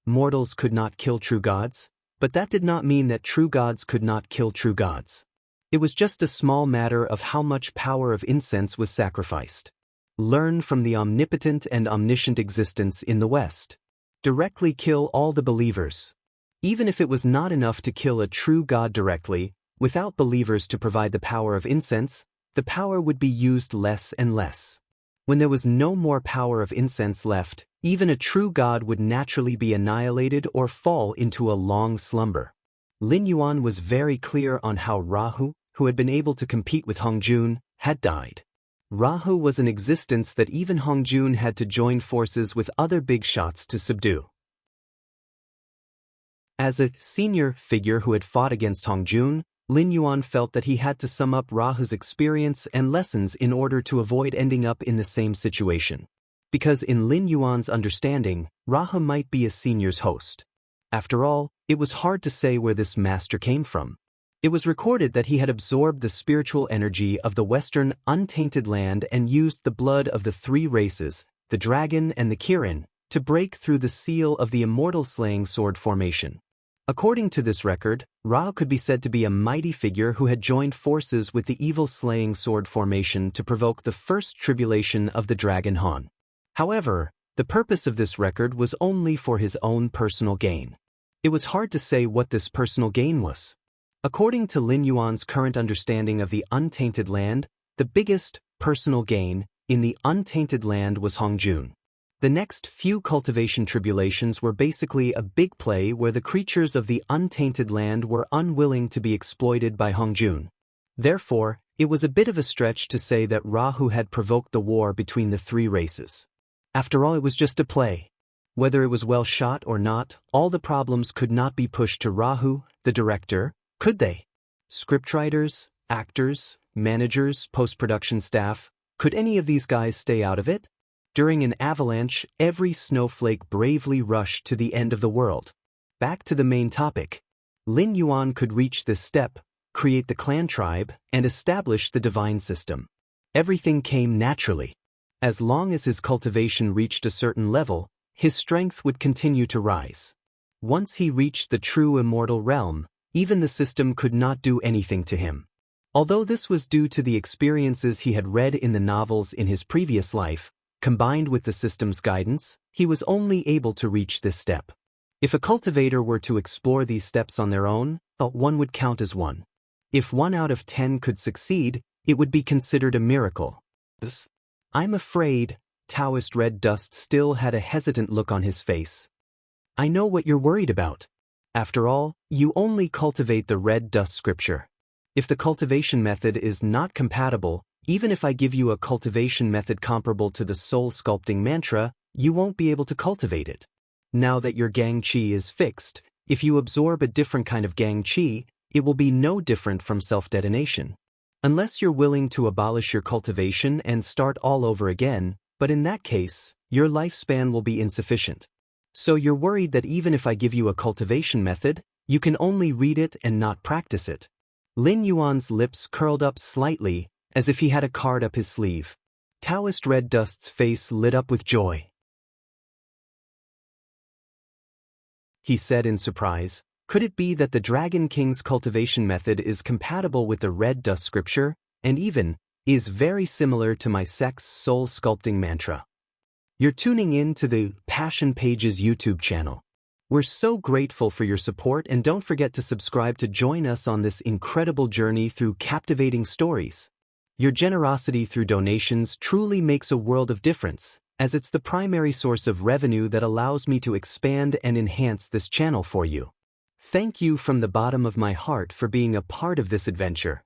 Mortals could not kill true gods, but that did not mean that true gods could not kill true gods. It was just a small matter of how much power of incense was sacrificed. Learn from the omnipotent and omniscient existence in the West. Directly kill all the believers. Even if it was not enough to kill a true God directly, without believers to provide the power of incense, the power would be used less and less. When there was no more power of incense left, even a true God would naturally be annihilated or fall into a long slumber. Lin Yuan was very clear on how Rahu, who had been able to compete with Hongjun, had died. Rahu was an existence that even Hongjun had to join forces with other big shots to subdue. As a senior figure who had fought against Hongjun, Lin Yuan felt that he had to sum up Rahu's experience and lessons in order to avoid ending up in the same situation. Because in Lin Yuan's understanding, Rahu might be a senior's host. After all, it was hard to say where this master came from. It was recorded that he had absorbed the spiritual energy of the Western untainted land and used the blood of the three races, the dragon and the Kirin, to break through the seal of the immortal slaying sword formation. According to this record, Ra could be said to be a mighty figure who had joined forces with the evil slaying sword formation to provoke the first tribulation of the dragon Han. However, the purpose of this record was only for his own personal gain. It was hard to say what this personal gain was. According to Lin Yuan's current understanding of the untainted land, the biggest personal gain in the untainted land was Hongjun. The next few cultivation tribulations were basically a big play where the creatures of the untainted land were unwilling to be exploited by Hongjun. Therefore, it was a bit of a stretch to say that Rahu had provoked the war between the three races. After all, it was just a play. Whether it was well shot or not, all the problems could not be pushed to Rahu, the director, could they? Scriptwriters, actors, managers, post-production staff, could any of these guys stay out of it? During an avalanche, every snowflake bravely rushed to the end of the world. Back to the main topic. Lin Yuan could reach this step, create the clan tribe, and establish the divine system. Everything came naturally. As long as his cultivation reached a certain level, his strength would continue to rise. Once he reached the true immortal realm, even the system could not do anything to him. Although this was due to the experiences he had read in the novels in his previous life, combined with the system's guidance, he was only able to reach this step. If a cultivator were to explore these steps on their own, one would count as one. If 1 out of 10 could succeed, it would be considered a miracle. I'm afraid, Taoist Red Dust still had a hesitant look on his face. I know what you're worried about. After all, you only cultivate the red dust scripture. If the cultivation method is not compatible, even if I give you a cultivation method comparable to the soul sculpting mantra, you won't be able to cultivate it. Now that your Gang Chi is fixed, if you absorb a different kind of Gang Chi, it will be no different from self-detonation. Unless you're willing to abolish your cultivation and start all over again, but in that case, your lifespan will be insufficient. So you're worried that even if I give you a cultivation method, you can only read it and not practice it. Lin Yuan's lips curled up slightly, as if he had a card up his sleeve. Taoist Red Dust's face lit up with joy. He said in surprise, could it be that the Dragon King's cultivation method is compatible with the Red Dust scripture, and even is very similar to my sect's soul sculpting mantra? You're tuning in to the Passion Pages YouTube channel. We're so grateful for your support, and don't forget to subscribe to join us on this incredible journey through captivating stories. Your generosity through donations truly makes a world of difference, as it's the primary source of revenue that allows me to expand and enhance this channel for you. Thank you from the bottom of my heart for being a part of this adventure.